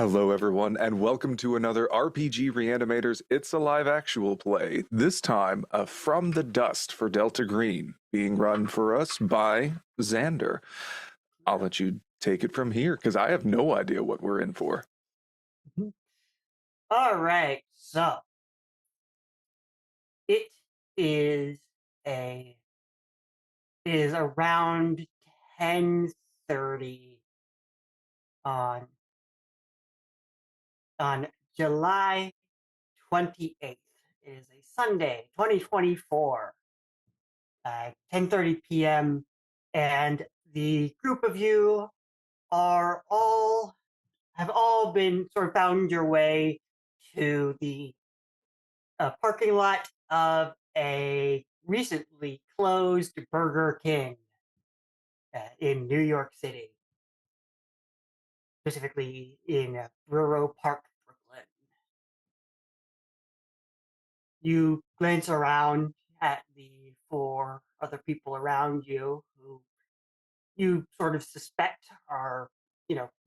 Hello, everyone, and welcome to another RPG Reanimators It's a Live Actual play. This time, a From the Dust for Delta Green, being run for us by Zander. I'll let you take it from here, because I have no idea what we're in for. All right, so it is a it is around 10:30 on on July 28th. It is a Sunday, 2024, 10:30 p.m. and the group of you are all have all been sort of found your way to the parking lot of a recently closed Burger King in New York City, specifically in Borough Park, Brooklyn. You glance around at the four other people around you who you sort of suspect are,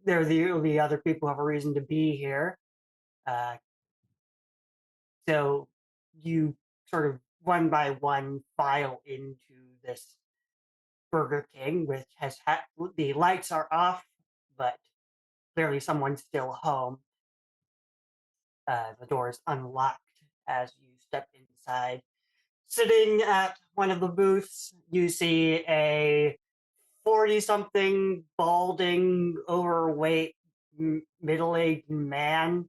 they're the only other people who have a reason to be here. Uh, so you sort of one by one file into this Burger King, which the lights are off, but clearly someone's still home. The door is unlocked as you step inside. Sitting at one of the booths, you see a 40 something, balding, overweight, middle aged man.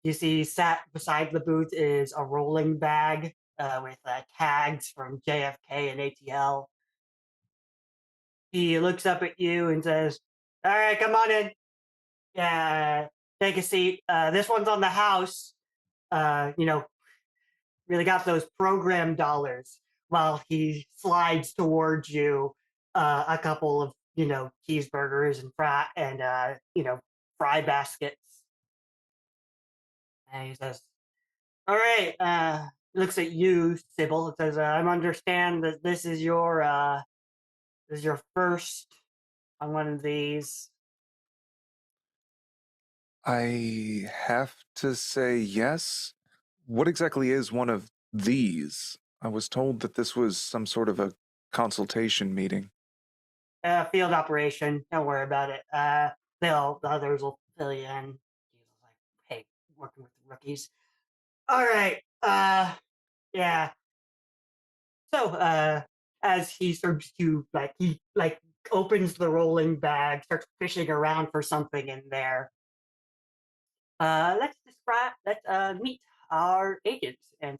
You see, sat beside the booth is a rolling bag with tags from JFK and ATL. He looks up at you and says, "All right, come on in. Yeah, take a seat. This one's on the house. Uh, you know, really got those program dollars." While he slides towards you, a couple of cheeseburgers and fry baskets, and he says, "All right." Looks at you, Sybil. It says, "I understand that this is your first on one of these." I have to say yes. What exactly is one of these? I was told that this was some sort of a consultation meeting. Field operation. Don't worry about it. The others will fill you in. He's like, "Hey, working with the rookies." All right. Yeah. So, as he starts to he opens the rolling bag, starts fishing around for something in there. Let's meet our agents, and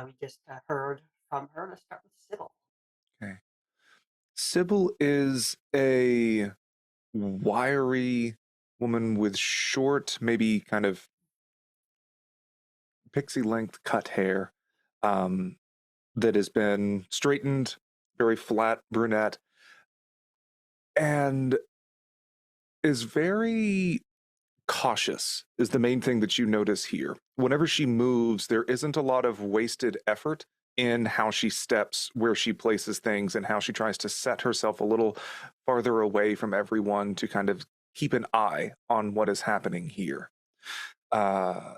we just heard from her. Let's start with Sybil. Okay. Sybil is a wiry woman with short, maybe kind of pixie length cut hair um, that has been straightened, very flat brunette, and is very cautious, is the main thing that you notice here. Whenever she moves, there isn't a lot of wasted effort in how she steps, where she places things, and how she tries to set herself a little farther away from everyone to kind of keep an eye on what is happening here. Uh,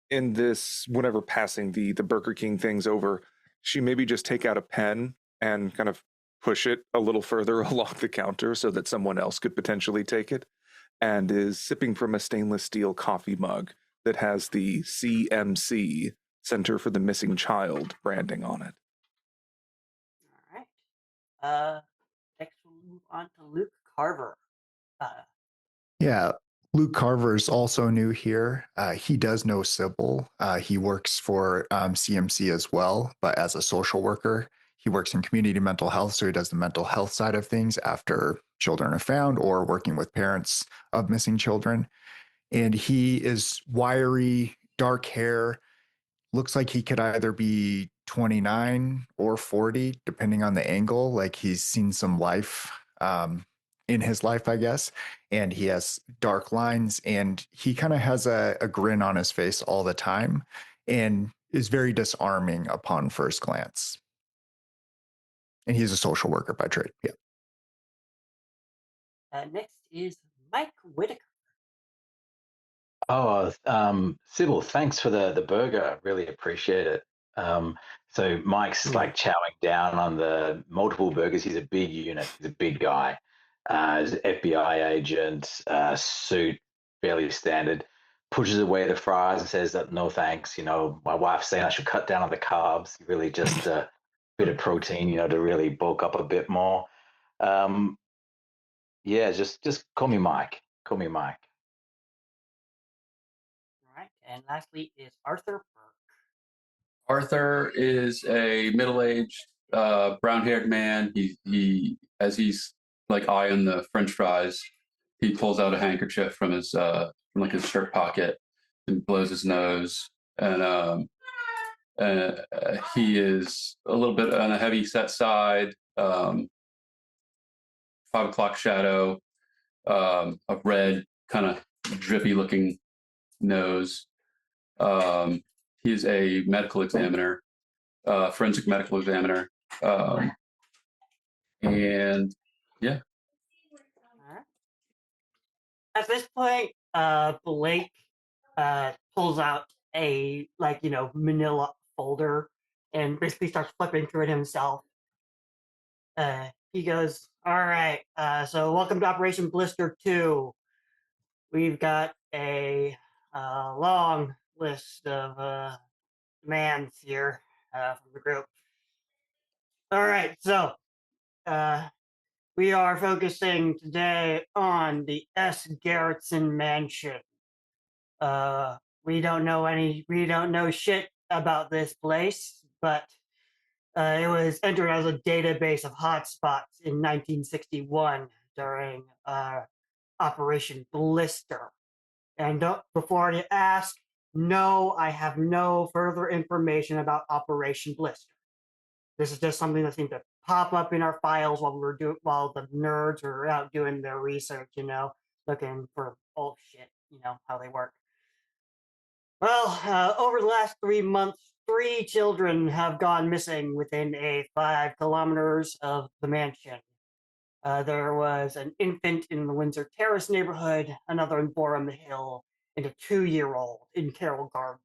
in this, whenever passing the Burger King things over, she maybe just take out a pen and kind of push it a little further along the counter so that someone else could potentially take it, and is sipping from a stainless steel coffee mug that has the CMC, Center for the Missing Child, branding on it. All right. Uh, Next we'll move on to Luke Carver. Uh, Yeah, Luke Carver is also new here. He does know Sybil. He works for CMC as well, but as a social worker. He works in community mental health, so he does the mental health side of things after children are found or working with parents of missing children. And he is wiry, dark hair. Looks like he could either be 29 or 40, depending on the angle. Like he's seen some life in his life, I guess. And he has dark lines and he kind of has a grin on his face all the time and is very disarming upon first glance. And he's a social worker by trade. Yeah. Next is Mike Whitaker. Oh, Sybil, thanks for the burger. Really appreciate it. So Mike's Hmm. like chowing down on the multiple burgers. He's a big unit. He's a big guy. He's an FBI agent, suit, fairly standard. Pushes away the fries and says that no thanks. You know, my wife's saying I should cut down on the carbs. Really, just a bit of protein. You know, to really bulk up a bit more. Um, yeah, just call me Mike. Call me Mike. All right. And lastly is Arthur Burke. Arthur is a middle-aged, brown-haired man. He as he's like eyeing the French fries, he pulls out a handkerchief from from like his shirt pocket and blows his nose. And he is a little bit on a heavy set side. 5 o'clock shadow, a red kind of drippy looking nose. He is a medical examiner, forensic medical examiner. And yeah. All right. At this point, Blake pulls out a manila folder and basically starts flipping through it himself. He goes, "All right, so welcome to Operation Blister 2. We've got a long list of demands here from the group. All right, so we are focusing today on the S. Garrettson Mansion. We don't know shit about this place, but it was entered as a database of hotspots in 1961 during Operation Blister. And before you ask, no, I have no further information about Operation Blister. This is just something that seemed to pop up in our files while the nerds are out doing their research, looking for old shit, how they work. Well, over the last 3 months, 3 children have gone missing within a 5 kilometers of the mansion. There was an infant in the Windsor Terrace neighborhood, another in Borum Hill, and a 2-year-old in Carroll Gardens.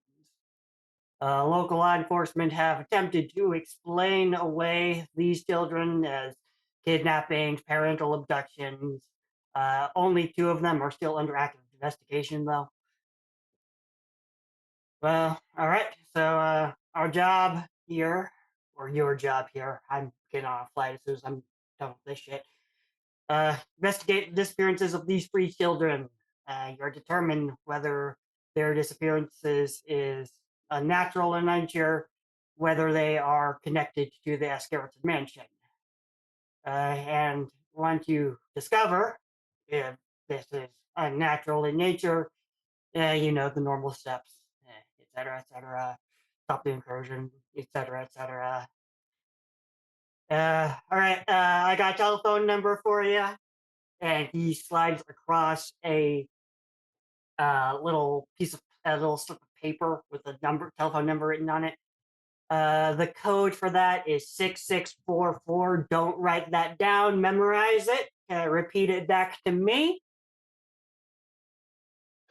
Local law enforcement have attempted to explain away these children as kidnappings, parental abductions. Only 2 of them are still under active investigation, though. Well, all right. So our job here, or your job here, I'm getting on a flight as soon as I'm done with this shit. Investigate the disappearances of these 3 children. You're determine whether their disappearances is natural in nature, whether they are connected to the Ascarate mansion. And once you discover if this is unnatural in nature, the normal steps, et cetera, et cetera. Stop the incursion, et cetera, et cetera. All right, I got a telephone number for you. And he slides across a little slip of paper with a telephone number written on it. The code for that is 6644. Don't write that down. Memorize it. Repeat it back to me.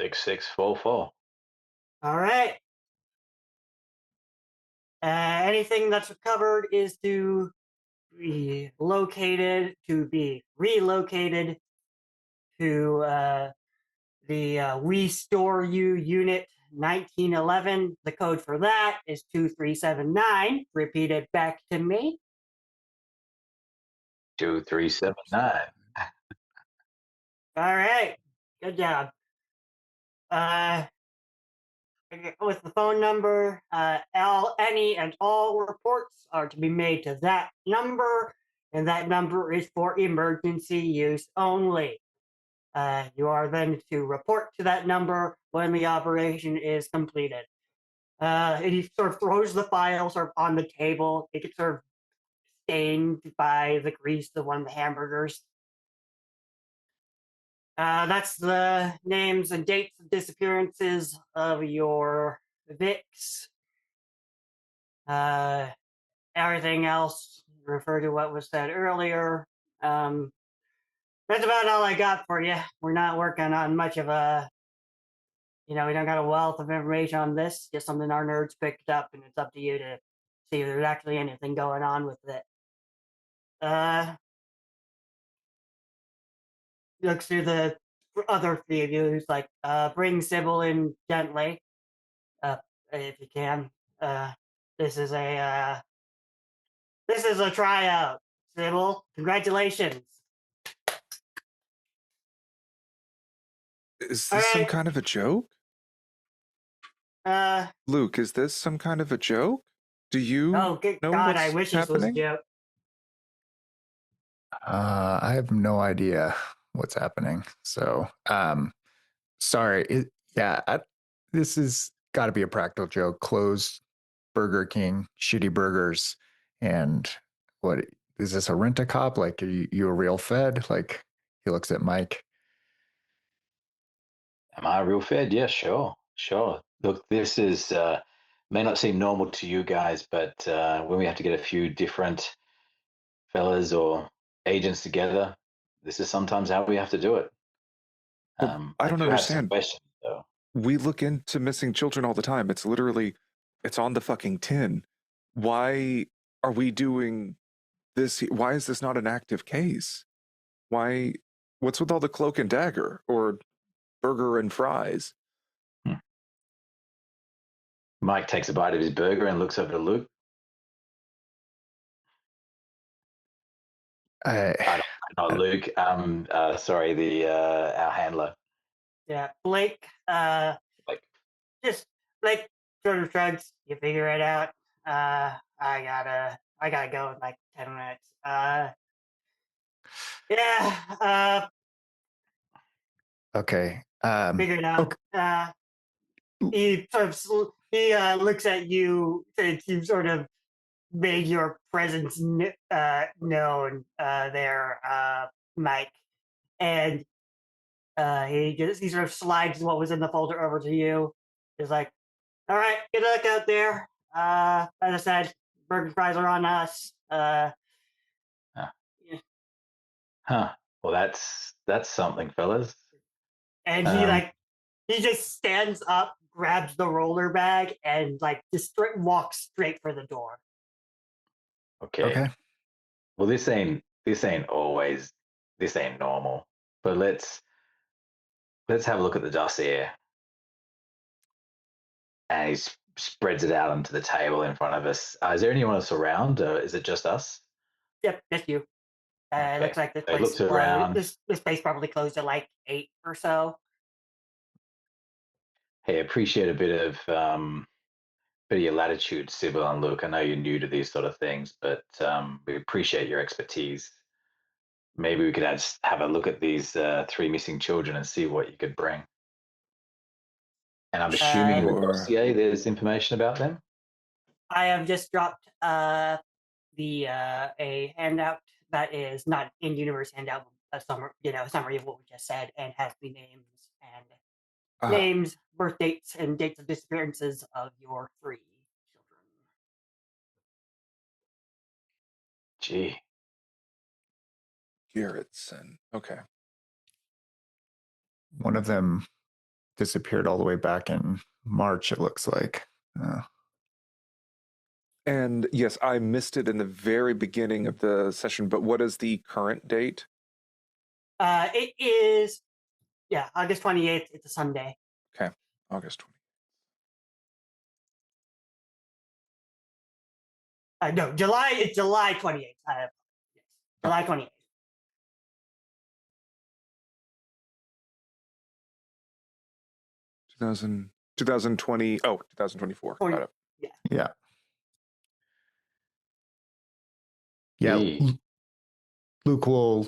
6644. All right. Anything that's recovered is to be relocated to the We Store You Unit 1911. The code for that is 2379. Repeat it back to me. 2379. All right. Good job. Uh, with the phone number, any and all reports are to be made to that number, and that number is for emergency use only. You are then to report to that number when the operation is completed. And he sort of throws the file sort of on the table. It gets sort of stained by the grease of one of the hamburgers. That's the names and dates of disappearances of your Vicks. Everything else, refer to what was said earlier. That's about all I got for you. We're not working on much of a we don't got a wealth of information on this. Just something our nerds picked up, and it's up to you to see if there's actually anything going on with it. Looks through the other three of you. Who's like, bring Sybil in gently, if you can. This is a tryout, Sybil. Congratulations. Is All this some right. kind of a joke? Luke, is this some kind of a joke? Do you Oh, good know God! I what's wish this was a happening? joke. I have no idea what's happening. So, sorry. This has got to be a practical joke. Closed Burger King, shitty burgers, and what is this a rent-a-cop? Like, are you a real Fed? Like, he looks at Mike. Am I a real Fed? Yeah, sure, sure. Look, this is may not seem normal to you guys, but when we have to get a few different fellas or agents together, this is sometimes how we have to do it. Well, I I don't do have some understand. questions, though. We look into missing children all the time. It's literally, it's on the fucking tin. Why are we doing this? Why is this not an active case? Why? What's with all the cloak and dagger or burger and fries? Mike takes a bite of his burger and looks over to Luke. I, Not Luke. Sorry, the our handler. Yeah, Blake. Like, Just like sort of shrugs. You figure it out. I gotta go in like 10 minutes. Yeah. okay. Figure it out. Okay. He sort of he looks at you since you sort of made your presence known there, Mike, and he sort of slides what was in the folder over to you. He's like, "All right, good luck out there. As I said, burger fries are on us." huh. Yeah. Huh. Well, that's something, fellas. And Um, he just stands up, grabs the roller bag, and like just walks straight for the door. okay. Okay. Well, this ain't normal. But let's have a look at the dossier. And he spreads it out onto the table in front of us. Is there anyone else around? Is it just us? Yep, just you. Okay. Looks like this So he place looks around. this place probably closed at like 8 or so. Hey, appreciate a bit of your latitude, Sybil and Luke. I know you're new to these sort of things, but we appreciate your expertise. Maybe we could have a look at these three missing children and see what you could bring. And I'm assuming in the Sure. dossier there's information about them. I have just dropped the a handout that is not in universe handout, a summary of what we just said, and has the names, birth dates, and dates of disappearances of your 3 children. Gee, Garrettson. Okay. One of them disappeared all the way back in March, it looks like. And yes, I missed it in the very beginning of the session, but what is the current date? It is, August 28th. It's a Sunday. Okay, August 20th. No, July. It's July 28th. Yes, July 28th. 2020. Oh, 2024. Got it. Yeah. Yeah. gee. Luke will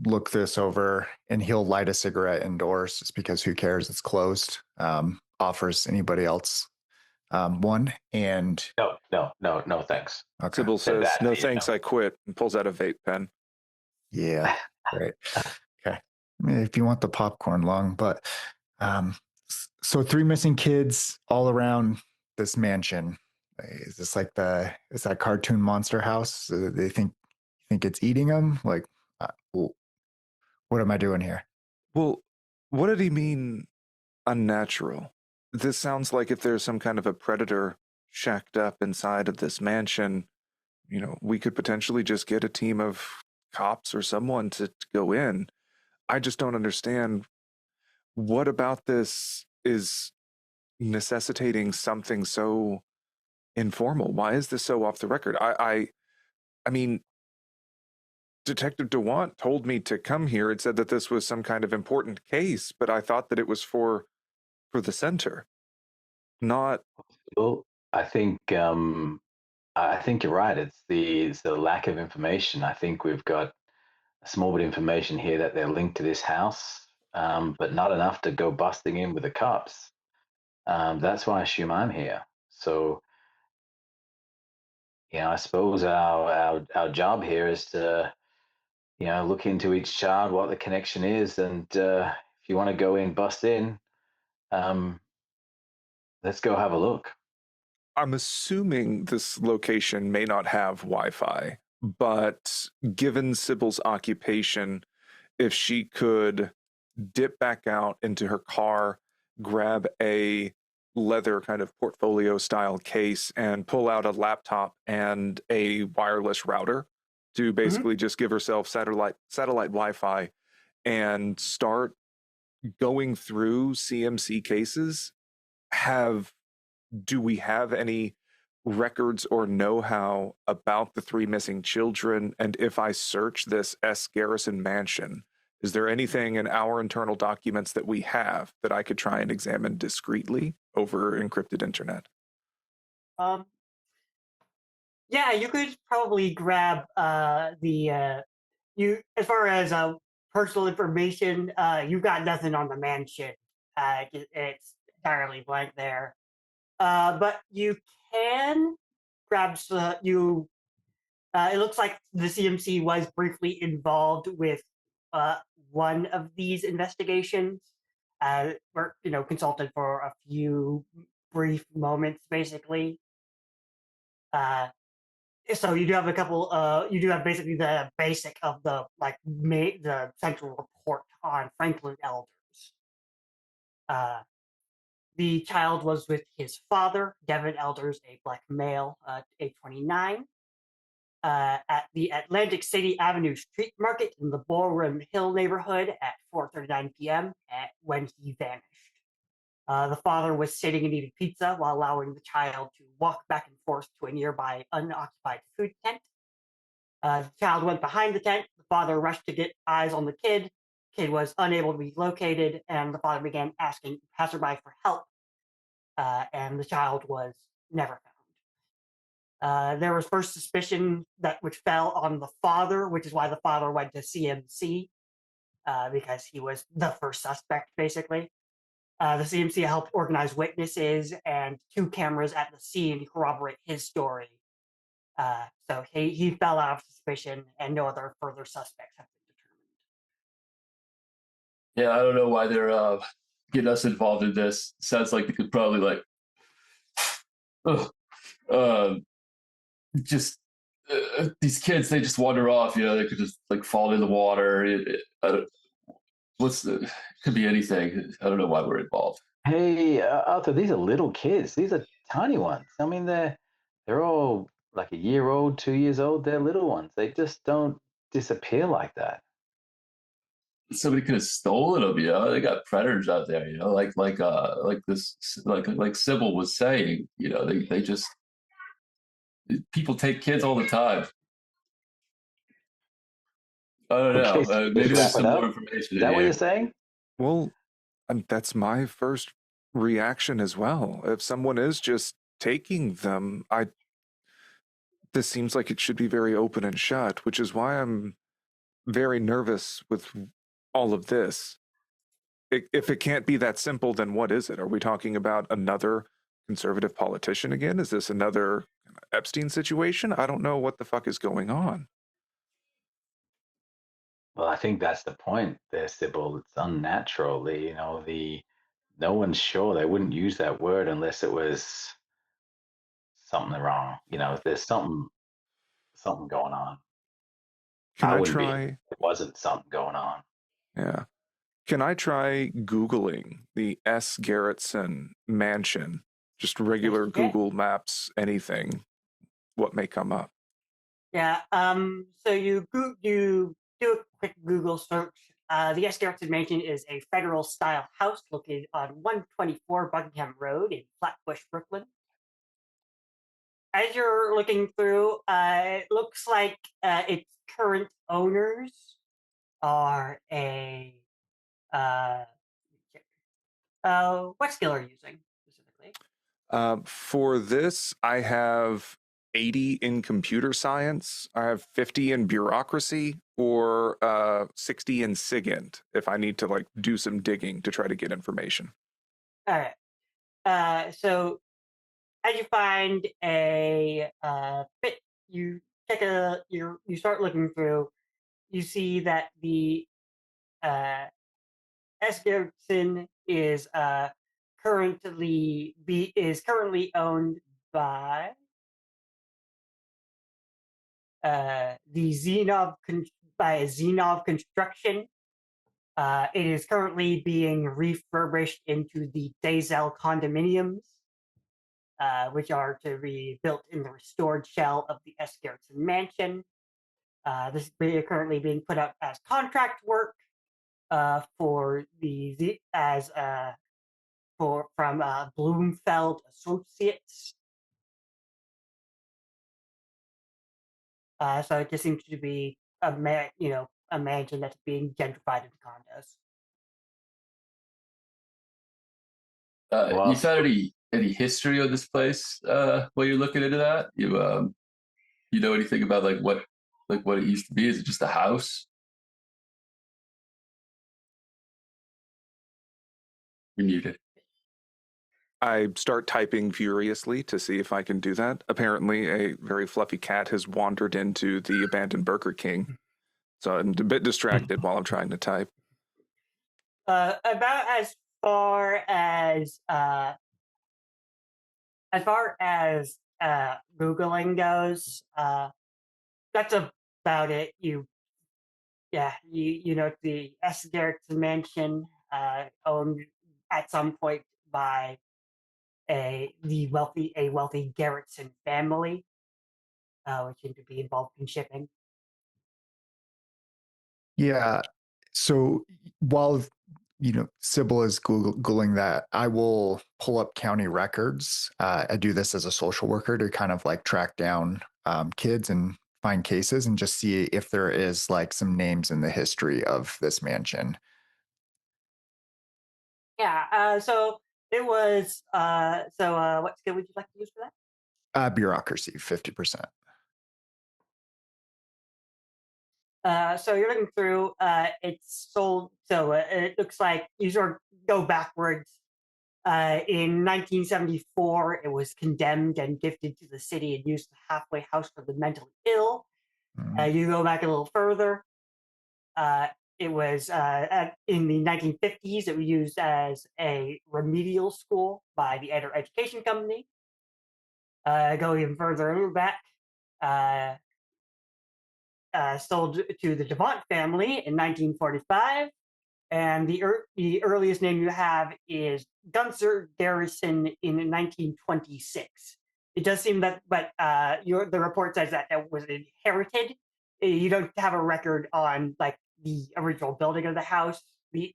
look this over and he'll light a cigarette indoors just because who cares? It's closed. Offers anybody else one. And No, thanks. okay. Sybil Said says, that, "No you thanks, know. I quit," and pulls out a vape pen. Yeah. Right. Okay. I mean, if you want the popcorn lung, but so 3 missing kids all around this mansion. Is this like is that cartoon monster house? They think it's eating them? Like, what am I doing here? Well, what did he mean unnatural? this sounds like if there's some kind of a predator shacked up inside of this mansion, we could potentially just get a team of cops or someone to go in. I just don't understand what about this is necessitating something so informal. Why is this so off the record? I mean, Detective DeWant told me to come here and said that this was some kind of important case, but I thought that it was for the center, not. Well, I think you're right. It's the lack of information. I think we've got a small bit of information here that they're linked to this house, but not enough to go busting in with the cops. That's why I assume I'm here. So, I suppose our job here is to, look into each child, what the connection is, and if you want to go in, bust in, um, let's go have a look. I'm assuming this location may not have Wi-Fi, but given Sybil's occupation, if she could dip back out into her car, grab a leather kind of portfolio style case, and pull out a laptop and a wireless router to Mhm. basically just give herself satellite Wi-Fi and start going through CMC cases. Do we have any records or know-how about the three missing children? And if I search this S. Garrison mansion, is there anything in our internal documents that we have that I could try and examine discreetly over encrypted internet? Um, yeah, you could probably grab you as far as personal information. You've got nothing on the mansion. It's entirely blank there. But you can grab you. It looks like the CMC was briefly involved with uh, one of these investigations. Or consulted for a few brief moments, basically. Uh, so you do have a couple. You do have basically the basic of the the central report on Franklin Elders. Uh, the child was with his father, Devin Elders, a black male, age 29, at the Atlantic City Avenue Street Market in the Ballroom Hill neighborhood at 4:39 p.m. When he vanished. The father was sitting and eating pizza while allowing the child to walk back and forth to a nearby unoccupied food tent. The child went behind the tent. The father rushed to get eyes on the kid. Kid was unable to be located, and the father began asking passerby for help. And the child was never found. There was first suspicion which fell on the father, which is why the father went to CMC because he was the first suspect, basically. The CMC helped organize witnesses and two cameras at the scene to corroborate his story. So he fell out of suspicion, and no other further suspects have been determined. Yeah, I don't know why they're getting us involved in this. Sounds like they could probably ugh, uh, just these kids. They just wander off. They could just fall in the water. I don't, could be anything. I don't know why we're involved. Hey, Arthur, these are little kids. These are tiny ones. I mean, they're all like a year old, 2 years old. They're little ones. They just don't disappear like that. Somebody could have stolen them. They got predators out there. Like this, like Sybil was saying. They just people take kids all the time. I don't Okay, know. so just Maybe there's wrap it some more up. information Is in that what you're here. saying? Well, that's my first reaction as well. If someone is just taking them, this seems like it should be very open and shut, which is why I'm very nervous with all of this. If it can't be that simple, then what is it? Are we talking about another conservative politician again? Is this another Epstein situation? I don't know what the fuck is going on. Well, I think that's the point there, Sybil. It's unnatural. No one's sure. They wouldn't use that word unless it was something wrong. If there's something going on. Can I I wouldn't be if try? there wasn't something going on. Yeah. Can I try Googling the S. Garrettson mansion? Just regular you can. Google Maps, anything. What may come up? Yeah. So you you do a quick Google search. The S. Garrettson Mansion is a federal-style house located on 124 Buckingham Road in Flatbush, Brooklyn. As you're looking through, it looks like its current owners are a. Uh, what skill are you using specifically? For this, I have 80 in computer science. I have 50 in bureaucracy, or 60 in SIGINT if I need to like do some digging to try to get information. All right. So as you find a bit, you you start looking through. You see that the uh, Esgerson is currently owned by the Zenov Construction. It is currently being refurbished into the Dazel condominiums, which are to be built in the restored shell of the S. Garrettson Mansion. This is currently being put out as contract work for from Bloomfeld Associates. So it just seems to be a mansion that's being gentrified into condos. You Well, found any history of this place while you're looking into that? You know anything about what it used to be? Is it just a house? You're muted. I start typing furiously to see if I can do that. Apparently, a very fluffy cat has wandered into the abandoned Burger King. So I'm a bit distracted while I'm trying to type. About as far as Googling goes, that's about it. You know the S. Garrettson Mansion, owned at some point by a wealthy Garrettson family, which seemed to be involved in shipping. Yeah. So while Sybil is Googling that, I will pull up county records. I do this as a social worker to kind of like track down kids and find cases and just see if there is like some names in the history of this mansion. Yeah. So it was. What skill would you like to use for that? Bureaucracy, 50%. So you're looking through. It's sold. So it looks like you sort of go backwards. In 1974, it was condemned and gifted to the city and used as a halfway house for the mentally ill. You go back a little further. Uh, it was in the 1950s. It was used as a remedial school by the Eder Education Company. Go even further back. Uh, Sold to the Devant family in 1945. And the earliest name you have is Gunzer Garrison in 1926. It does seem that, but the report says that it was inherited. You don't have a record on like the original building of the house.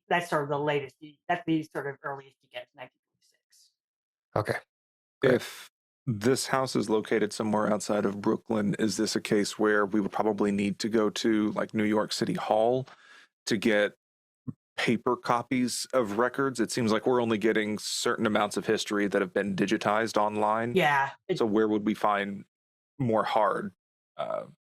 That's sort of the latest. That's the sort of earliest you get, 1926. Okay. Great. If this house is located somewhere outside of Brooklyn, is this a case where we would probably need to go to like New York City Hall to get paper copies of records? It seems like we're only getting certain amounts of history that have been digitized online. Yeah. So where would we find more hard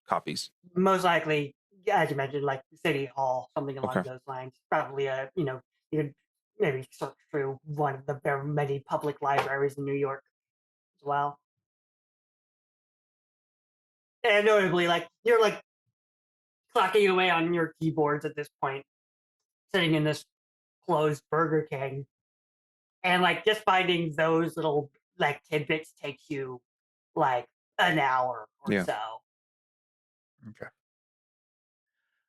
copies? Most likely, as you mentioned, like City Hall, something along Okay. those lines. Probably you could maybe search through one of the very many public libraries in New York as well. And notably, like you're like clocking away on your keyboards at this point, sitting in this closed Burger King, and like just finding those little like tidbits takes you like an hour or Yeah. so. Okay.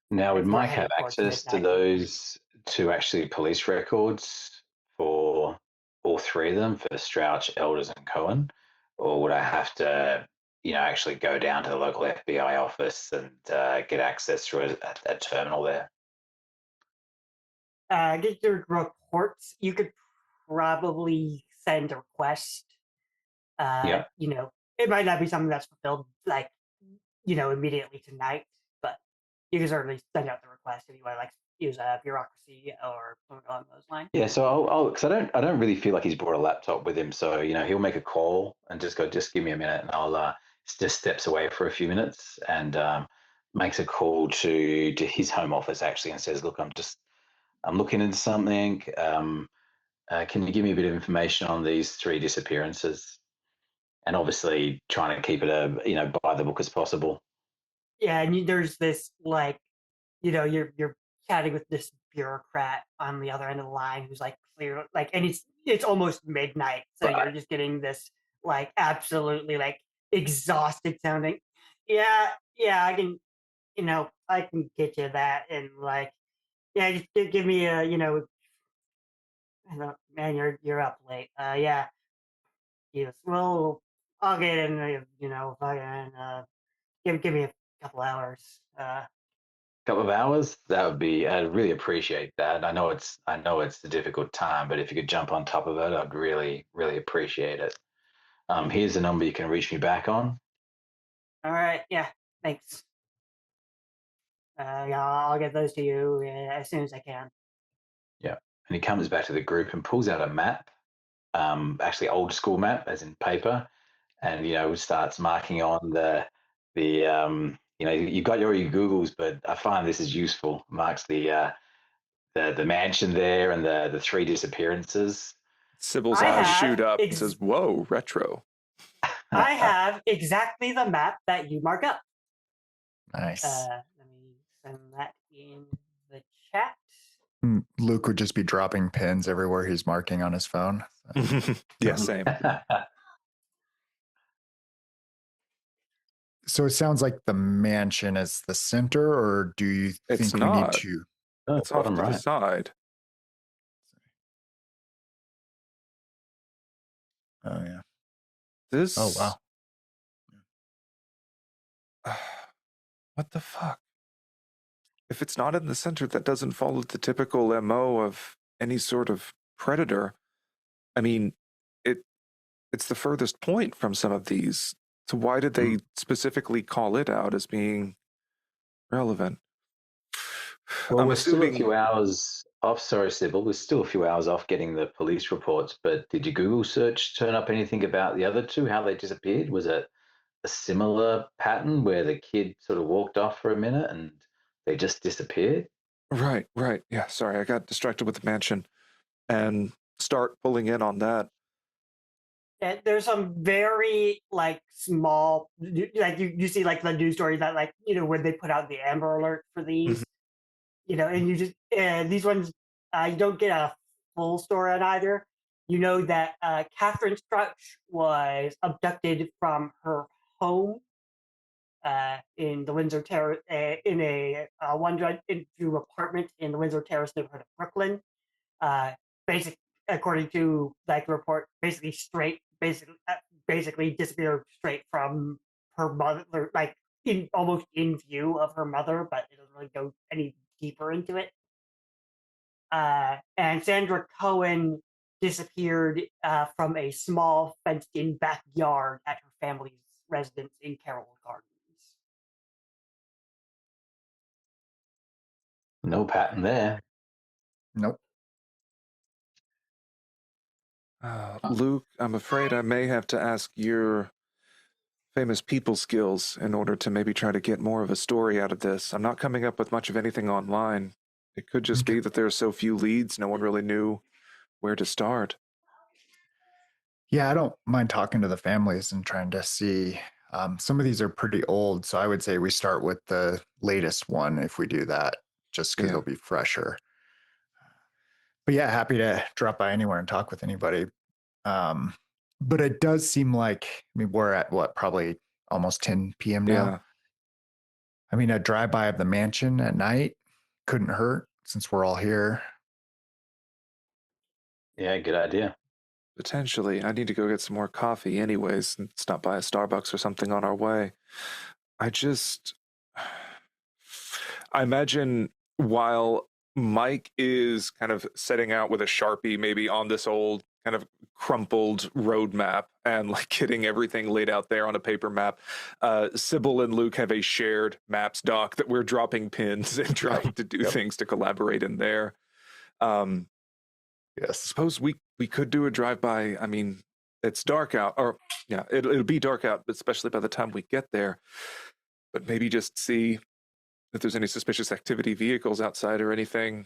Now, would As we're Mike have heading towards access to midnight. those to actually police records for all three of them, for Strouch, Elders, and Cohen? Or would I have to, actually go down to the local FBI office and get access through a terminal there? Get your reports. You could probably send a request. Yeah. It might not be something that's fulfilled like, immediately tonight, but you can certainly send out the request if you want to like use a bureaucracy or something along those lines. Yeah, so I'll because I don't really feel like he's brought a laptop with him. So he'll make a call and just go, just give me a minute, and I'll just steps away for a few minutes and makes a call to his home office actually and says, look, I'm looking into something. Can you give me a bit of information on these three disappearances? And obviously trying to keep it by the book as possible. Yeah, and there's this like, you're chatting with this bureaucrat on the other end of the line who's like clear like, and it's almost midnight, so Right. you're just getting this like absolutely like exhausted sounding. Yeah, I can get you that, and like, yeah, just give me a, man, you're up late. Yeah, yes, well, I'll get in, fucking, give me a couple hours. Couple of hours, that would be. I'd really appreciate that. I know it's a difficult time, but if you could jump on top of it, I'd really, really appreciate it. Here's the number you can reach me back on. All right, yeah, thanks. Yeah, I'll get those to you as soon as I can. Yeah. And he comes back to the group and pulls out a map, actually old school map, as in paper, and starts marking on you've got your Googles, but I find this is useful. Marks the mansion there and the three disappearances. Sybil's I eyes have shoot up and says, "Whoa, retro." I have exactly the map that you mark up. Nice. Let me send that in the chat. Luke would just be dropping pins everywhere he's marking on his phone. Yeah, same. So it sounds like the mansion is the center, or do you It's think we need not. to? Oh, It's off to bottom the right. side. Oh yeah. This. Oh wow. What the fuck? If it's not in the center, that doesn't follow the typical MO of any sort of predator. I mean, it's the furthest point from some of these. So why did they specifically call it out as being relevant? Well, I'm we're still a assuming. few hours off. Sorry, Sybil. We're still a few hours off getting the police reports. But did your Google search turn up anything about the other two? How they disappeared? Was it a similar pattern where the kid sort of walked off for a minute and they just disappeared? Right. Yeah, sorry, I got distracted with the mansion and start pulling in on that. And there's some very like small, like you see like the news story that like when they put out the Amber Alert for these, and you just these ones you don't get a full story on either. You know that Catherine Strauch was abducted from her home in the Windsor Terrace, in a one-bedroom apartment in the Windsor Terrace neighborhood of Brooklyn. Basic, according to like the report, basically disappeared straight from her mother, like almost in view of her mother, but it doesn't really go any deeper into it. And Sandra Cohen disappeared from a small fenced-in backyard at her family's residence in Carroll Gardens. No pattern there. Nope. Luke, I'm afraid I may have to ask your famous people skills in order to maybe try to get more of a story out of this. I'm not coming up with much of anything online. It could just be that there are so few leads, no one really knew where to start. Yeah, I don't mind talking to the families and trying to see. Some of these are pretty old, so I would say we start with the latest one if we do that, just because Yeah. it'll be fresher. But yeah, happy to drop by anywhere and talk with anybody. But it does seem like, I mean, we're at what, probably almost 10 p.m. now. Yeah. I I mean, a drive-by of the mansion at night couldn't hurt since we're all here. Yeah, good idea. Potentially. I need to go get some more coffee anyways and stop by a Starbucks or something on our way. I just. I imagine while Mike is kind of setting out with a Sharpie, maybe on this old kind of crumpled road map and like getting everything laid out there on a paper map, Sybil and Luke have a shared maps doc that we're dropping pins and trying to do things to collaborate in there. Yes. Suppose we could do a drive-by. I mean, it's dark out, or yeah, it'll be dark out, especially by the time we get there. But maybe just see if there's any suspicious activity, vehicles outside or anything.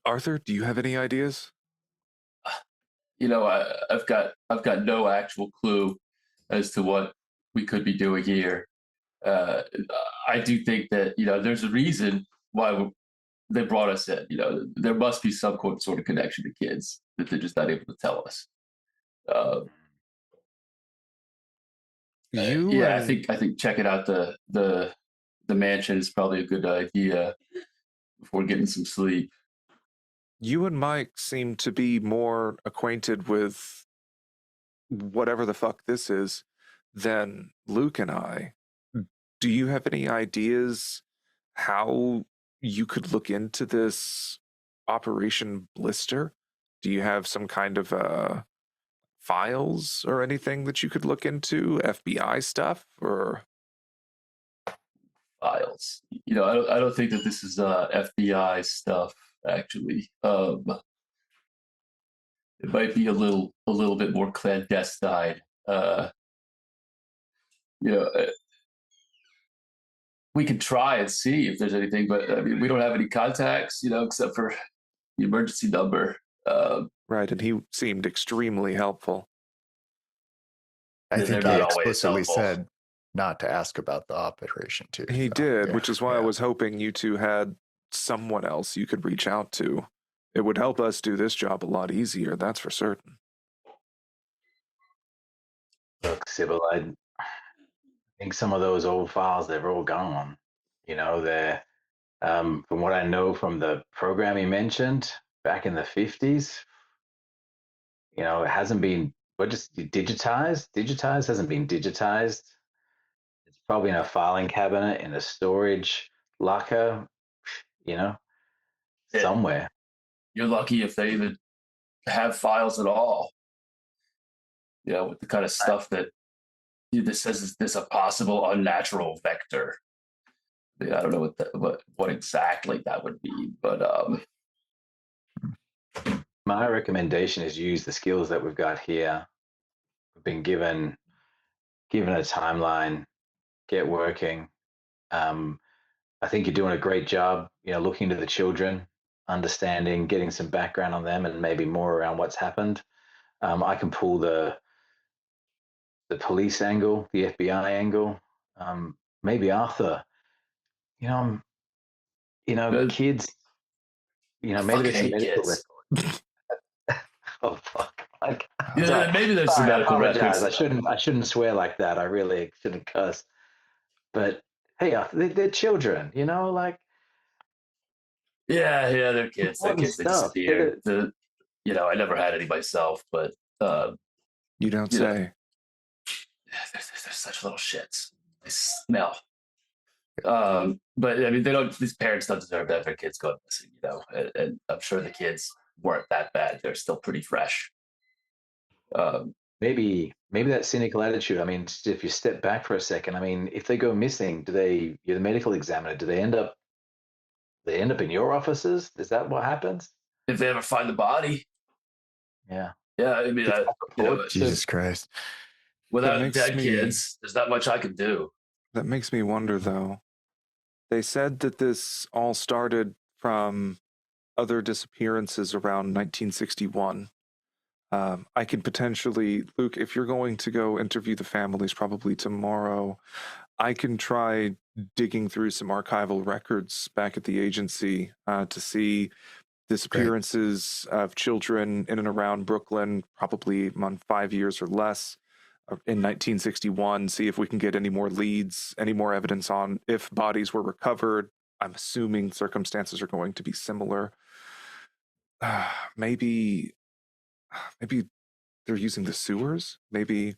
Arthur, do you have any ideas? I've got no actual clue as to what we could be doing here. I do think that there's a reason why they brought us in. There must be some sort of connection to kids that they're just not able to tell us. I think checking out the mansion is probably a good idea before getting some sleep. You and Mike seem to be more acquainted with whatever the fuck this is than Luke and I. Do you have any ideas how you could look into this Operation Blister? Do you have some kind of files or anything that you could look into? FBI stuff or files? I don't think that this is FBI stuff. Actually, it might be a little bit more clandestine. We could try and see if there's anything, but I mean, we don't have any contacts, except for the emergency number. Right, and he seemed extremely helpful. I They're think not he always explicitly helpful. said not to ask about the operation too. He so, did, yeah, which is why I yeah. was hoping you two had someone else you could reach out to. It would help us do this job a lot easier, that's for certain. Look, Sybil, I think some of those old files, they're all gone. They're from what I know from the program you mentioned back in the 50s, it hasn't been, what, just digitized? Digitized hasn't been digitized. It's probably in a filing cabinet in a storage locker, Yeah. somewhere. You're lucky if they even have files at all. With the kind of stuff that this says is this a possible unnatural vector. I don't know what exactly that would be, but My recommendation is use the skills that we've got here. We've been given a timeline, get working. I think you're doing a great job, looking to the children, understanding, getting some background on them, and maybe more around what's happened. I can pull the police angle, the FBI angle, maybe Arthur. Kids. Maybe there's some medical kids. records. Oh fuck! Maybe there's some Sorry, I medical apologize. records. I shouldn't swear like that. I really shouldn't cuss. But hey, they're children. Yeah, they're kids. They're Important kids. They stuff. disappeared. I never had any myself, but You don't say. they're such little shits. They smell. But I mean, these parents don't deserve to have their kids go missing, and I'm sure the kids weren't that bad. They're still pretty fresh. Maybe that cynical attitude. I mean, if you step back for a second, I mean, if they go missing, you're the medical examiner, do they end up in your offices? Is that what happens? If they ever find the body. Yeah. Yeah, I mean, Jesus Christ. Without dead kids, there's not much I can do. That makes me wonder, though. They said that this all started from other disappearances around 1961. I could potentially, Luke, if you're going to go interview the families probably tomorrow, I can try digging through some archival records back at the agency to see disappearances of children in and around Brooklyn, probably among 5 years or less. in 1961, see if we can get any more leads, any more evidence on if bodies were recovered. I'm assuming circumstances are going to be similar. Maybe they're using the sewers. Maybe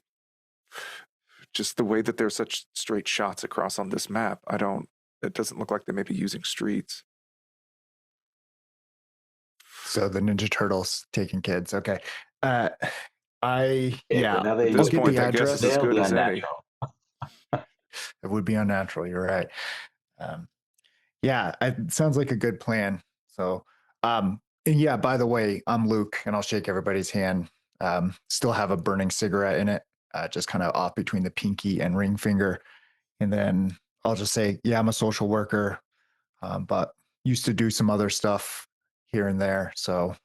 just the way that there's such straight shots across on this map. It doesn't look like they may be using streets. So the Ninja Turtles taking kids. Okay. But now At this get point, the I guess address. it's as they'll good be as any. unnatural. It would be unnatural. You're right. It sounds like a good plan. So, and yeah, by the way, I'm Luke, and I'll shake everybody's hand. Still have a burning cigarette in it, just kind of off between the pinky and ring finger. And then I'll just say, yeah, I'm a social worker, but used to do some other stuff here and there. So,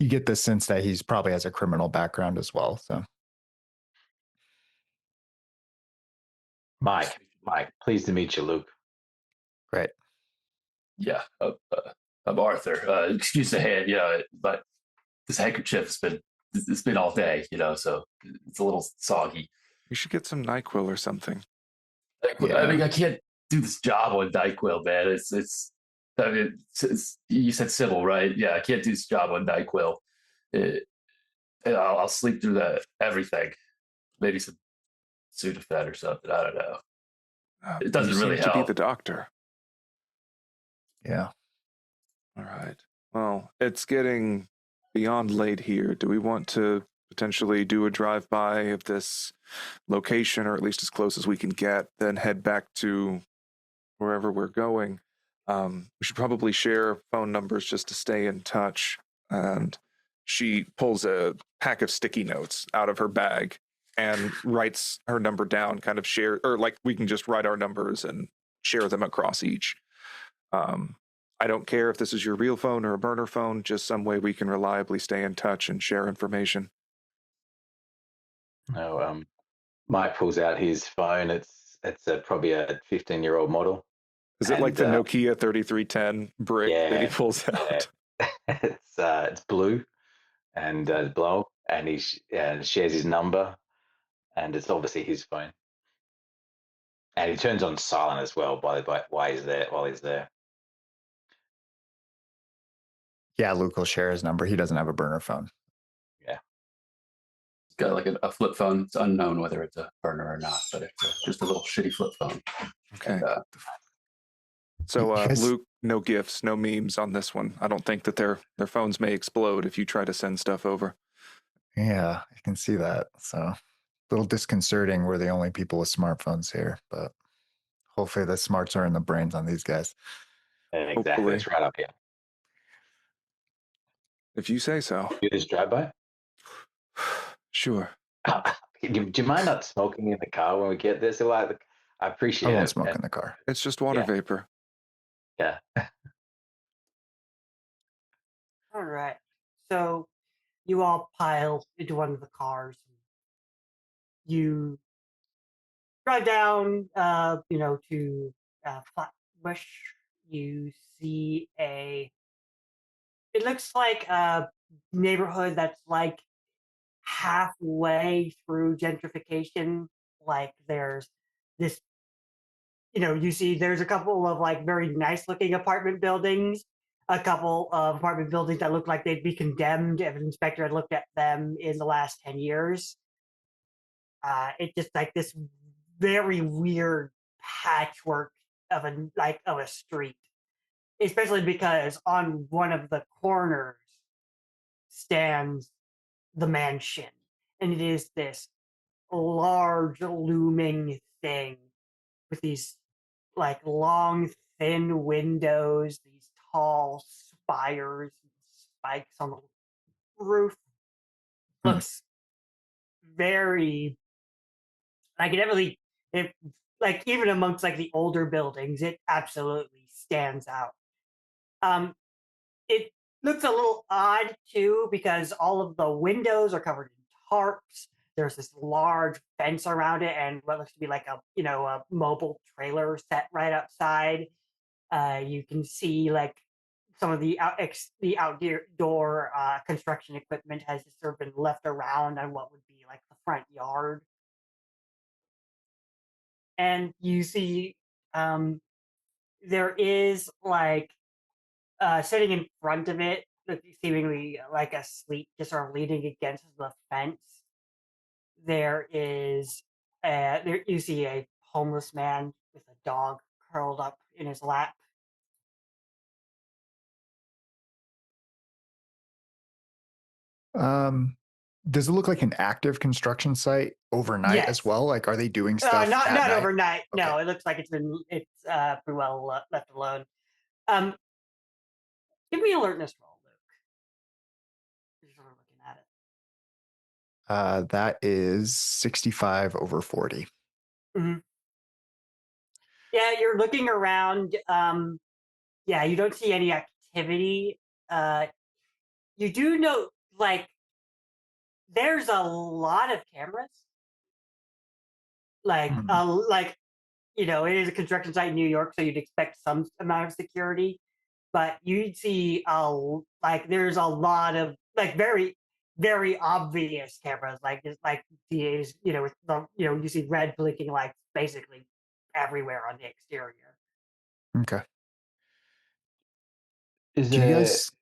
you get the sense that he's probably has a criminal background as well. So, Mike, pleased to meet you, Luke. great. Yeah, I'm Arthur. Excuse the hand, but this handkerchief's been all day, so it's a little soggy. You should get some NyQuil or something. I mean, I can't do this job on NyQuil, man. You said civil, right? Yeah, I can't do this job on NyQuil. I'll sleep through everything. Maybe some Sudafed or something. I don't know. It doesn't You really seem to be help. the doctor. Yeah. All right. Well, it's getting beyond late here. Do we want to potentially do a drive-by of this location, or at least as close as we can get, then head back to wherever we're going? We should probably share phone numbers just to stay in touch. And she pulls a pack of sticky notes out of her bag and writes her number down, kind of share, or like we can just write our numbers and share them across each. I don't care if this is your real phone or a burner phone, just some way we can reliably stay in touch and share information. No, Mike pulls out his phone. It's probably a 15-year-old model. Is it like the Nokia 3310 brick that he pulls out? Yeah. It's blue and blow, and he shares his number, and it's obviously his phone. And he turns on silent as well while he's there. Yeah, Luke will share his number. He doesn't have a burner phone. Yeah. It's got like a flip phone. It's unknown whether it's a burner or not, but it's just a little shitty flip phone. Okay. And, so, Yes. Luke, no gifts, no memes on this one. I don't think that their phones may explode if you try to send stuff over. Yeah, I can see that. So a little disconcerting. We're the only people with smartphones here, but hopefully the smarts are in the brains on these guys. Exactly. Hopefully. It's right up here. If you say so. Do this drive-by? Sure. Do you mind not smoking in the car when we get there? So I appreciate I it. won't smoke in the car. It's just water vapor. Yeah. All right. So you all pile into one of the cars. You drive down, to Flatbush. You see it looks like a neighborhood that's like halfway through gentrification. Like there's this, you see there's a couple of like very nice looking apartment buildings, a couple of apartment buildings that look like they'd be condemned if an inspector had looked at them in the last 10 years. It's just like this very weird patchwork of a street, especially because on one of the corners stands the mansion, and it is this large looming thing with these like long thin windows, these tall spires and spikes on the roof. Looks very like like even amongst like the older buildings, it absolutely stands out. It looks a little odd too because all of the windows are covered in tarps. There's this large fence around it, and what looks to be like a mobile trailer set right outside. You can see like some of the outdoor construction equipment has just sort of been left around on what would be like the front yard, and you see there is like sitting in front of it, seemingly like asleep, just sort of leaning against the fence. There is there you see a homeless man with a dog curled up in his lap. Does it look like an active construction site overnight as Yes. well? Like, are they doing stuff Not at not night? overnight. Okay. No, it looks like it's pretty well left alone. Um, Give me an alertness roll, Luke. You're sort of looking at it. That is 65 over 40. Mhm. Yeah, you're looking around. Yeah, you don't see any activity. Uh, you do know, like, there's a lot of cameras. Mhm. Like it is a construction site in New York, so you'd expect some amount of security. But you'd see like there's a lot of like very very obvious cameras, like just like these, with the you see red blinking lights basically everywhere on the exterior. Okay. Is Do you there, guys?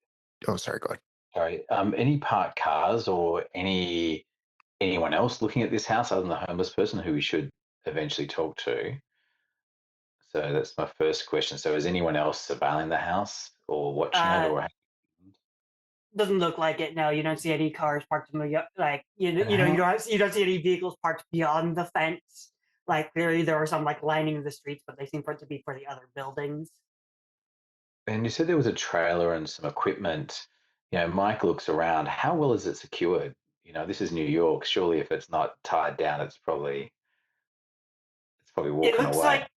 Oh, sorry. Go ahead. sorry, any parked cars or anyone else looking at this house other than the homeless person who we should eventually talk to? So that's my first question. So is anyone else surveilling the house or watching it, Uh, or Doesn't look like it. No, you don't see any cars parked in the like and you how don't see any vehicles parked beyond the fence. Like there are some like lining the streets, but they seem for it to be for the other buildings. and you said there was a trailer and some equipment. Mike looks around. How well is it secured? This is New York. Surely if it's not tied down, it's probably It walking looks away. like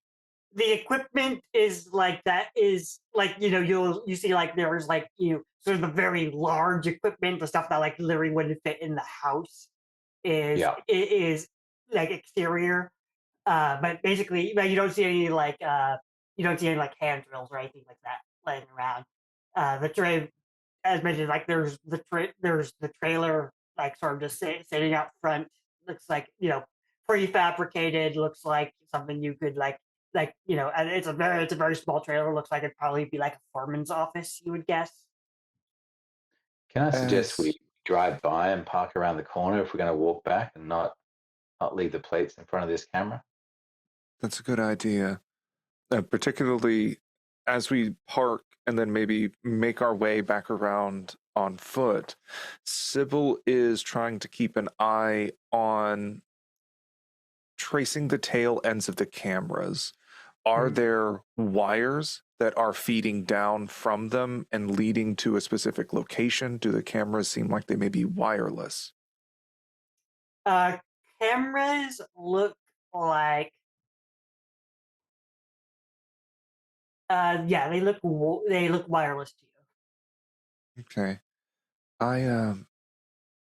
the equipment is like that is like you see like there's like sort of the very large equipment, the stuff that like literally wouldn't fit in the house is Yeah. it is like exterior. But basically, but you don't see any like hand drills or anything like that laying around. The tray, as mentioned, like there's the trailer like sort of just sitting out front. Looks like prefabricated. Looks like something you could and it's a very small trailer. Looks like it'd probably be like a foreman's office. You would guess. Can I suggest we As drive by and park around the corner if we're going to walk back and not leave the plates in front of this camera? that's a good idea, particularly as we park and then maybe make our way back around on foot. Sybil is trying to keep an eye on tracing the tail ends of the cameras. Are Mhm. there wires that are feeding down from them and leading to a specific location? Do the cameras seem like they may be wireless? Uh, Cameras look like yeah, they look wireless to you. Okay. I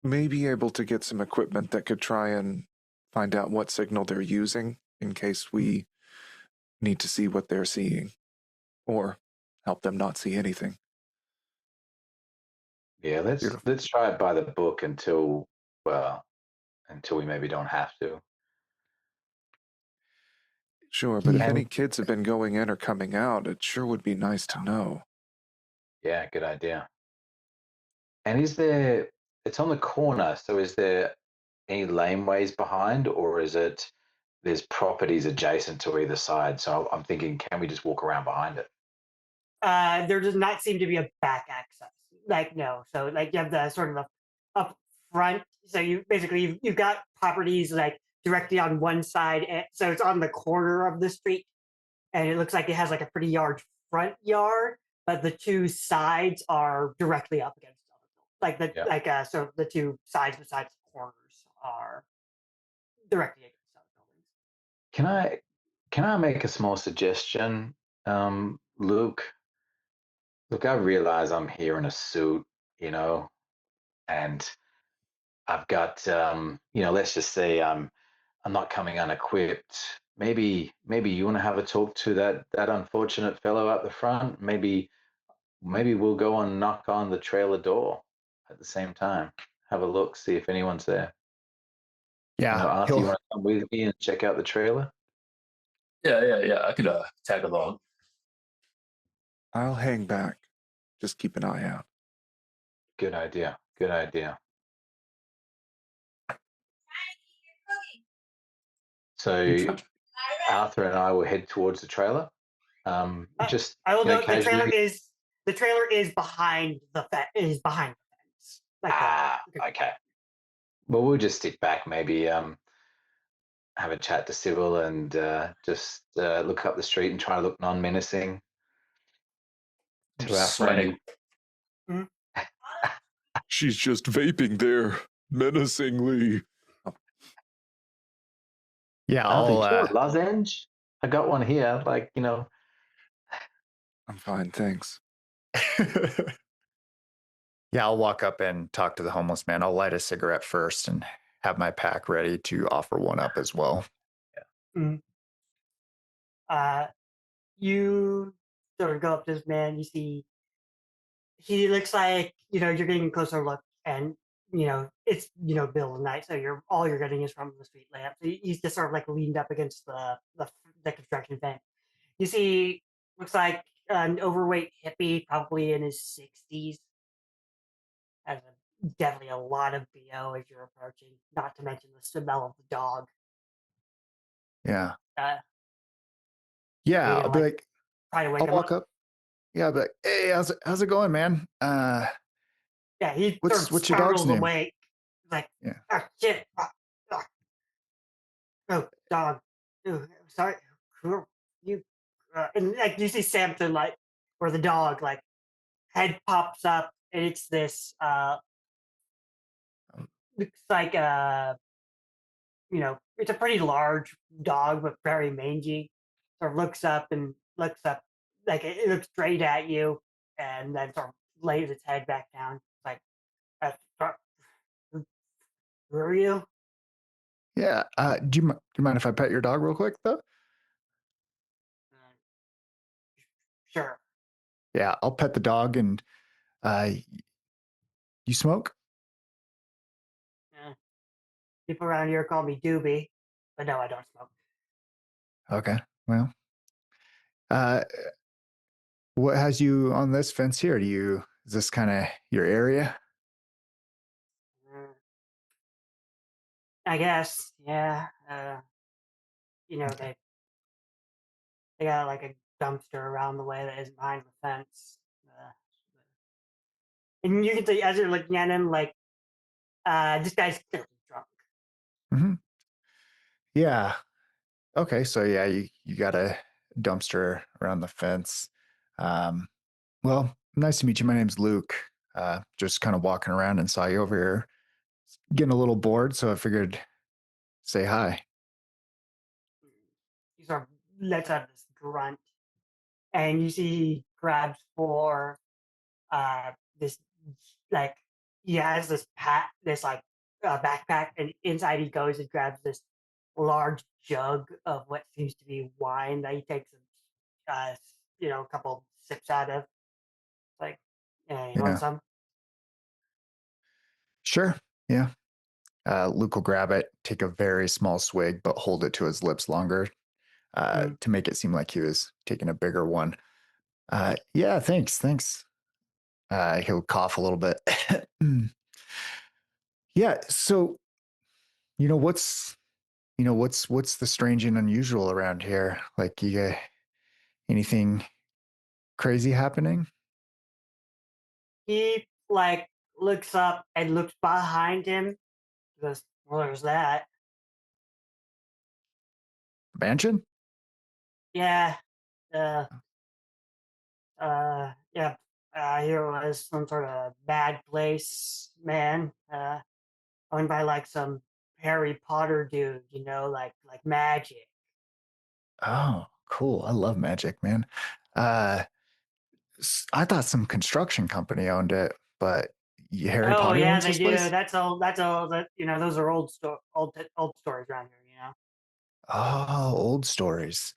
may be able to get some equipment that could try and find out what signal they're using in case we need to see what they're seeing or help them not see anything. Yeah, let's Beautiful. let's try it by the book until we maybe don't have to. Sure, but He if had. any kids have been going in or coming out, it sure would be nice to know. Yeah, good idea. And it's on the corner, so is there any laneways behind, or there's properties adjacent to either side? So I'm thinking, can we just walk around behind it? There does not seem to be a back access. Like no, so like you have the sort of the up front. So you've got properties like directly on one side, so it's on the corner of the street, and it looks like it has like a pretty large front yard, but the two sides are directly up against each other. Yeah. So the two sides besides the corners are directly against other buildings. Can I make a small suggestion, Luke? Look, I realize I'm here in a suit, you know, and I've got, let's just say I'm not coming unequipped. Maybe you want to have a talk to that unfortunate fellow up the front. Maybe we'll go and knock on the trailer door at the same time. Have a look, see if anyone's there. Yeah, Arthur, you want to come with me and check out the trailer? Yeah. I could tag along. I'll hang back. Just keep an eye out. Good idea. Good idea. So Arthur and I will head towards the trailer. Just I will note casually. the trailer is behind the fence. Okay. Well, we'll just sit back, maybe have a chat to Sybil and just look up the street and try to look non-menacing I'm to our just sweating. Mhm. She's just vaping there menacingly. Yeah, Arthur, do you I'll want a lozenge? I got one here. I'm fine, thanks. yeah, I'll walk up and talk to the homeless man. I'll light a cigarette first and have my pack ready to offer one up as well. Mhm. You sort of go up to this man. You see, he looks like you're getting a closer look, and it's middle of the night, so all you're getting is from the street lamp. So he's just sort of like leaned up against the construction fence. You see, looks like an overweight hippie, probably in his 60s. Has definitely a lot of BO as you're approaching. Not to mention the smell of the dog. Yeah. Uh, Yeah, you I'll know, be like like, try to wake I'll him walk up. up. Yeah, I'll be like, hey, how's it going, man? Yeah, he sort of What's your dog's startles name? awake. He's like, Yeah. oh shit, oh dog, oh, sorry, who you? And like you see Samson or the dog head pops up, and it's this looks like it's a pretty large dog, but very mangy. Sort of looks up, like it looks straight at you, and then sort of lays its head back down. It's like, who are you? Yeah. Do you mind if I pet your dog real quick though? Uh, sure. Yeah, I'll pet the dog and uh you smoke? Uh, People around here call me Doobie, but no, I don't smoke. Okay. Well, uh what has you on this fence here? Is this kind of your area? Uh, I guess, yeah. Okay. They got like a dumpster around the way that isn't behind the fence. Uh, and you can see as you're looking at him, this guy's clearly drunk. Hmm. Yeah. Okay, so yeah, you got a dumpster around the fence. Um, well, nice to meet you. My name's Luke. Just kind of walking around and saw you over here, getting a little bored, so I figured say hi. He sort of lets out this grunt, and you see he grabs for this like he has this backpack, and inside he goes and grabs this large jug of what seems to be wine that he takes a couple sips out of. Like, yeah, you want Yeah, some? sure. Yeah. Luke will grab it, take a very small swig, but hold it to his lips longer Mm. to make it seem like he was taking a bigger one. Yeah, thanks. He'll cough a little bit. Yeah, so you know what's what's the strange and unusual around here? Like, anything crazy happening? He looks up and looks behind him. He goes, "Well, there's that. Mansion? Yeah, uh, yeah. Here was some sort of bad place, man. Owned by some Harry Potter dude, like magic. Oh, cool. I love magic, man. Uh, I thought some construction company owned it, but Harry Oh Potter yeah, owns they this do. place? That's all. That's all. That those are old stories around here. Oh, old stories.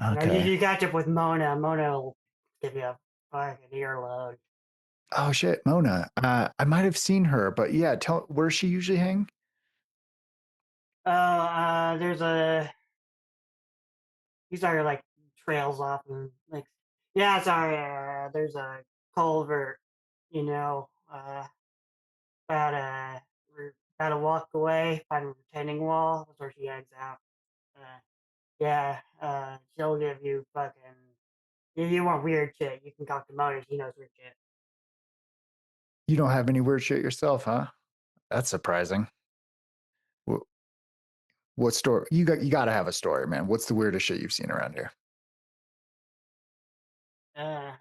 Okay. You catch up with Mona. Mona will give you a fucking earload. Oh shit, Mona. I might have seen her, but yeah, tell where she usually hang? There's a these are like trails off and like yeah, sorry. There's a culvert, you know, about about a walk away by the retaining wall. That's where she hangs out. Uh, yeah, she'll give you fucking. If you want weird shit, you can talk to Mona. She knows weird shit. You don't have any weird shit yourself, huh? That's surprising. What, what story? You got to have a story, man. What's the weirdest shit you've seen around here? Uh,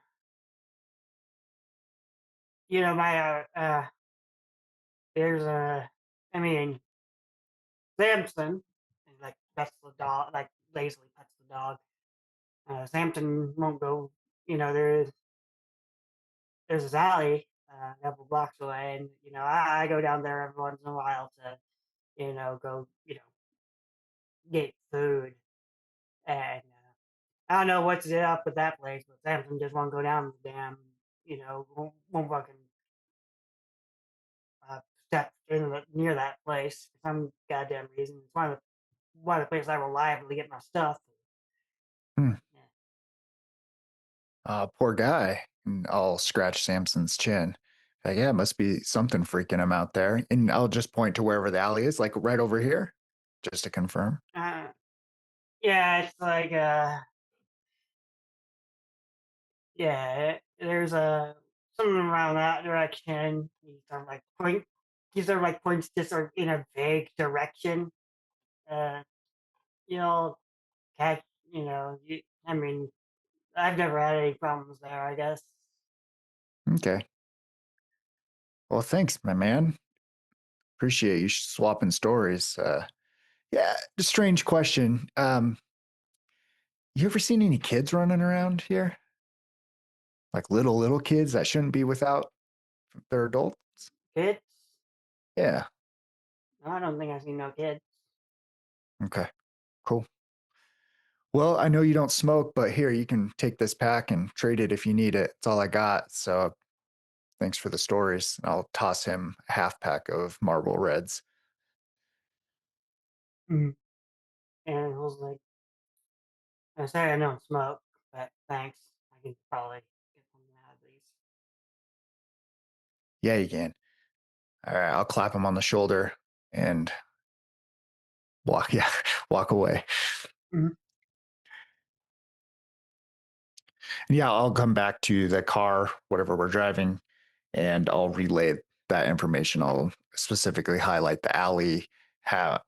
my there's a. I mean, Samson, like pets the dog, like lazily pets the dog. Samson won't go. There's this alley a couple blocks away, and I go down there every once in a while to go get food, and I don't know what's up with that place, but Samson just won't go down the damn won't fucking step near that place for some goddamn reason. It's one of the places I reliably get my stuff. Hmm. Yeah. Poor guy. And I'll scratch Samson's chin. Like, yeah, must be something freaking him out there. And I'll just point to wherever the alley is, like right over here, just to confirm. Uh, yeah, it's like there's a something around that direction. He sort of like points just sort of in a vague direction. Uh, you'll catch, I mean, I've never had any problems there, I guess. Okay. Well, thanks, my man. Appreciate you swapping stories. Yeah, strange question. You ever seen any kids running around here? Like little kids that shouldn't be without their adults? Kids? Yeah. No, I don't think I've seen no kids. Okay. Cool. Well, I know you don't smoke, but here you can take this pack and trade it if you need it. It's all I got. So thanks for the stories. I'll toss him a half pack of Marble Reds. Mm. And I was like, I say I don't smoke, but thanks. I can probably get something out of these. Yeah, you can. All right, I'll clap him on the shoulder and walk. Yeah, walk away. Mhm. Yeah, I'll come back to the car, whatever we're driving, and I'll relay that information. I'll specifically highlight the alley, how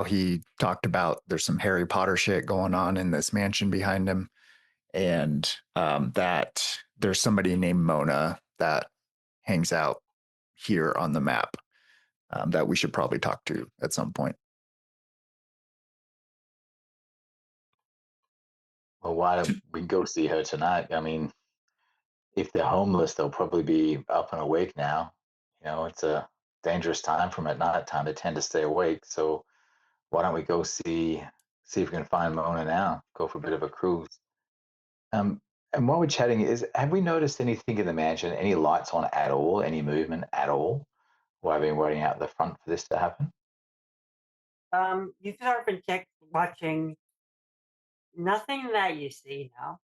he talked about there's some Harry Potter shit going on in this mansion behind him, and that there's somebody named Mona that hangs out here on the map that we should probably talk to at some point. Well, why don't we go see her tonight? I mean, if they're homeless, they'll probably be up and awake now. It's a dangerous time from at night time. They tend to stay awake. So why don't we go see if we can find Mona now? Go for a bit of a cruise. And while we're chatting, have we noticed anything in the mansion? Any lights on at all? Any movement at all? While I've been waiting out the front for this to happen. You've sort of been watching nothing that you see now.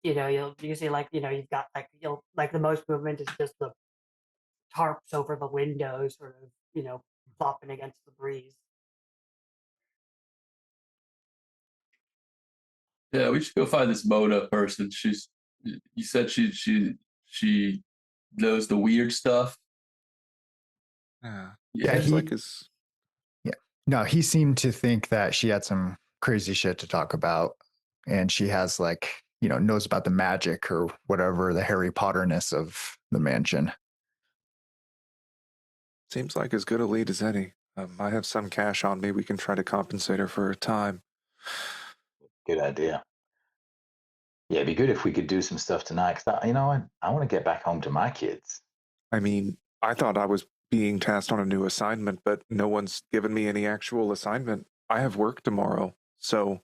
You see like you've got like the most movement is just the tarps over the windows, sort of flopping against the breeze. Yeah, we should go find this Mona person. You said she knows the weird stuff. Yeah. Yeah, Seems he like his Yeah. No, he seemed to think that she had some crazy shit to talk about. And she has knows about the magic or whatever, the Harry Potterness of the mansion. seems like as good a lead as any. I have some cash on me. We can try to compensate her for her time. Good idea. Yeah, it'd be good if we could do some stuff tonight. Cause I want to get back home to my kids. I mean, I thought I was being tasked on a new assignment, but no one's given me any actual assignment. I have work tomorrow. So,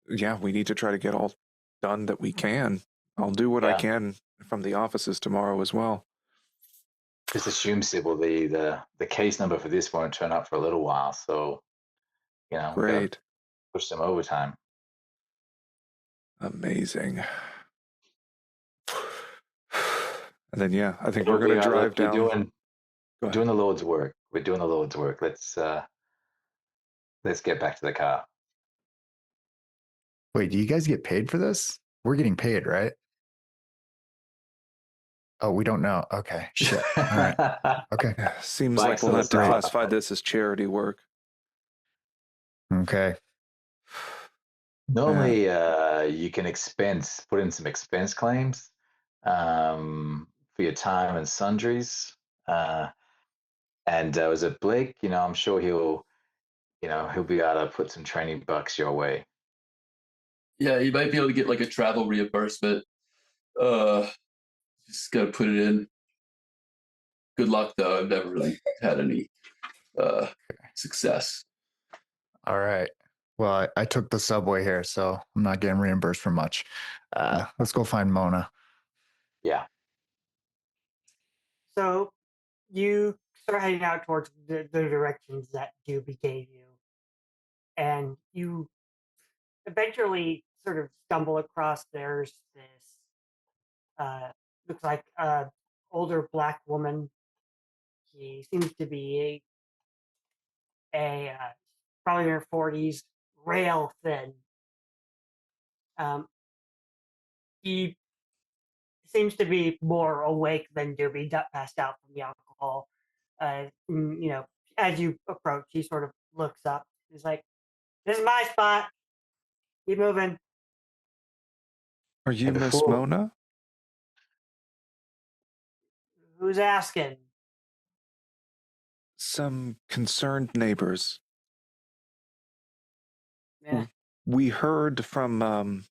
yeah, we need to try to get all done that we can. I'll do what I Yeah. can from the offices tomorrow as well. Just assume, Sybil, the case number for this won't turn up for a little while. So, we're going to Great. push some overtime. Amazing. And then, yeah, I think But we're going to drive look, down. we're Go doing ahead. the Lord's work. We're doing the Lord's work. Let's get back to the car. Wait, do you guys get paid for this? We're getting paid, right? Oh, we don't know. Okay. Shit. All right. Okay. Yeah, seems like Bikes we'll on the have to side. classify this as charity work. Okay. Normally, you can put in some expense claims for your time and sundries. And was it Blake? I'm sure he'll be able to put some training bucks your way. Yeah, you might be able to get like a travel reimbursement. Just gotta put it in. Good luck though. I've never really had any success. All right. Well, I took the subway here, so I'm not getting reimbursed for much. Let's go find Mona. Yeah. So you start heading out towards the directions that Doobie gave you, and you eventually sort of stumble across there's this looks like a older black woman. She seems to be a probably in her 40s, rail thin. He seems to be more awake than Doobie, passed out from the alcohol. As you approach, he sort of looks up. He's like, "This is my spot. Keep moving." Are you And Miss before Mona? Who's asking? Some concerned neighbors. Yeah. We heard from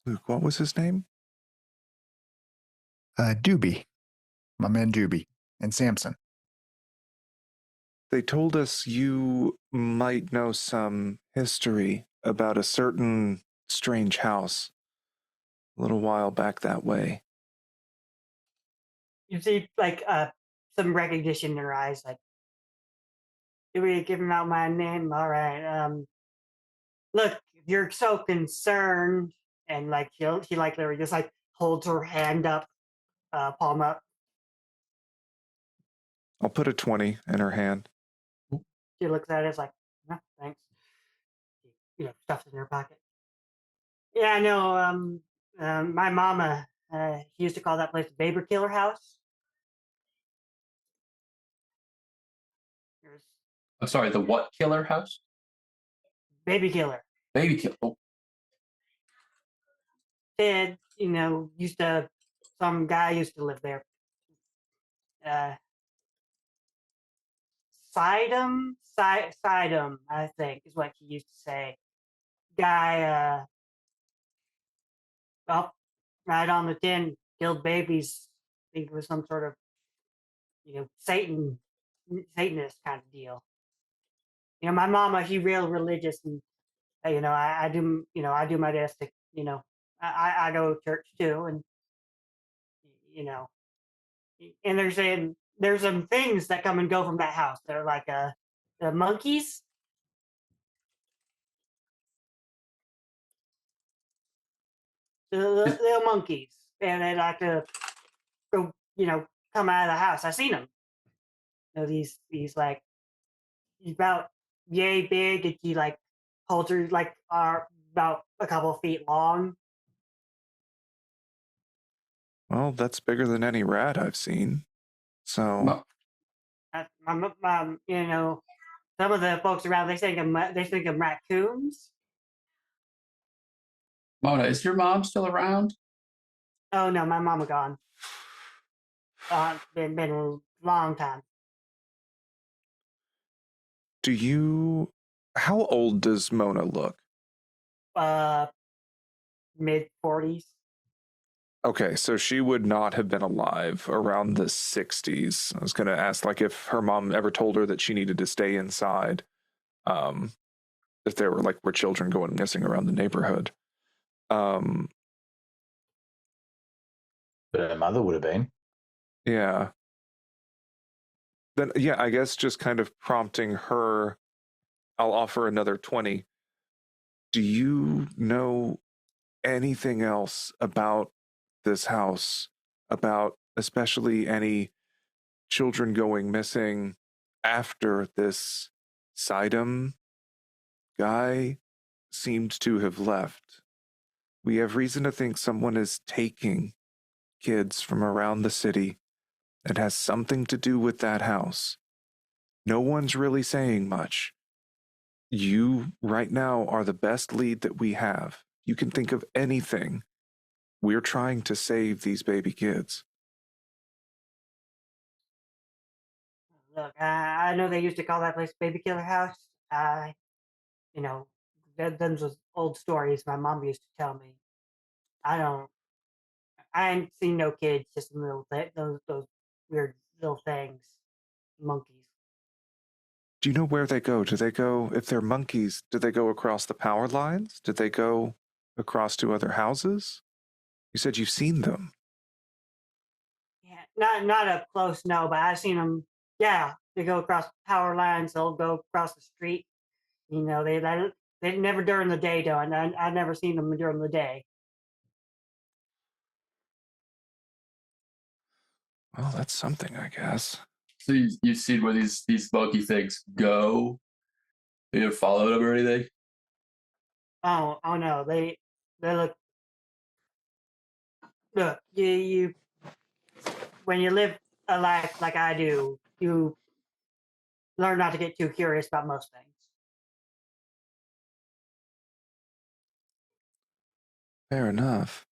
Luke, what was his name? Doobie, my man Doobie, and Samson. They told us you might know some history about a certain strange house a little while back that way. You see, like, some recognition in her eyes. Like, "Do we give him out my name? All right. Look, if you're so concerned," and like she like literally just like holds her hand up, palm up. I'll put a 20 in her hand. She looks at it, it's like, "No, thanks." Stuffs it in her pocket. Yeah, no. My mama, she used to call that place the Baby Killer House. There's I'm sorry, the what killer house? Baby Killer. Baby kill. Oh, Did used to some guy used to live there. Uh, Sidem, I think, is what he used to say. Guy, well, right on the tin, killed babies. I think it was some sort of, Satanist kind of deal. My mama, she real religious, and I do my best to, I go to church too, and you know, and there's some things that come and go from that house. They're like the monkeys. The little monkeys, and they like to go, come out of the house. I seen them. These like he's about yay big, and he like holds her like are about a couple of feet long. Well, that's bigger than any rat I've seen. So, Some of the folks around they think of raccoons. Mona, is your mom still around? Oh no, my mama gone. Been a long time. how old does Mona look? Mid 40s. Okay, so she would not have been alive around the 60s. I was going to ask, like, if her mom ever told her that she needed to stay inside, if there were children going missing around the neighborhood. But her mother would have been. Yeah. Then, yeah, I guess just kind of prompting her, I'll offer another 20. Do you know anything else about this house? About especially any children going missing after this Sidem guy seemed to have left? We have reason to think someone is taking kids from around the city that has something to do with that house. No one's really saying much. You, right now, are the best lead that we have. You can think of anything. We're trying to save these baby kids. Look, I know they used to call that place Baby Killer House. You know, them was old stories my mom used to tell me. I don't. I ain't seen no kids, just little those weird little things, monkeys. Do you know where they go? Do they go, if they're monkeys, do they go across the power lines? Did they go across to other houses? You said you've seen them. Yeah, not up close, no, but I've seen them. Yeah, they go across power lines. They'll go across the street. You know, they never during the day though, and I never seen them during the day. Well, that's something, I guess. So you've seen where these monkey things go? You didn't follow them or anything? Oh no, they look. You when you live a life like I do, you learn not to get too curious about most things. Fair enough.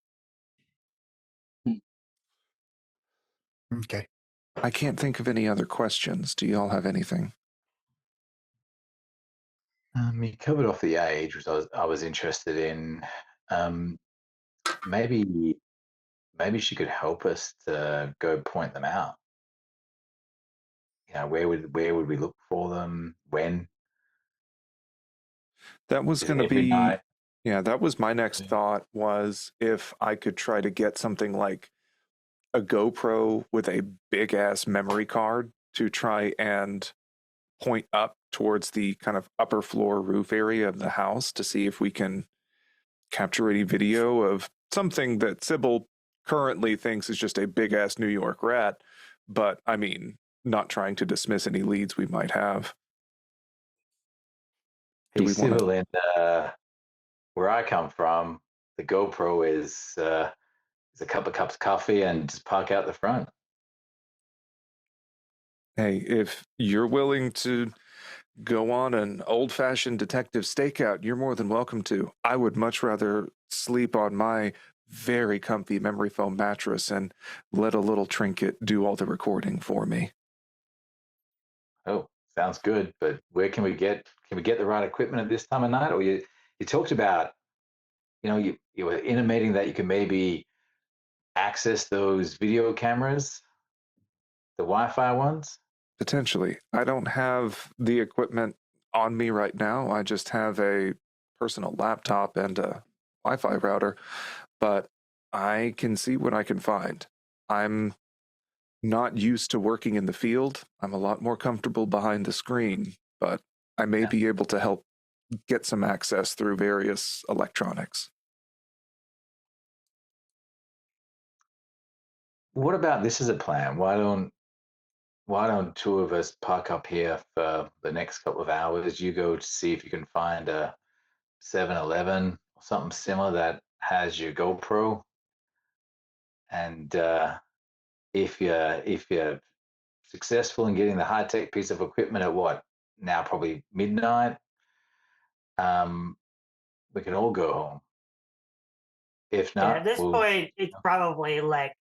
Okay. I can't think of any other questions. Do y'all have anything? You covered off the age, which I was interested in. Um, maybe she could help us to go point them out. You know, where would we look for them? When? That was Is it going to every be, night? yeah, that was my next thought, was if I could try to get something like a GoPro with a big ass memory card to try and point up towards the kind of upper floor roof area of the house to see if we can capture any video of something that Sybil currently thinks is just a big ass New York rat. But I mean, not trying to dismiss any leads we might have. Do Hey, we want to? Civil, and where I come from, the GoPro is a cup of cups of coffee and just park out the front. Hey, if you're willing to go on an old fashioned detective stakeout, you're more than welcome to. I would much rather sleep on my very comfy memory foam mattress and let a little trinket do all the recording for me. Oh, sounds good. But where can we get the right equipment at this time of night? Or you talked about, you were intimating that you can maybe access those video cameras, the Wi-Fi ones. Potentially. I don't have the equipment on me right now. I just have a personal laptop and a Wi Fi router, but I can see what I can find. I'm not used to working in the field. I'm a lot more comfortable behind the screen, but I may Yeah. be able to help get some access through various electronics. What about this as a plan? Why don't two of us park up here for the next couple of hours? You go to see if you can find a 7-Eleven or something similar that has your GoPro, and if you're successful in getting the high tech piece of equipment at what now probably midnight, um, we can all go home. If Yeah, at not, this we'll. point, it's probably like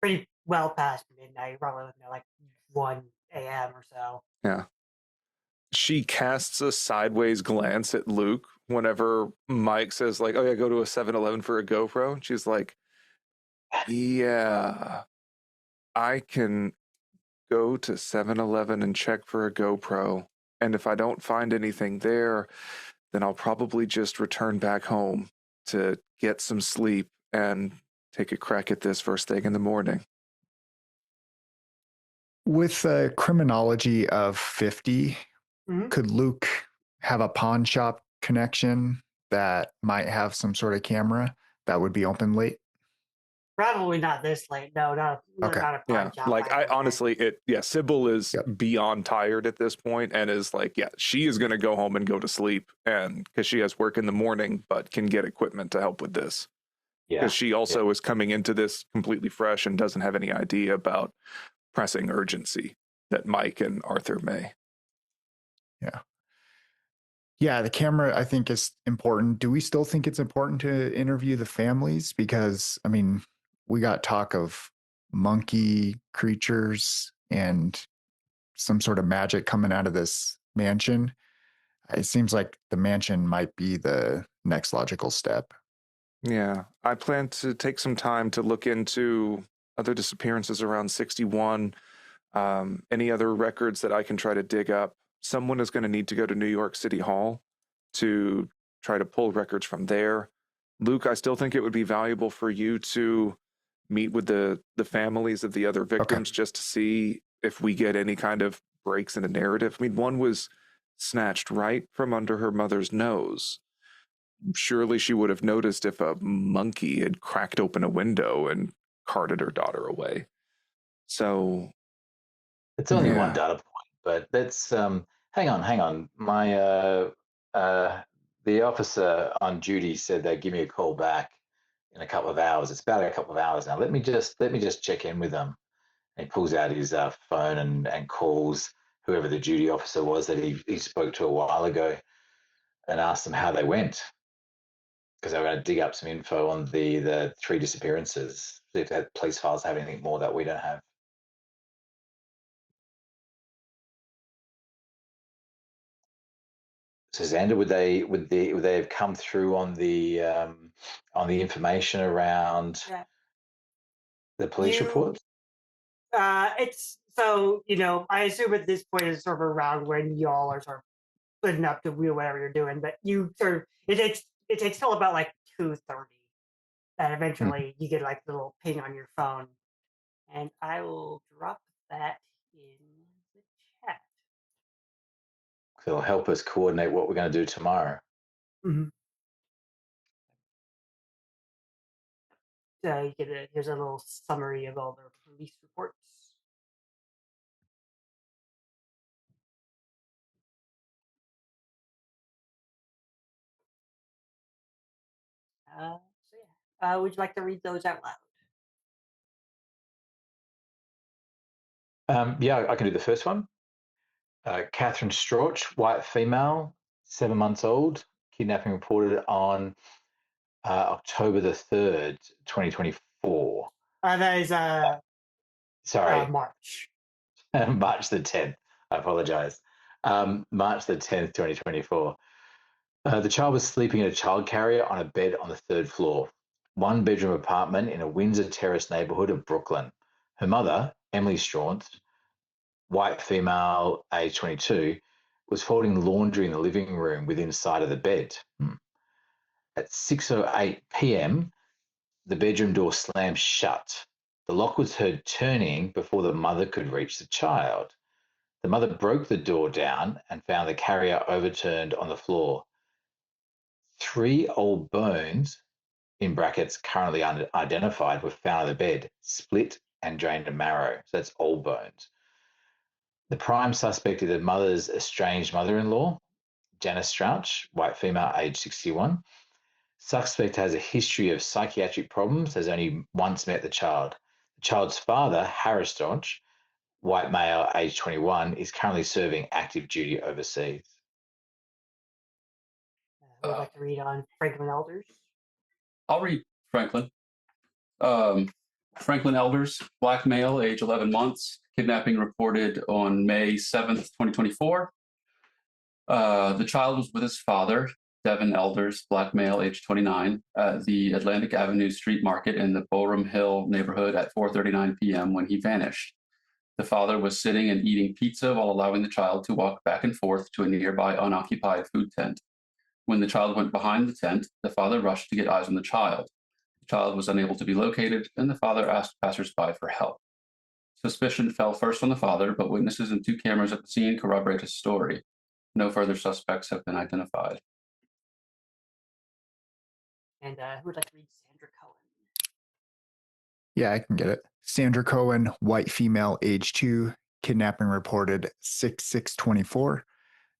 pretty well past midnight. You're probably looking at like 1 a.m. or so. Yeah. She casts a sideways glance at Luke whenever Mike says, like, oh, yeah, go to a 7-Eleven for a GoPro. She's like, yeah, I can go to 7-Eleven and check for a GoPro. And if I don't find anything there, then I'll probably just return back home to get some sleep and take a crack at this first thing in the morning. With a criminology of 50, Mhm. could Luke have a pawn shop connection that might have some sort of camera that would be open late? Probably not this late. No, Okay. not a pawn Yeah, shop. like I don't think. honestly, Sybil is Yep. beyond tired at this point and is like, yeah, she is going to go home and go to sleep, and because she has work in the morning, but can get equipment to help with this. Yeah. Because she also is coming into this completely fresh and doesn't have any idea about pressing urgency that Mike and Arthur may. Yeah. Yeah, the camera I think is important. Do we still think it's important to interview the families? Because I mean, we got talk of monkey creatures and some sort of magic coming out of this mansion. It seems like the mansion might be the next logical step. Yeah, I plan to take some time to look into other disappearances around 61, any other records that I can try to dig up. Someone is going to need to go to New York City Hall to try to pull records from there. Luke, I still think it would be valuable for you to meet with the families of the other victims just to see if we get any kind of breaks in the narrative. I mean, one was snatched right from under her mother's nose. Surely she would have noticed if a monkey had cracked open a window and carted her daughter away. So It's only one yeah. data point, but that's hang on. My the officer on duty said they'd give me a call back in a couple of hours. It's about a couple of hours now. Let me just check in with them. And he pulls out his phone and calls whoever the duty officer was that he spoke to a while ago and asked them how they went, because they were going to dig up some info on the three disappearances. See if that police files have anything more that we don't have. So Xander, would they have come through on the information around Yeah. the police You reports? it's so I assume at this point it's sort of around when y'all are sort of splitting up to do whatever you're doing, but you sort of it takes till about like 2:30 that eventually you get like a little ping on your phone, and I will drop that in the chat. It'll help us coordinate what we're going to do tomorrow. Mm-hmm. So here's a little summary of all the police reports. So yeah, would you like to read those out loud? Yeah, I can do the first one. Catherine Strauch, white female, 7 months old, kidnapping reported on October the 3rd, 2024. That is Sorry, March. March the 10th. I apologize. March the 10th, 2024. The child was sleeping in a child carrier on a bed on the third floor, one bedroom apartment in a Windsor Terrace neighborhood of Brooklyn. Her mother, Emily Strauch, white female, age 22, was folding laundry in the living room within sight of the bed. At 6:08 p.m., the bedroom door slammed shut. The lock was heard turning before the mother could reach the child. The mother broke the door down and found the carrier overturned on the floor. 3 old bones, in brackets currently unidentified, were found on the bed, split and drained of marrow. So that's old bones. The prime suspect is the mother's estranged mother-in-law, Janice Strauch, white female, age 61. Suspect has a history of psychiatric problems, has only once met the child. The child's father, Harris Strauch, white male, age 21, is currently serving active duty overseas. Would you like to read on Franklin Elders? I'll read Franklin. Franklin Elders, black male, age 11 months, kidnapping reported on May 7th, 2024. The child was with his father, Devin Elders, black male, age 29, at the Atlantic Avenue Street Market in the Boerum Hill neighborhood at 4:39 p.m. when he vanished. The father was sitting and eating pizza while allowing the child to walk back and forth to a nearby unoccupied food tent. When the child went behind the tent, the father rushed to get eyes on the child. The child was unable to be located, and the father asked passersby for help. Suspicion fell first on the father, but witnesses and 2 cameras at the scene corroborate his story. No further suspects have been identified. And who would like to read Sandra Cohen? Yeah, I can get it. Sandra Cohen, white female, age 2, kidnapping reported 6/6/24.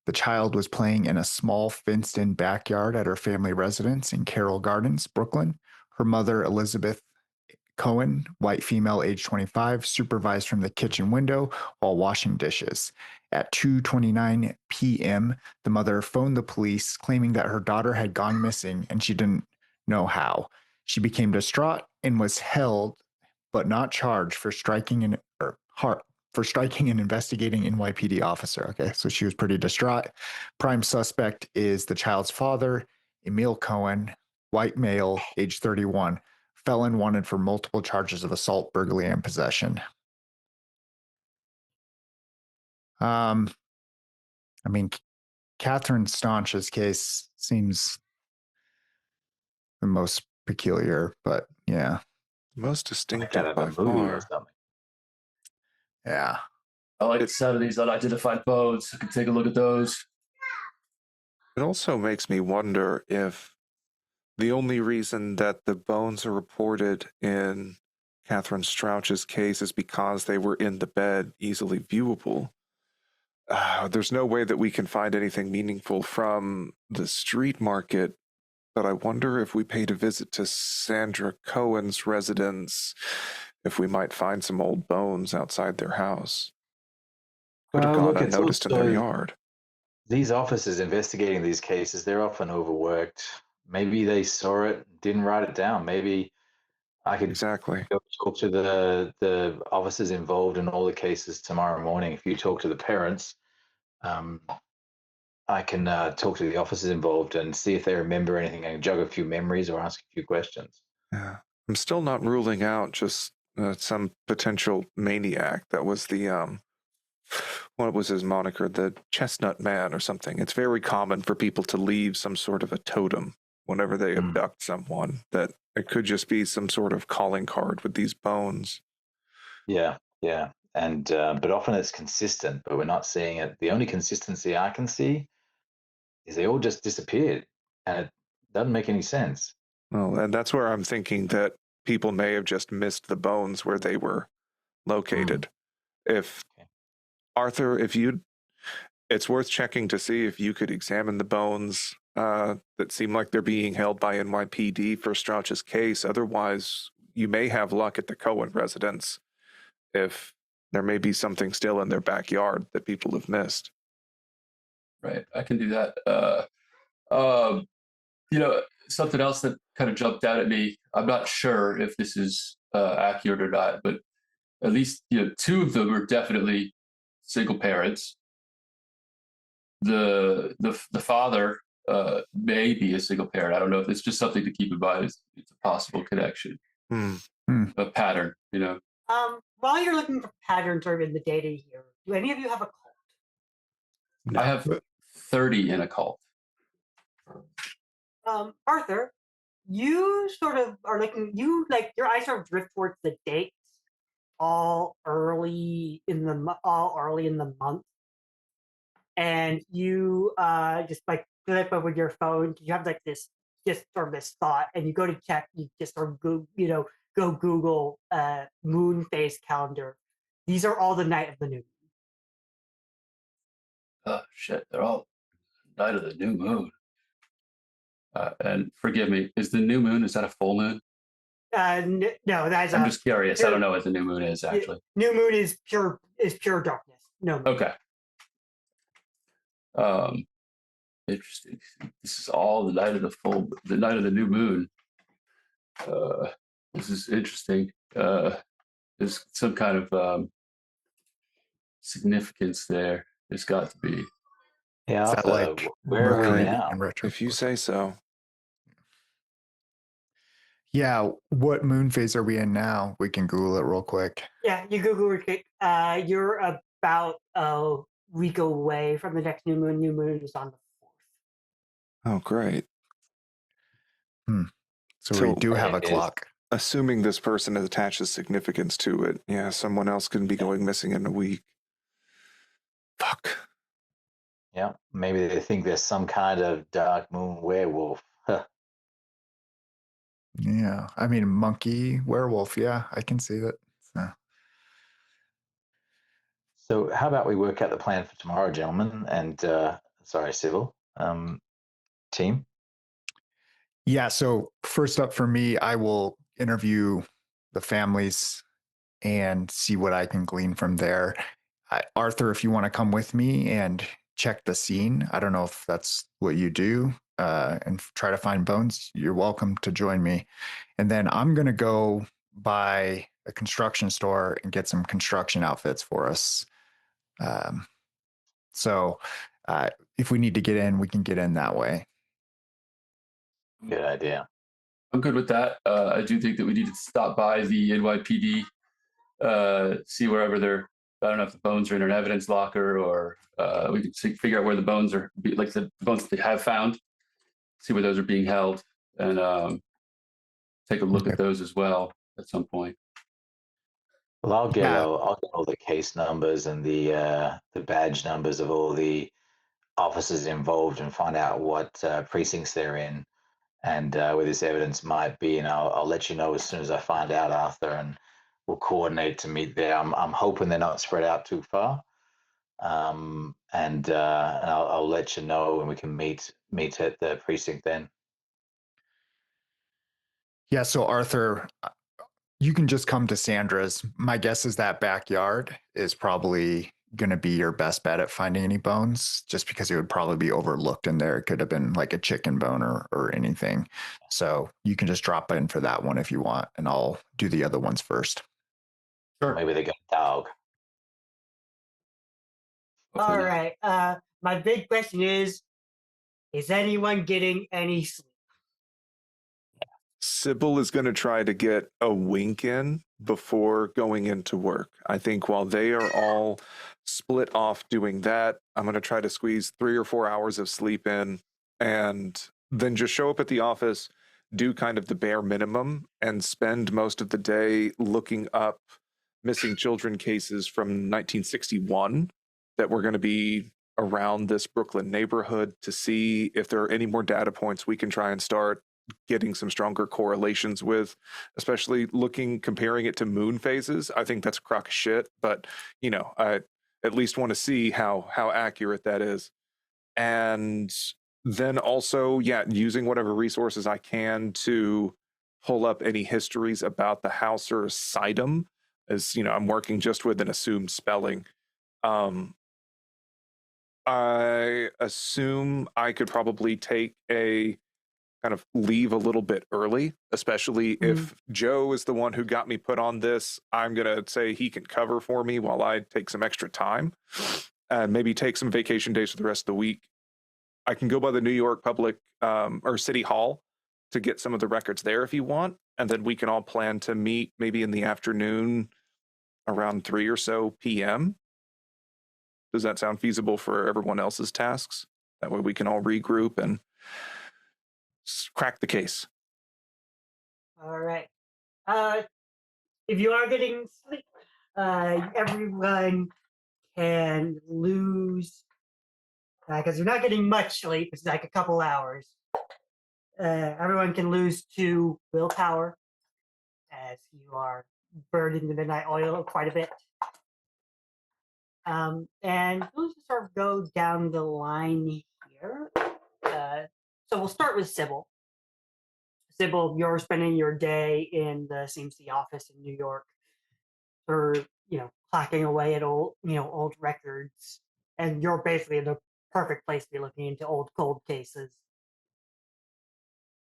The child was playing in a small fenced-in backyard at her family residence in Carroll Gardens, Brooklyn. Her mother, Elizabeth Cohen, white female, age 25, supervised from the kitchen window while washing dishes. At 2:29 p.m., the mother phoned the police, claiming that her daughter had gone missing and she didn't know how. She became distraught and was held, but not charged for striking an investigating NYPD officer. Okay, so she was pretty distraught. Prime suspect is the child's father, Emil Cohen, white male, age 31, felon wanted for multiple charges of assault, burglary, and possession. I mean, Catherine Staunch's case seems the most peculiar, but yeah, Most Like out distinctive of by a movie or far. something. yeah. I like It- the sound of these unidentified bones. I can take a look at those. It also makes me wonder if the only reason that the bones are reported in Catherine Strauch's case is because they were in the bed, easily viewable. There's no way that we can find anything meaningful from the street market, but I wonder if we paid a visit to Sandra Cohen's residence, if we might find some old bones outside their house. Could have Well, gone look, it's unnoticed in their also yard. these officers investigating these cases, they're often overworked. Maybe they saw it, didn't write it down. Maybe I could Exactly. go talk to the officers involved in all the cases tomorrow morning. If you talk to the parents, um, I can talk to the officers involved and see if they remember anything and jog a few memories or ask a few questions. Yeah. I'm still not ruling out just some potential maniac that was the what was his moniker, the Chestnut Man or something. It's very common for people to leave some sort of a totem whenever they Mm. abduct someone, that it could just be some sort of calling card with these bones. Yeah, yeah, and but often it's consistent, but we're not seeing it. The only consistency I can see is they all just disappeared, and it doesn't make any sense. Well, and that's where I'm thinking that people may have just missed the bones where they were located. If Okay. Arthur, it's worth checking to see if you could examine the bones that seem like they're being held by NYPD for Strauch's case. Otherwise, you may have luck at the Cohen residence if there may be something still in their backyard that people have missed. Right, I can do that. Something else that kind of jumped out at me. I'm not sure if this is accurate or not, but at least 2 of them are definitely single parents. The father may be a single parent. I don't know if it's just something to keep in mind. It's a possible connection, a pattern. While you're looking for patterns or in the data here, do any of you have a cult? No. I have 30 in a cult. Arthur, you sort of are looking. Your eyes sort of drift towards the dates, all early in the month, and you just like flip over your phone. You have like this just sort of this thought, and you go to check. You just sort of go Google moon phase calendar. These are all the night of the new moon. Oh shit! They're all night of the new moon. And forgive me, is the new moon, is that a full moon? No, that's I'm just curious. I pure- don't know what the new moon is actually. New moon is pure darkness. No moon. Okay. Interesting. This is all the night of the night of the new moon. This is interesting. There's some kind of significance there. There's got to be. Yeah, Is that Arthur, like where are we Mercury now? in retro? If you say so. Yeah, what moon phase are we in now? We can Google it real quick. Yeah, you Google it. You're about a week away from the next new moon. New moon is on the 4th. Oh, great. So we do have a clock. Assuming this person attaches significance to it, yeah, someone else can be going missing in a week. Fuck. Yeah, maybe they think there's some kind of dark moon werewolf. Huh. Yeah, I mean, monkey werewolf. Yeah, I can see that. So. So how about we work out the plan for tomorrow, gentlemen, and sorry, civil team. Yeah, so first up for me, I will interview the families and see what I can glean from there. Arthur, if you want to come with me and check the scene, I don't know if that's what you do, and try to find bones, you're welcome to join me. And then I'm going to go by a construction store and get some construction outfits for us. Um, so if we need to get in, we can get in that way. Good idea. I'm good with that. I do think that we need to stop by the NYPD, see wherever they're. I don't know if the bones are in an evidence locker, or we can figure out where the bones are, like the bones that they have found, see where those are being held, and take a look Okay. at those as well at some point. Well, Yeah. I'll get all the case numbers and the badge numbers of all the officers involved and find out what precincts they're in and where this evidence might be, and I'll let you know as soon as I find out, Arthur, and we'll coordinate to meet there. I'm hoping they're not spread out too far, and I'll let you know, and we can meet at the precinct then. Yeah. So, Arthur, you can just come to Sandra's. My guess is that backyard is probably going to be your best bet at finding any bones, just because it would probably be overlooked in there. It could have been like a chicken bone or anything. So you can just drop in for that one if you want, and I'll do the other ones first. Sure. Maybe they got a dog. All Hopefully not. right. My big question is anyone getting any sleep? Sybil is going to try to get a wink in before going into work. I think while they are all split off doing that, I'm going to try to squeeze 3 or 4 hours of sleep in and then just show up at the office, do kind of the bare minimum, and spend most of the day looking up missing children cases from 1961 that were going to be around this Brooklyn neighborhood to see if there are any more data points we can try and start getting some stronger correlations with, especially comparing it to moon phases. I think that's a crock of shit, but I at least want to see how accurate that is. And then also, yeah, using whatever resources I can to pull up any histories about the house or Sidum, as I'm working just with an assumed spelling. I assume I could probably take a kind of leave a little bit early, especially if Joe is the one who got me put on this. I'm going to say he can cover for me while I take some extra time and maybe take some vacation days for the rest of the week. I can go by the New York Public or City Hall to get some of the records there if you want. And then we can all plan to meet maybe in the afternoon around 3 or so p.m. Does that sound feasible for everyone else's tasks? That way we can all regroup and crack the case. All right. If you are getting sleep, everyone can lose because you're not getting much sleep. It's like a couple hours. Everyone can lose 2 willpower as you are burning the midnight oil quite a bit. And we'll just sort of go down the line here. So we'll start with Sybil. Sybil, you're spending your day in the CMC office in New York for, clocking away at old records. And you're basically in the perfect place to be looking into old cold cases.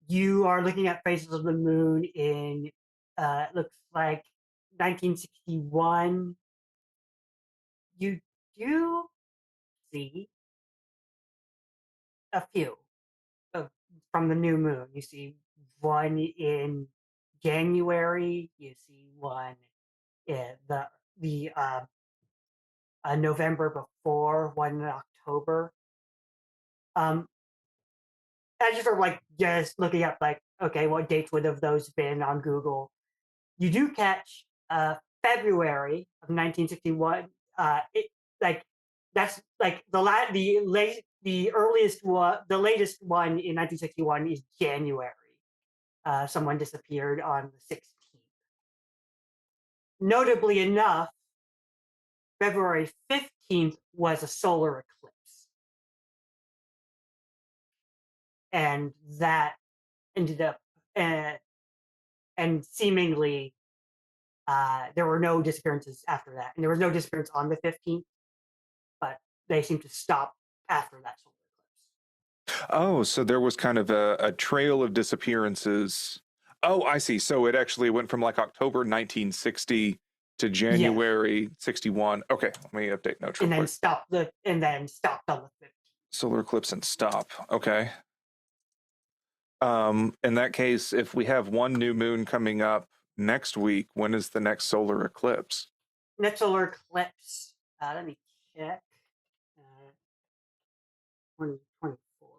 You are looking at Faces of the Moon in, it looks like 1961. You do see a few from the new moon. You see one in January. You see one in the November before, one in October. Um, as you're sort of like just looking up, like, okay, what dates would have those been on Google? You do catch February of 1961. It like that's like the earliest one, the latest one in 1961 is January. Someone disappeared on the 16th. Notably enough, February 15th was a solar eclipse, and that ended up uh, and seemingly there were no disappearances after that, and there was no disappearance on the 15th, but they seemed to stop after that solar eclipse. Oh, so there was kind of a trail of disappearances. Oh, I see. So it actually went from like October 1960 to Yes, January 61. Okay, let me update notes real and then quick. stopped on the 15th. Solar eclipse and stop. Okay. In that case, if we have one new moon coming up next week, when is the next solar eclipse? Next solar eclipse. Let me check. 2024.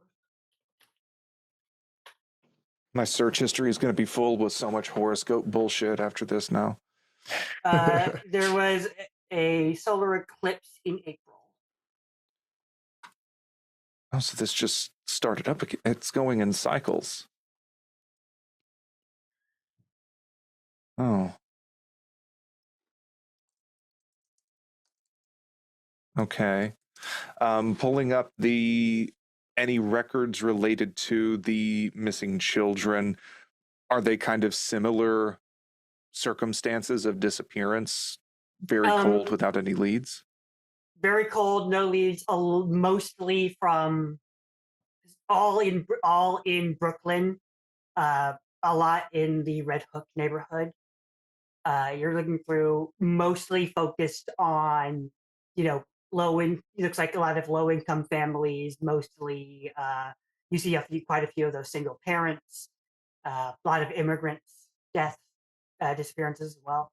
My search history is going to be full with so much horoscope bullshit after this now. There was a solar eclipse in April. Oh, so this just started up again. It's going in cycles. Oh. Okay. Pulling up any records related to the missing children. Are they kind of similar circumstances of disappearance? Very cold Um, without any leads? Very cold, no leads, mostly from all in Brooklyn. A lot in the Red Hook neighborhood. You're looking through, mostly focused on, low in. It looks like a lot of low income families. Mostly, you see quite a few of those single parents. A lot of immigrants, death, disappearances as well.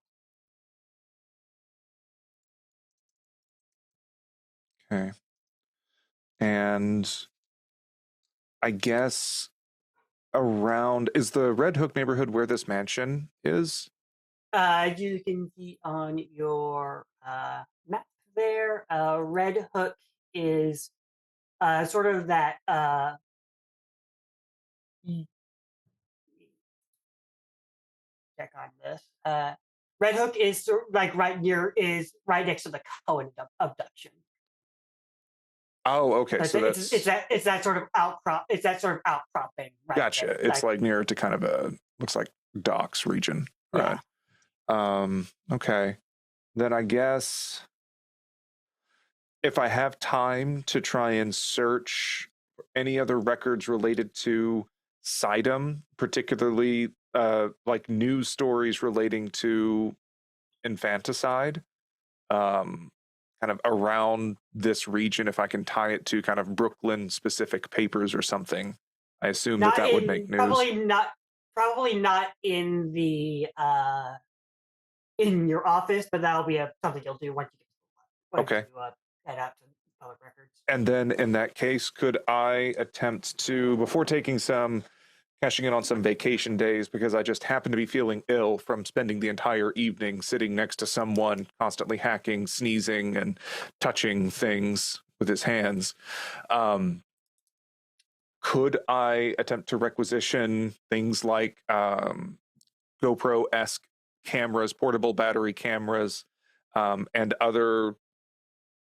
Okay. And I guess is the Red Hook neighborhood where this mansion is? You can see on your map there. Red Hook is sort of that. Check on this. Red Hook is like right next to the Cohen abduction. Oh, okay. So So that's it's that sort of outcrop. It's that sort of outcropping right gotcha. there. It's like near to kind of looks like docks region. Yeah. Right. Okay. Then I guess if I have time to try and search any other records related to Sidem, particularly like news stories relating to infanticide, kind of around this region, if I can tie it to kind of Brooklyn specific papers or something, I assume Not that would make in news. probably not in your office, but that'll be something you'll do once Okay. you head out to public records. And then in that case, could I attempt to, before cashing in on some vacation days, because I just happen to be feeling ill from spending the entire evening sitting next to someone constantly hacking, sneezing, and touching things with his hands, could I attempt to requisition things like GoPro-esque cameras, portable battery cameras, and other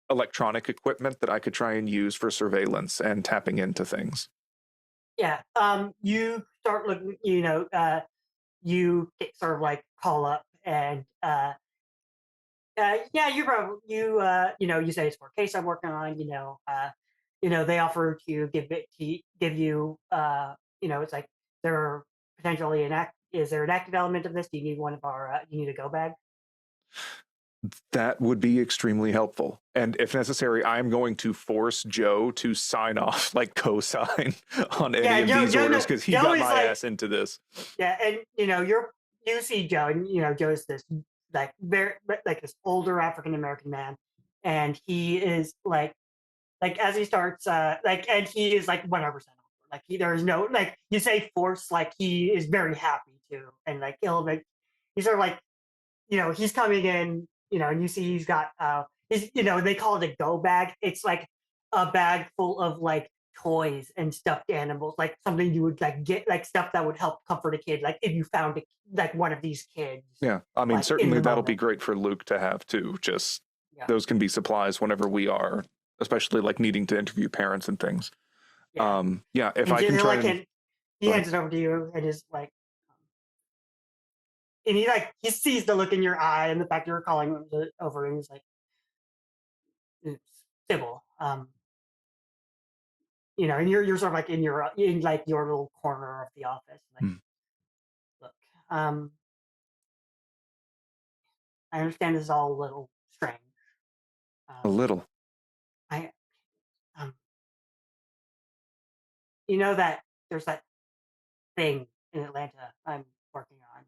electronic equipment that I could try and use for surveillance and tapping into things? Yeah. You start looking. You get sort of like call up and yeah, you say it's for a case I'm working on. They offer to give you it's like there are potentially is there an active element of this? Do you need one of our you need a go bag? That would be extremely helpful. And if necessary, I'm going to force Joe to sign off, like co-sign on any of these orders, because he Joe got is my like, ass into this. yeah, and you see Joe, and Joe's this like very like this older African American man, and he is like as he starts and he is like 100% Like there's no like you say force, like he is very happy to, and like he'll like he's sort of like he's coming in, and you see he's got he's they call it a go bag. It's like a bag full of like toys and stuffed animals, like something you would like get like stuff that would help comfort a kid, like if you found like one of these kids. Yeah, I mean, Like in certainly the that'll be moment. great for Luke to have too. Just Yeah. those can be supplies whenever we are, especially like needing to interview parents and things. Yeah. Yeah, if And I can try and he hands it over to you and is like, and he sees the look in your eye and the fact you're calling him over, and he's like, Sybil, and you're sort of like in like your little corner of the office, like, look, I understand this is all a little strange. a little. I um, you know that there's that thing in Atlanta I'm working on.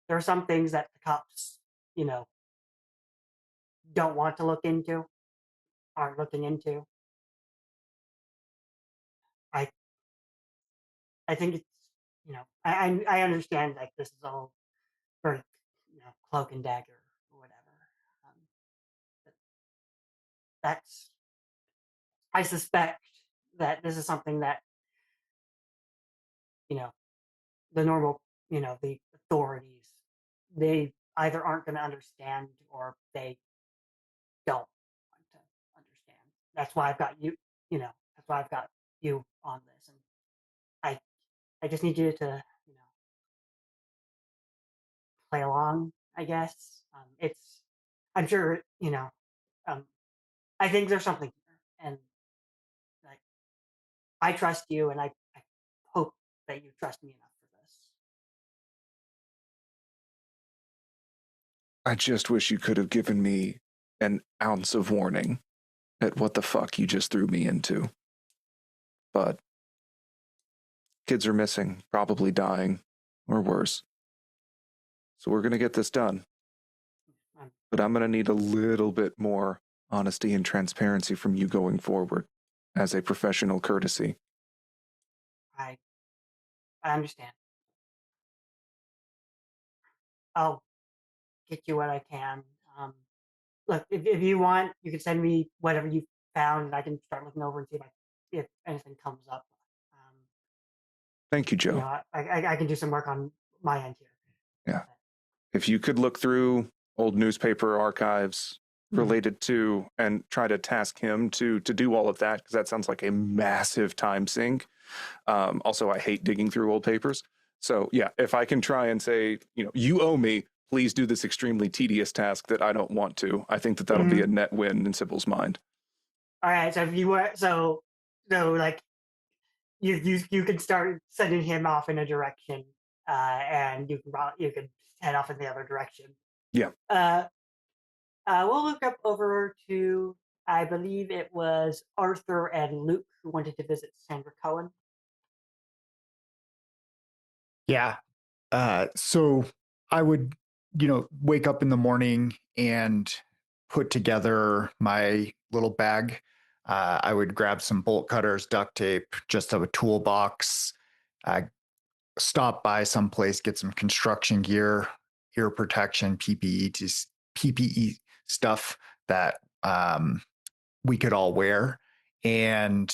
There are some things that the cops, don't want to look into, aren't looking into. I I think it's I understand like this is all very cloak and dagger or whatever. But that's I suspect that this is something that you know the normal the authorities, they either aren't going to understand or they don't want to understand. That's why I've got you. That's why I've got you on this, and I I just need you to play along. I guess it's I'm sure um, I think there's something here, and like I trust you, and I hope that you trust me enough for this. I just wish you could have given me an ounce of warning at what the fuck you just threw me into. But kids are missing, probably dying, or worse. So we're going to get this done. Um, But I'm going to need a little bit more honesty and transparency from you going forward as a professional courtesy. I I understand. I'll get you what I can. Look, if you want, you can send me whatever you found, and I can start looking over and see if anything comes up. Um, Thank you, Joe. I can do some work on my end here. Yeah. If you could look through old newspaper archives related to and try to task him to do all of that, because that sounds like a massive time sink. Also, I hate digging through old papers. So yeah, if I can try and say, you owe me, please do this extremely tedious task that I don't want to. I think that that'll be a net win in Sybil's mind. All right, so if you were so like you can start sending him off in a direction, and you can head off in the other direction. Yeah. We'll look up over to, I believe it was Arthur and Luke who wanted to visit Sandra Cohen. Yeah. So I would, wake up in the morning and put together my little bag. I would grab some bolt cutters, duct tape, just have a toolbox, stop by someplace, get some construction gear, ear protection, PPE stuff that we could all wear. And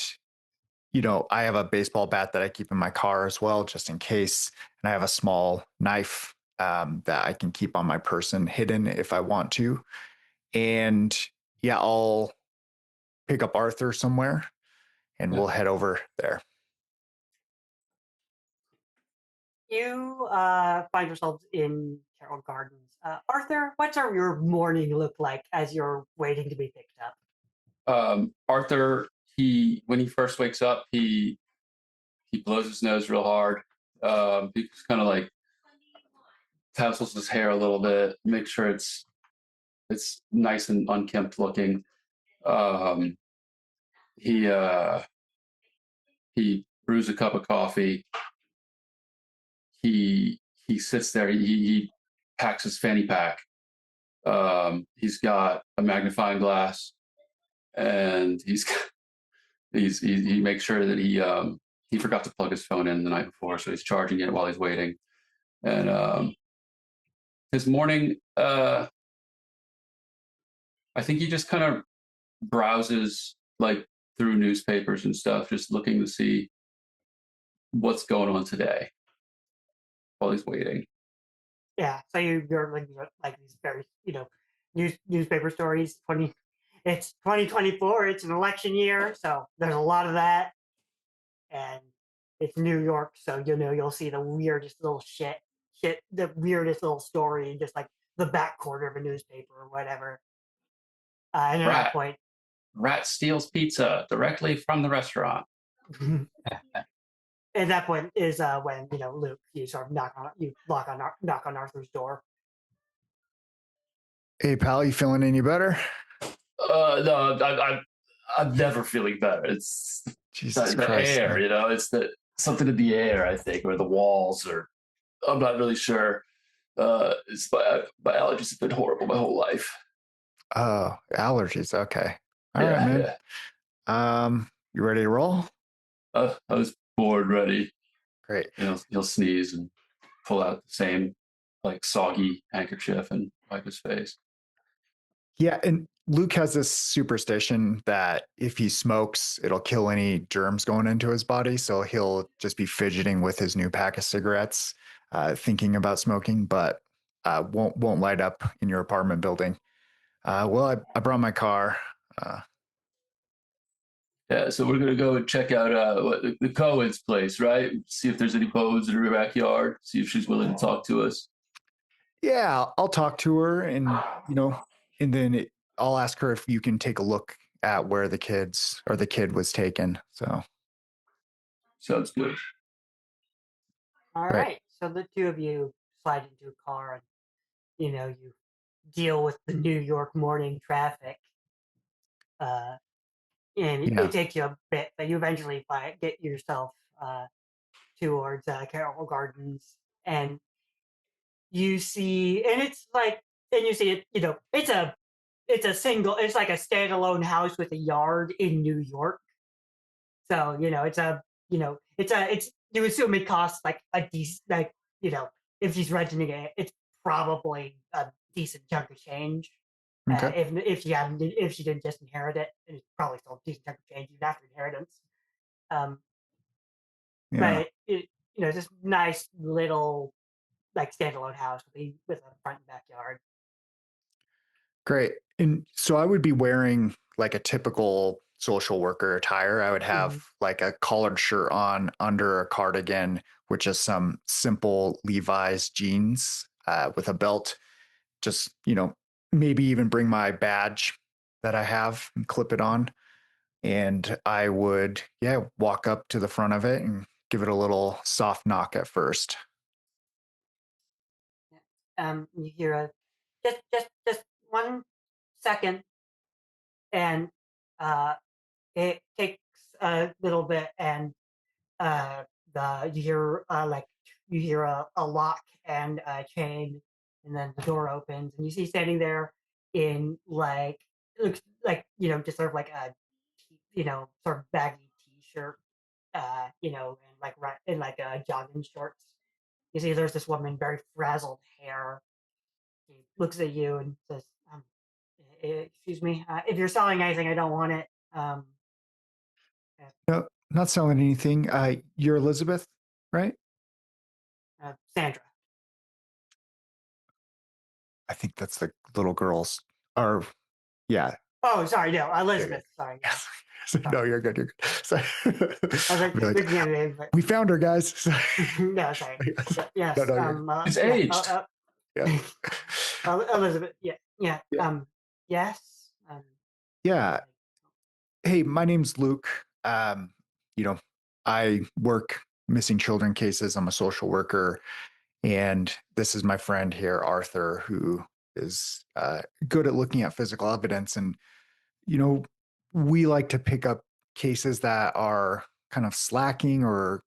I have a baseball bat that I keep in my car as well, just in case. And I have a small knife that I can keep on my person hidden if I want to. And yeah, I'll pick up Arthur somewhere and we'll head over there. You find yourselves in Carroll Gardens. Arthur, what's your morning look like as you're waiting to be picked up? Arthur, when he first wakes up, he blows his nose real hard. He just kind of like tassels his hair a little bit, make sure it's nice and unkempt looking. He brews a cup of coffee. He sits there. He packs his fanny pack. He's got a magnifying glass, and he makes sure that he forgot to plug his phone in the night before, so he's charging it while he's waiting. And his morning, I think he just kind of browses like through newspapers and stuff, just looking to see what's going on today while he's waiting. Yeah, so you're like these very newspaper stories. It's 2024. It's an election year, so there's a lot of that, and it's New York, so you'll see the weirdest little the weirdest little story in just like the back corner of a newspaper or whatever. And at that point, Rat steals pizza directly from the restaurant. at that point is when Luke, you sort of knock on Arthur's door. Hey, pal, you feeling any better? No, I'm never feeling better. It's Jesus the Christ. air, it's something in the air, I think, or the walls, or I'm not really sure. It's my allergies have been horrible my whole life. Oh, allergies. Okay. All right, man. Yeah. You ready to roll? I was bored, ready. Great. He'll sneeze and pull out the same like soggy handkerchief and wipe his face. Yeah, and Luke has this superstition that if he smokes, it'll kill any germs going into his body. So he'll just be fidgeting with his new pack of cigarettes, thinking about smoking, but won't light up in your apartment building. Well, I brought my car. Yeah, so we're gonna go and check out the Cohen's place, right? See if there's any bones in her backyard. See if she's willing to talk to us. Yeah, I'll talk to her, and and then I'll ask her if you can take a look at where the kid was taken. So Sounds good. All right. So the two of you slide into a car, and you deal with the New York morning traffic. And it takes you a bit, but you eventually get yourself towards Carroll Gardens, and you see, and it's like, and you see it. It's like a standalone house with a yard in New York. So you assume it costs like a decent, like if she's renting it, it's probably a decent chunk of change. Okay. If she didn't just inherit it, it's probably still a decent chunk of change even after inheritance. But just nice little like standalone house with a front and backyard. Great. And so I would be wearing like a typical social worker attire. I would have like a collared shirt on under a cardigan with just some simple Levi's jeans with a belt. Just, maybe even bring my badge that I have and clip it on. And I would, walk up to the front of it and give it a little soft knock at first. You hear a just 1 second, and it takes a little bit, and you hear a lock and a chain, and then the door opens, and you see standing there in like it looks like just sort of like a sort of baggy t-shirt, and like in like jogging shorts. You see, there's this woman, very frazzled hair. She looks at you and says, "Excuse me, if you're selling anything, I don't want it." No, not selling anything. You're Elizabeth, right? Sandra. I think that's the little girl's. Or, yeah. Oh, sorry, no, Elizabeth. Sorry. Yes. No, you're good. You're good. Sorry. I was like, but... We found her, guys. No, sorry. Yes. No, it's aged. Yeah. Elizabeth. Yeah. Yes. Yeah. Hey, my name's Luke. I work missing children cases. I'm a social worker. And this is my friend here, Arthur, who is good at looking at physical evidence. And, we like to pick up cases that are kind of slacking or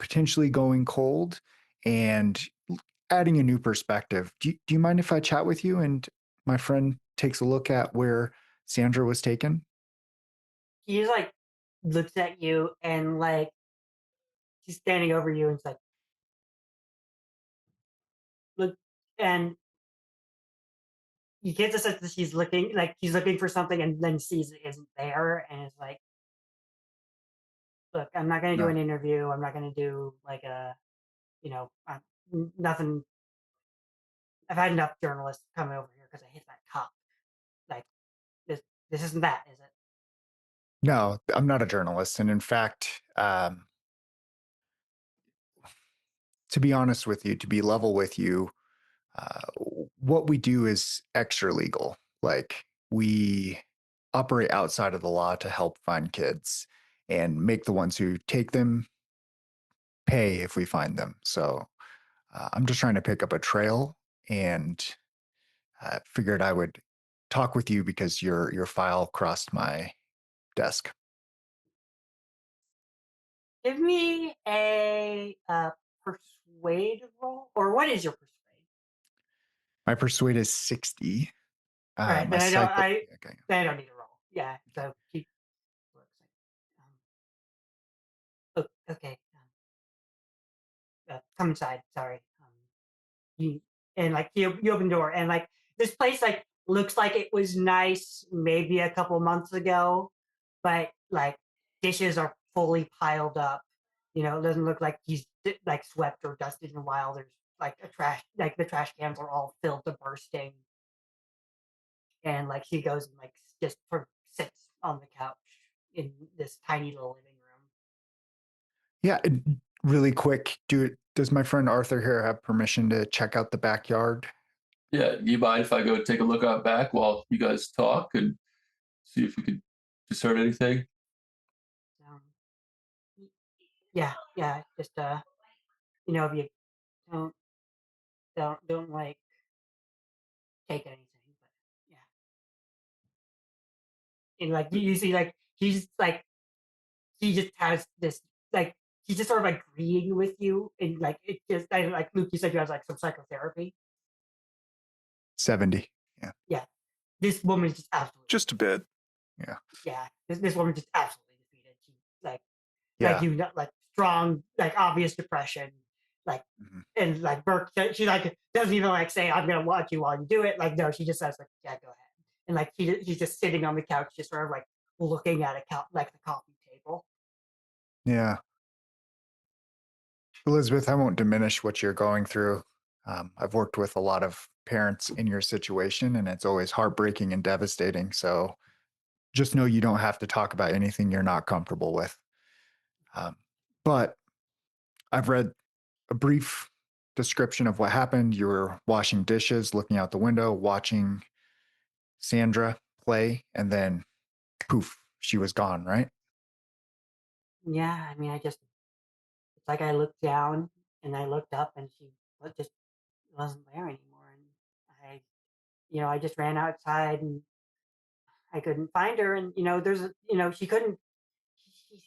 potentially going cold and adding a new perspective. Do you mind if I chat with you and my friend takes a look at where Sandra was taken? He's like looks at you and like she's standing over you and it's like look, and you get the sense that she's looking for something and then sees it isn't there and is like, look, I'm not going to do No. an interview. I'm not going to do like nothing. I've had enough journalists coming over here because I hit that cop. Like this, this isn't that, is it? No, I'm not a journalist. And in fact, to be honest with you, to be level with you, what we do is extra legal. Like we operate outside of the law to help find kids and make the ones who take them pay if we find them. So I'm just trying to pick up a trail and figured I would talk with you because your file crossed my desk. Give me a persuade roll, or what is your persuade? My persuade is 60. All right, My then I don't. psych. Okay. Then I don't need to roll. Yeah. So keep. Okay. Come inside. Sorry. You and like you open the door and like this place like looks like it was nice maybe a couple months ago, but like dishes are fully piled up. It doesn't look like he's like swept or dusted in a while. There's like the trash cans are all filled to bursting, and like he goes and like just sort of sits on the couch in this tiny little living room. Yeah, really quick. Does my friend Arthur here have permission to check out the backyard? Yeah, you mind if I go take a look out back while you guys talk and see if we could discern anything? Um, yeah, just if you don't don't like take anything, but yeah. And like you see, like he just has this like he's just sort of agreeing with you, and like it just like Luke, you said you have like some psychotherapy. 70. Yeah. Yeah, this woman is just absolutely Just a bit. yeah. This woman just absolutely defeated. She like Yeah. like strong like obvious depression, like Mhm. and like Burke she like doesn't even like say I'm gonna watch you while you do it. Like no, she just says like yeah, go ahead. And like he's just sitting on the couch, just sort of like looking at like the coffee table. Yeah. Elizabeth, I won't diminish what you're going through. I've worked with a lot of parents in your situation, and it's always heartbreaking and devastating. So just know you don't have to talk about anything you're not comfortable with. But I've read a brief description of what happened. You were washing dishes, looking out the window, watching Sandra play, and then poof, she was gone, right? Yeah, I mean, it's like I looked down and I looked up and she just wasn't there anymore. And I just ran outside and I couldn't find her. And, she couldn't, she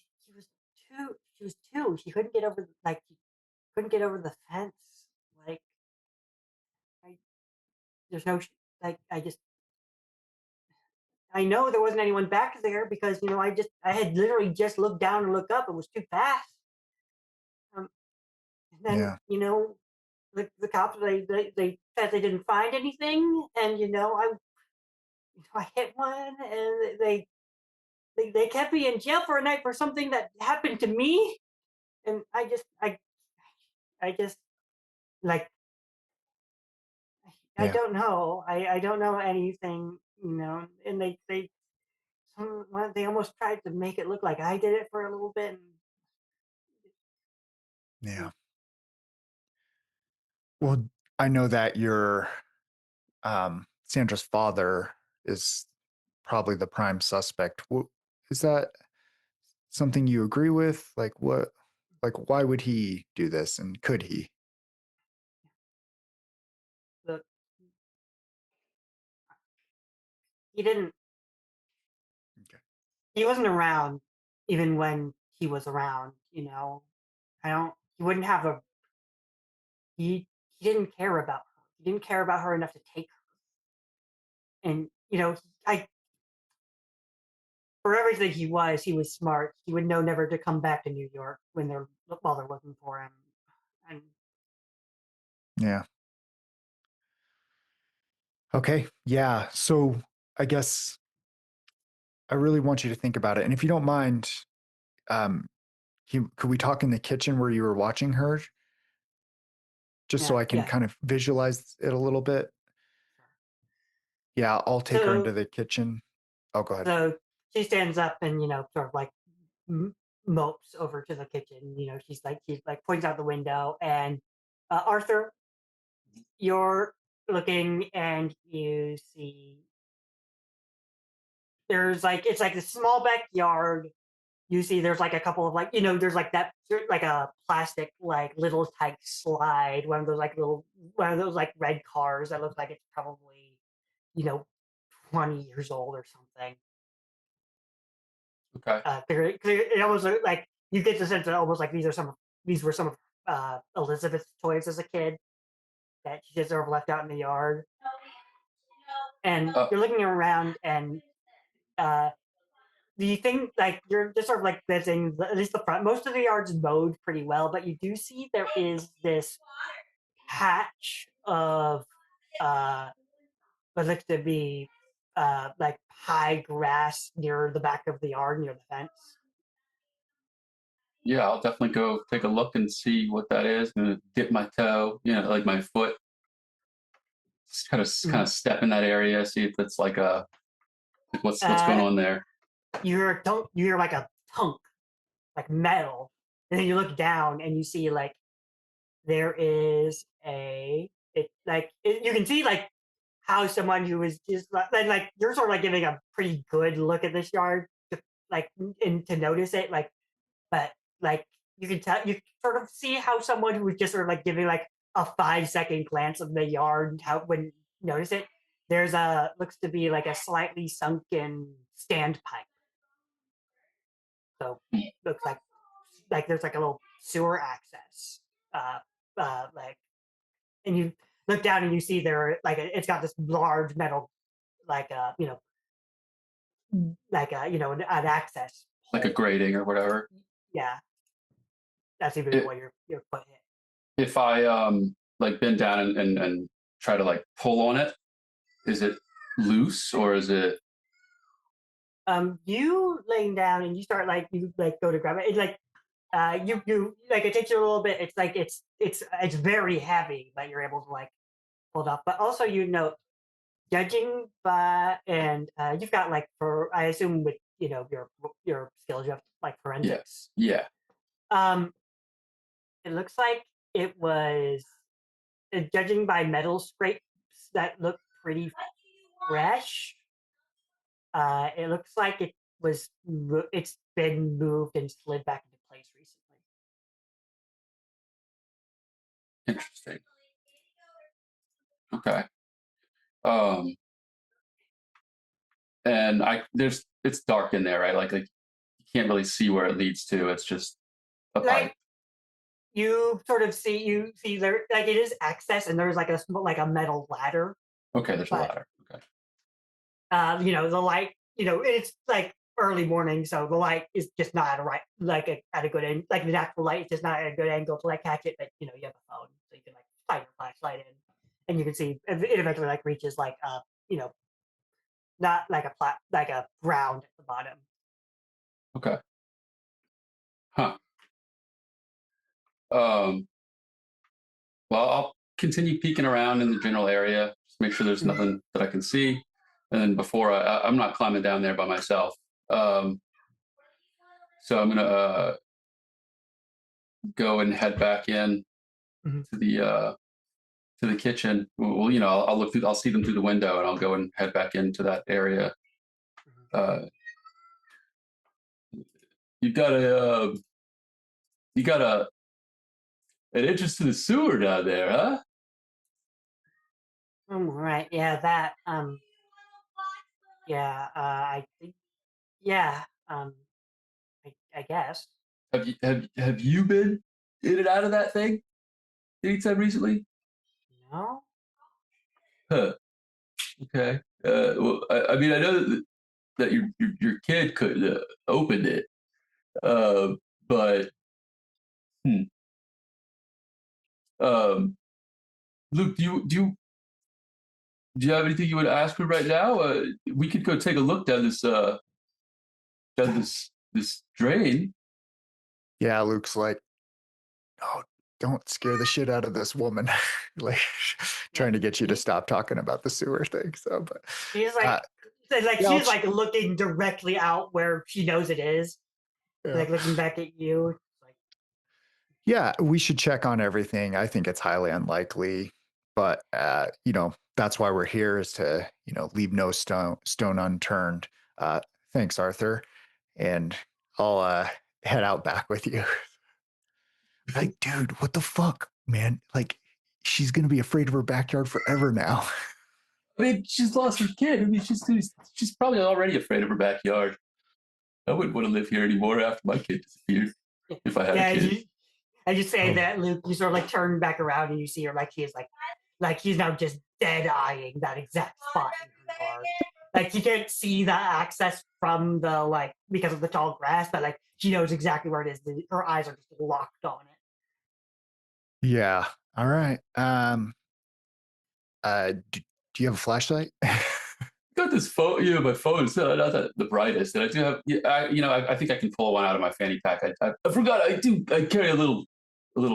was two. She couldn't get over, she couldn't get over the fence. Like, I, there's no, like, I know there wasn't anyone back there because, I had literally just looked down and looked up. It was too fast. Um, and then, Yeah. the cops they said they didn't find anything, and I hit one, and they kept me in jail for a night for something that happened to me, and I just like I Yeah. don't know I don't know anything, and they almost tried to make it look like I did it for a little bit. Yeah. Well, I know that your Sandra's father is probably the prime suspect. Is that something you agree with? Why would he do this, and could he? The, he didn't Okay. he wasn't around even when he was around. I don't. He wouldn't have a. He didn't care about her. He didn't care about her enough to take her. And I for everything he was smart. He would know never to come back to New York while they're looking for him. And Yeah. Okay. Yeah. So I guess I really want you to think about it. And if you don't mind, um, could we talk in the kitchen where you were watching her? Just so I can yeah. kind of visualize it a little bit. Yeah, I'll take her into So the kitchen. Oh, go ahead. so she stands up and sort of like mopes over to the kitchen. She's like points out the window, and Arthur, you're looking and you see there's like it's like a small backyard. You see there's like a couple of like there's like that like a plastic like little type slide, one of those like red cars that looks like it's probably you know 20 years old or something. Okay. It almost like you get the sense that almost like these were some of Elizabeth's toys as a kid that she just sort of left out in the yard. And you're looking around, and uh, the thing like you're just sort of like visiting at least the front. Most of the yard's mowed pretty well, but you do see there is this patch of uh, what looks to be like high grass near the back of the yard near the fence. Yeah, I'll definitely go take a look and see what that is. And dip my toe, like my foot, just kind of step in that area, see if it's like what's going on there. You hear like a tunk, like metal, and then you look down and you see like there is you can see like how someone who was just like you're sort of like giving a pretty good look at this yard to like and to notice it like but like you can sort of see how someone who was just sort of like giving like a 5-second glance of the yard how when you notice it there's a looks to be like a slightly sunken standpipe, so looks like there's like a little sewer access uh like and you look down and you see there like it's got this large metal like an access Like a hole. grating or whatever. Yeah, that's even It, what your foot hit. if I like bend down and try to like pull on it, is it loose or is it? You laying down and you start like you like go to grab it. It's like you like it takes you a little bit. It's like it's very heavy, but you're able to like pull it up. But also judging by and you've got like for I assume with your skills you have like forensics. Yeah. It looks like it was judging by metal scrapes that look pretty fresh. It looks like it's been moved and slid back into place recently. Interesting. Okay. Um, and it's dark in there, right? Like you can't really see where it leads to. It's just a pipe. Like you sort of see there like it is access and there's like a metal ladder. Okay, there's a ladder. Okay. The light, it's like early morning, so the light is just not at a right at a good end. Like the natural light is just not at a good angle to like catch it, but you have a phone, so you can like shine your flashlight in, and you can see it eventually like reaches like not like like a ground at the bottom. Okay. Huh. Well, I'll continue peeking around in the general area, just make sure there's nothing that I can see. And then before I'm not climbing down there by myself. So I'm going to go and head back in to the kitchen. Well, I'll look through, I'll see them through the window and I'll go and head back into that area. You got an entrance to the sewer down there, huh? Right. Yeah. That. Yeah. I think. Yeah. I guess. Have you been in and out of that thing anytime recently? No. Huh. Okay. Well, I mean, I know that that your kid could open it. But hmm, um, Luke, do you have anything you would ask me right now? We could go take a look down this drain. Yeah, Luke's like, oh, don't scare the shit out of this woman. Like trying to get you to stop talking about the sewer thing. So, but She's like, yeah, she's like looking directly out where she knows it is, yeah. like looking back at you. Like, Yeah, we should check on everything. I think it's highly unlikely, but that's why we're here, is to, leave no stone unturned. Thanks, Arthur. And I'll head out back with you. Like, dude, what the fuck, man? Like, she's gonna be afraid of her backyard forever now. I mean, she's lost her kid. I mean, she's probably already afraid of her backyard. I wouldn't want to live here anymore after my kid disappeared. If I had yeah, a kid. as you say Oh. that, Luke, you sort of like turn back around and you see her like she is like she's now just dead eyeing that exact spot in her yard. Like you can't see the access from the because of the tall grass, but like she knows exactly where it is. Her eyes are just locked on it. Yeah. All right. Do you have a flashlight? Got this phone, my phone is not the brightest, and I do have, I think I can pull one out of my fanny pack. I forgot I carry a little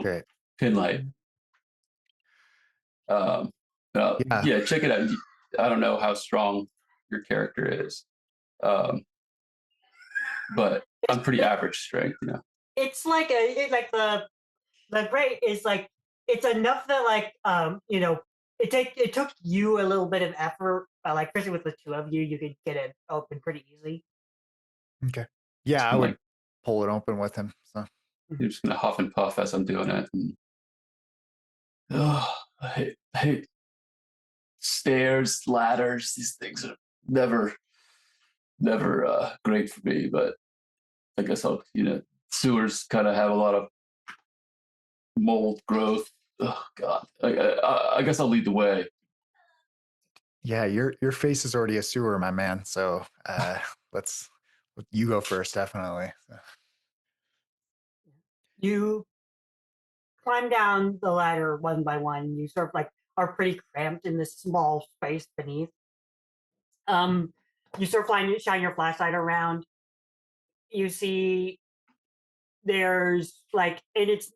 Great. pin light. Yeah. Check it out. I don't know how strong your character is, but I'm pretty average strength, It's like the rate is like it's enough that it took you a little bit of effort, but like especially with the two of you could get it open pretty easy. Okay. Yeah, I would pull it open with him. So you're just gonna huff and puff as I'm doing it. And, I hate stairs, ladders. These things are never great for me. But I guess sewers kind of have a lot of mold growth. Oh God, I guess I'll lead the way. yeah, your face is already a sewer, my man. So you go first, definitely. So. You climb down the ladder one by one. You sort of are pretty cramped in this small space beneath. You sort of shine your flashlight around. You see there's and it's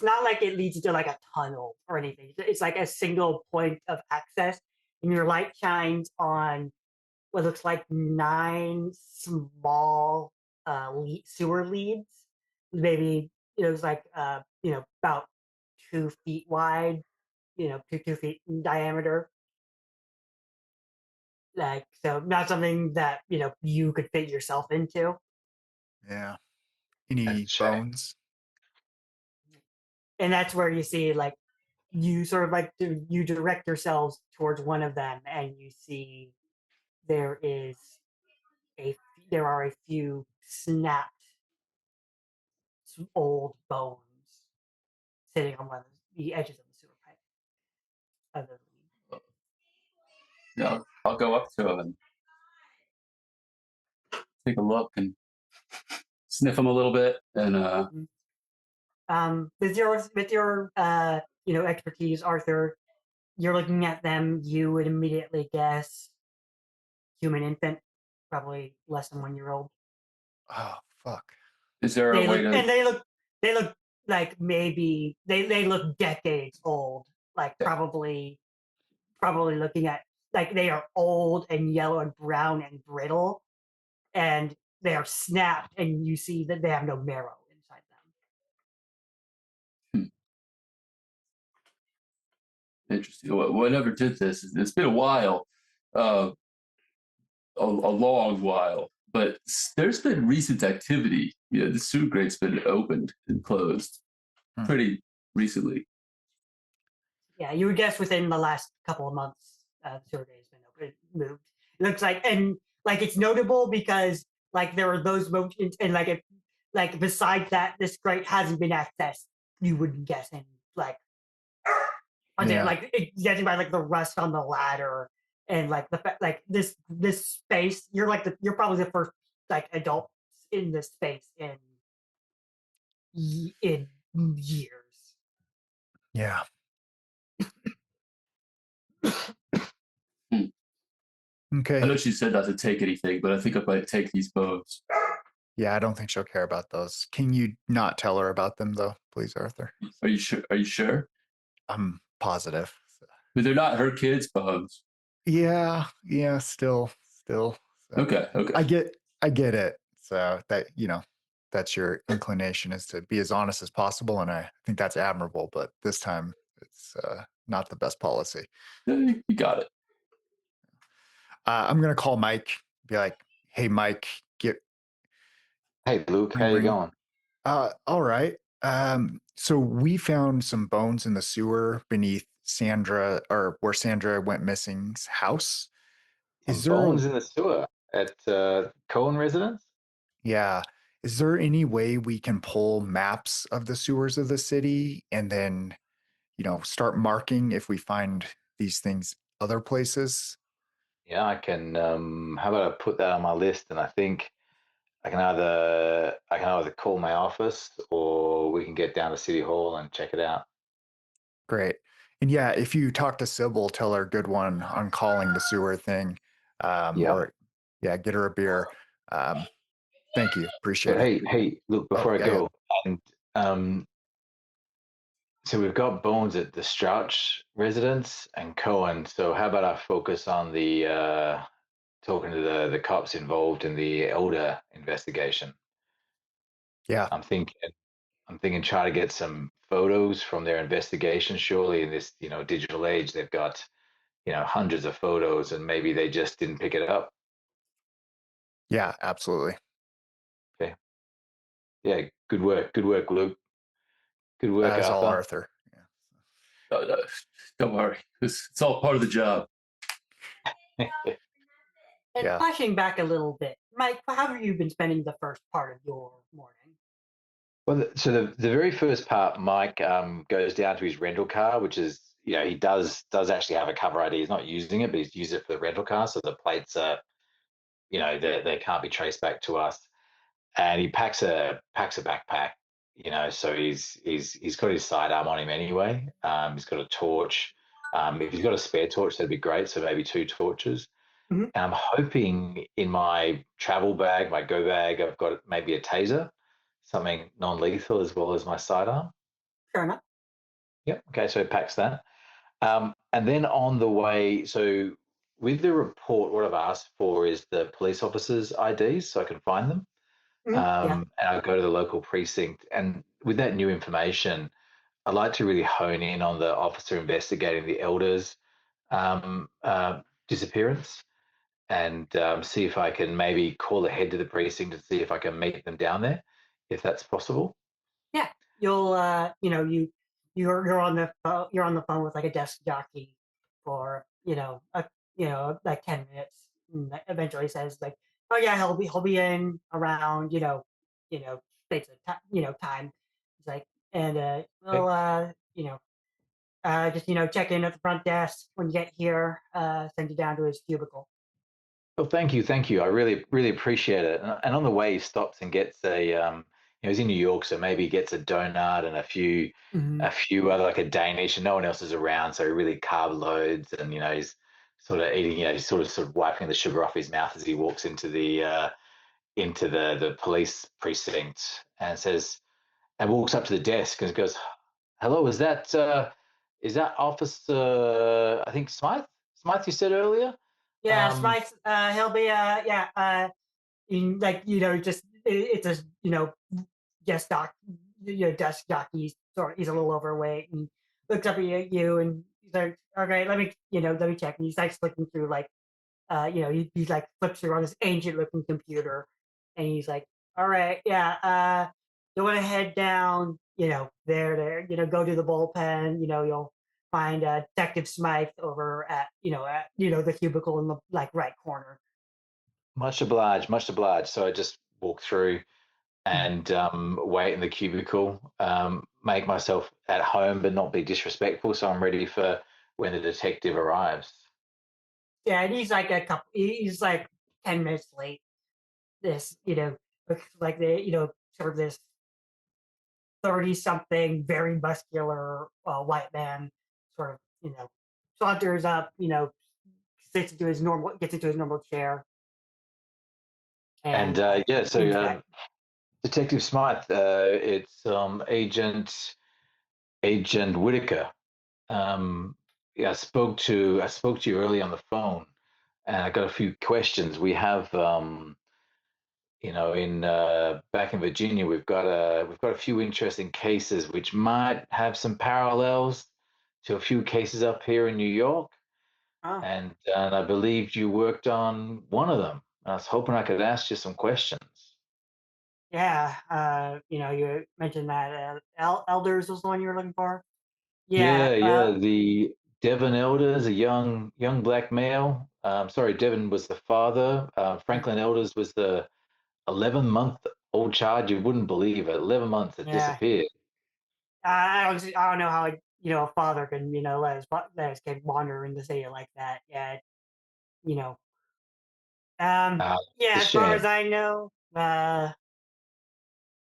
not like it leads to like a tunnel or anything. It's like a single point of access, and your light shines on what looks like 9 small sewer leads. Maybe it was about 2 feet wide, 2 feet in diameter. Like so, not something that you could fit yourself into. Yeah. Any bones? And that's where you see you sort of you direct yourselves towards one of them, and you see there are a few snapped old bones sitting on one of the edges of the sewer pipe. Yeah, I'll go up to him and take a look and sniff him a little bit. And with your expertise, Arthur, you're looking at them. You would immediately guess human infant, probably less than 1 year old. Oh fuck! Is there a way to? And they look like maybe they look decades old. Like probably looking at they are old and yellow and brown and brittle, and they are snapped, and you see that they have no marrow inside them. Interesting. Whatever did this, it's been a while, a long while. But there's been recent activity. The sewer grate's been opened and closed pretty recently. Yeah, you would guess within the last couple of months, the sewer grate has been moved. It looks like it's notable because there are those motions, and besides that, this grate hasn't been accessed. You wouldn't guess in judging by the rust on the ladder and like the fact, like this space, you're probably the first like adult in this space in years. Yeah. Hmm. I Okay. know she said not to take anything, but I think I might take these bones. Yeah, I don't think she'll care about those. Can you not tell her about them though, please, Arthur? Are you sure? Are you sure? I'm positive. But they're not her kids' bones. Yeah, still. So Okay, okay. I get it. So that, that's your inclination, is to be as honest as possible. And I think that's admirable, but this time it's not the best policy. You got it. I'm going to call Mike, be like, hey, Mike, Hey, Luke, how you ring. going? All right. So we found some bones in the sewer beneath Sandra, or where Sandra went missing's house. Some Is there bones in the sewer at Cohen residence? yeah, is there any way we can pull maps of the sewers of the city and then, start marking if we find these things other places? Yeah, I can. How about I put that on my list? And I think I can either call my office or we can get down to City Hall and check it out. Great. And yeah, if you talk to Sybil, tell her good one on calling the sewer thing. Yeah. Or yeah, get her a beer. Um, thank you. So Appreciate it. hey, look, Oh, before I yeah, yeah. go, and so we've got bones at the Strouch residence and Cohen. So how about I focus on the talking to the cops involved in the Elder investigation? Yeah. I'm thinking try to get some photos from their investigation. Surely in this, digital age, they've got, hundreds of photos and maybe they just didn't pick it up. Yeah, absolutely. Okay. Yeah, good work. Good work, Luke. Good work, As all Arthur. Arthur. No, don't worry. It's all part of the job. And Yeah. flashing back a little bit, Mike, how have you been spending the first part of your morning? Well, so the very first part, Mike goes down to his rental car, which is, he does actually have a cover ID. He's not using it, but he's used it for the rental car. So the plates are, they can't be traced back to us. And he packs a backpack, so he's got his sidearm on him anyway. He's got a torch. If he's got a spare torch, that'd be great. So maybe two torches. Mm-hmm. And I'm hoping in my travel bag, my go bag, I've got maybe a taser, something non-lethal, as well as my sidearm. Fair enough. Yep. Okay, so he packs that. And then on the way, so with the report, what I've asked for is the police officers' IDs so I can find them. Yeah. And I'll go to the local precinct. And with that new information, I'd like to really hone in on the officer investigating the elders' disappearance and see if I can maybe call ahead to the precinct to see if I can meet them down there, if that's possible. Yeah. You'll you're on the phone with like a desk jockey for like 10 minutes, and eventually says like, oh yeah, he'll be in around states of time. It's like, and Okay. we'll just check in at the front desk when you get here, send you down to his cubicle. Well, thank you, thank you. I really, really appreciate it. And on the way, he stops and gets he's in New York, so maybe he gets a donut and Mm-hmm. a few other, like a Danish, and no one else is around, so he really carb loads, and he's sort of eating, he's sort of wiping the sugar off his mouth as he walks into the police precinct and says, and walks up to the desk and goes, "Hello, is that Officer, I think Smythe? Smythe, you said earlier?" Yeah, Um, Smythe, he'll be like just it's a desk doc desk jockey. Sort he's a little overweight and looks up at you and he's like, okay, let me check. And he starts looking through like he like flips through on this ancient looking computer, and he's like, all right, yeah, you want to head down, there, go to the bullpen, you'll find Detective Smythe over at the cubicle in the like right corner. Much obliged, much obliged. So I just walk through Mhm. and wait in the cubicle, make myself at home, but not be disrespectful. So I'm ready for when the detective arrives. Yeah, and he's like he's like 10 minutes late. This, like sort of this 30-something, very muscular white man, sort of, saunters up, gets into his normal chair, And and yeah, so seems back. Detective Smythe, it's Agent Whitaker. Yeah, I spoke to you early on the phone, and I got a few questions. We have in back in Virginia, we've got a few interesting cases which might have some parallels to a few cases up here in New York, Oh, and I believe you worked on one of them. I was hoping I could ask you some questions. yeah. You mentioned that Elders was the one you were looking for. Yeah. Yeah, yeah. The Devon Elders, a young black male. Sorry, Devon was the father. Franklin Elders was the 11-month-old child. You wouldn't believe it. 11 months had Yeah. disappeared. I don't know how a father can let his kid wander in the city like that. Yeah. You know. It's a Yeah. As far as shame. I know,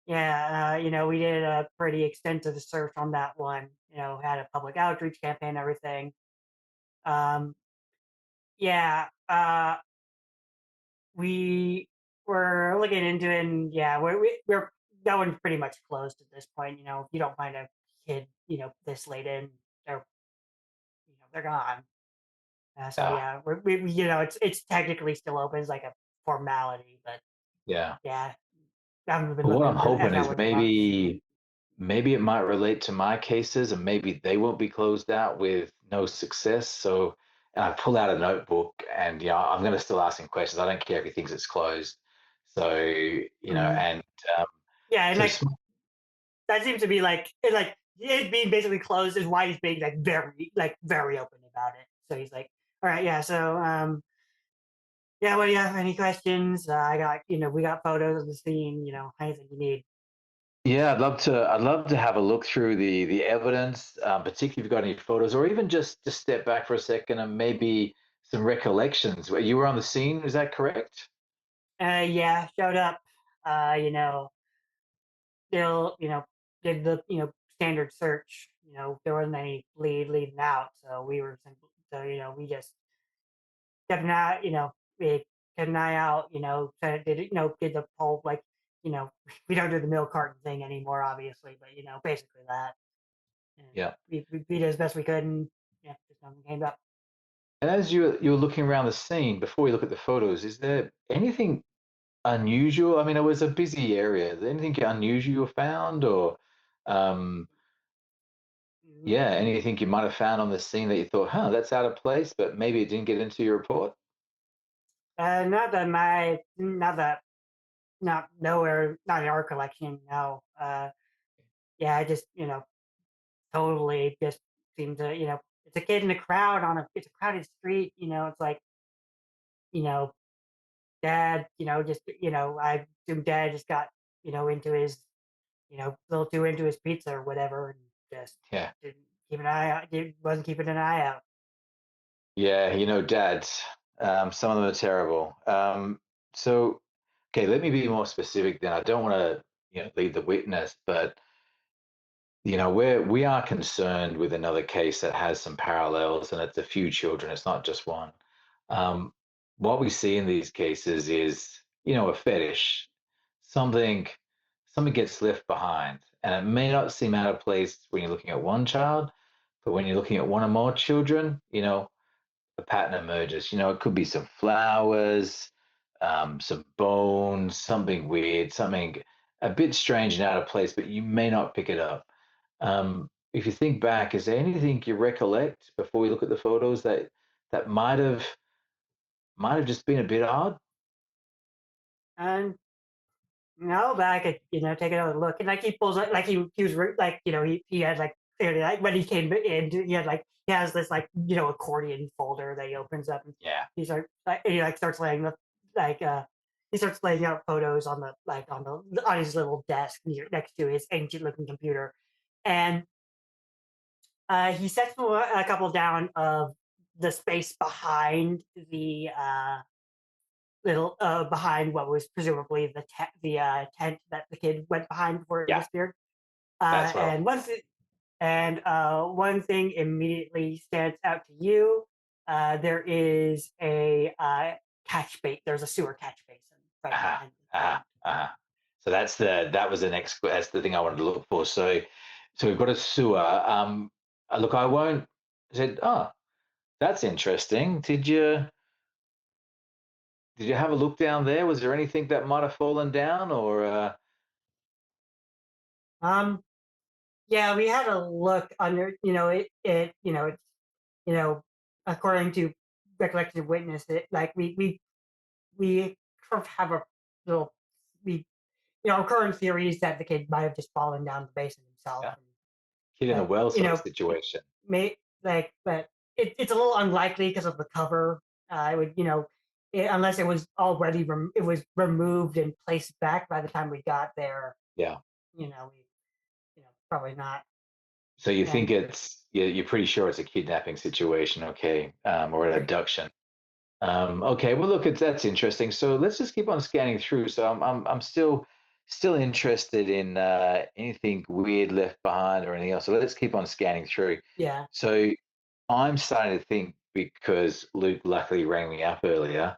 yeah, we did a pretty extensive search on that one. Had a public outreach campaign, everything. Um, yeah, we were looking into it, and yeah, we're that one's pretty much closed at this point. If you don't find a kid, this late in, they're they're gone. So Yeah, yeah, it's technically still open. It's like a formality, but yeah. yeah, I haven't been But what looking I'm into hoping that is one in months. maybe it might relate to my cases, and maybe they won't be closed out with no success. So, and I pull out a notebook, and I'm going to still ask him questions. I don't care if he thinks it's closed. So, Mhm. and um, Yeah, and so like that seems to be like it being basically closed is why he's being very open about it. So he's like, all right, yeah, so yeah, what do you have? Any questions? I got we got photos of the scene. Anything you need. yeah, I'd love to have a look through the evidence, particularly if you've got any photos, or even just step back for a second and maybe some recollections. You were on the scene, is that correct? Yeah, showed up. Still did the standard search. There wasn't any leading out, so we were we just kept an eye, we kept an eye out, did the whole you know, we don't do the milk carton thing anymore, obviously, but basically that. And Yeah. we did as best we could, and yeah, just nothing came up. And as you're looking around the scene, before we look at the photos, is there anything unusual? I mean, it was a busy area. Is there anything unusual you found, or um, yeah, Mm, anything you might have found on the scene that you thought, huh, that's out of place, but maybe it didn't get into your report? not that, not nowhere, not in our collection. No, yeah, I just totally just seemed to it's a kid in a crowd it's a crowded street. It's like you know dad, just I assume dad just got into his a little too into his pizza or whatever, and just Yeah. didn't keep an eye out. Wasn't keeping an eye out. Yeah, dads, some of them are terrible. So, okay, let me be more specific then. I don't want to, lead the witness, but we are concerned with another case that has some parallels, and it's a few children. It's not just one. Um, what we see in these cases is, a fetish, something, something gets left behind, and it may not seem out of place when you're looking at one child, but when you're looking at one or more children, a pattern emerges. It could be some flowers, some bones, something weird, something a bit strange and out of place, but you may not pick it up. If you think back, is there anything you recollect before we look at the photos that might have just been a bit odd? And no, but I could take another look. And like he pulls out, like he was like he had like clearly like when he came in, he has this accordion folder that he opens up, and Yeah, he starts laying like he starts laying out photos on the on his little desk next to his ancient looking computer, and he sets a couple down of the space behind the little behind what was presumably the tent that the kid went behind before it Yeah, disappeared. that's what I And one thing immediately stands out to you. There is a catch bait. There's a sewer catch basin right uh-huh, behind the uh-huh, tent. uh-huh. So that was the next, that's the thing I wanted to look for. So we've got a sewer. Look, I won't said, oh, that's interesting. Did you have a look down there? Was there anything that might have fallen down or Um, yeah, we had a look under. It's you know, according to recollected witness, it like we sort of have a little we current theory is that the kid might have just fallen down the basin himself, yeah, and kid in the like well sort of situation? but it's a little unlikely because of the cover. I would, unless it was already it was removed and placed back by the time we got there. Yeah. We, probably not. So you think And you're pretty sure it's a kidnapping situation, okay, or an pretty, abduction. Okay, well, look, that's interesting. So let's just keep on scanning through. So I'm still interested in anything weird left behind or anything else. So let's keep on scanning through. yeah, So I'm starting to think, because Luke luckily rang me up earlier,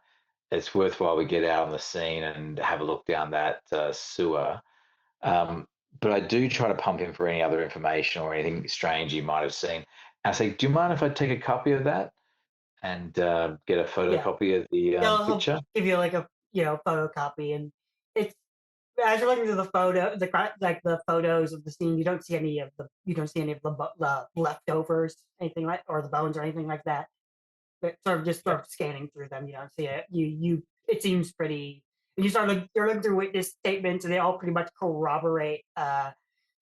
it's worthwhile we get out on the scene and have a look down that sewer. Um, but I do try to pump him for any other information or anything strange he might have seen. I say, do you mind if I take a copy of that and get a yeah. photocopy of the He'll picture? give you like a photocopy, and it's as you're looking through the photos of the scene, you don't see any of the leftovers, anything like, or the bones or anything like that. But sort Yeah. of scanning through them, you don't see it. It seems pretty. And you're looking through witness statements, and they all pretty much corroborate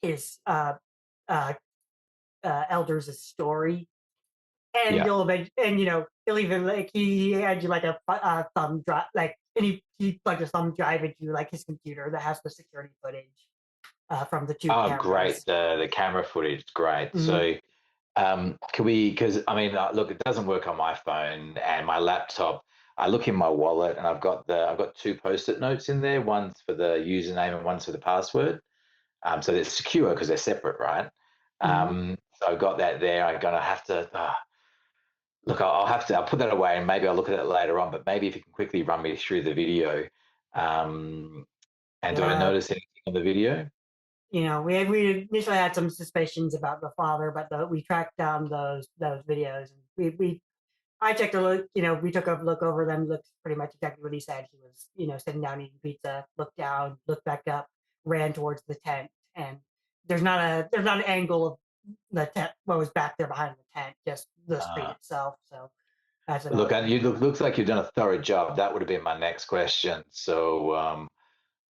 his uh, elders' story. And Yeah. he'll even like he had you like a thumb drive, like, and he plugged a thumb drive into like his computer that has the security footage from the two Oh, great. cameras. The camera footage, great. Hmm. So can we, because I mean, look, it doesn't work on my phone and my laptop. I look in my wallet and I've got two post-it notes in there. One's for the username and one's for the password. So they're secure because they're separate, right? Hmm. So I've got that there. I'm gonna have to look. I'll put that away and maybe I'll look at it later on. But maybe if you can quickly run me through the video. Um, and do I Uh, notice anything on the video? we initially had some suspicions about the father, but we tracked down those videos, and we I checked a look. We took a look over them. Looked pretty much exactly what he said. He was, sitting down eating pizza. Looked down, looked back up, ran towards the tent, and there's not an angle of the tent. What was back there behind the tent, just the street Uh, itself. So that's Look, about. and looks like you've done a thorough job. That would have been my next question. So,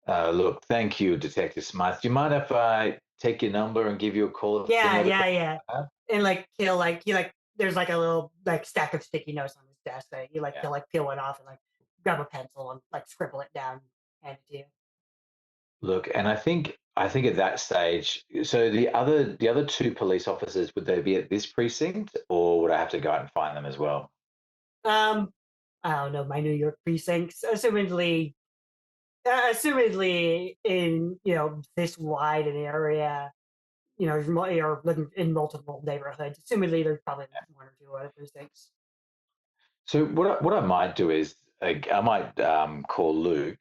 look, thank you, Detective Smythe. Do you mind if I take your number and give you a call if there's any Yeah, other yeah, questions yeah. I have? And like he'll like he like there's like a little like stack of sticky notes on his desk that Yeah. he'll like peel one off and like grab a pencil and like scribble it down, hand it to you. Look, and I think at that stage, so the other two police officers, would they be at this precinct, or would I have to go out and find them as well? Um, I don't know, my New York precincts, assumedly in this wide an area, you're looking in multiple neighborhoods. Assumedly, there's probably one or two other precincts. So what I might do is I might call Luke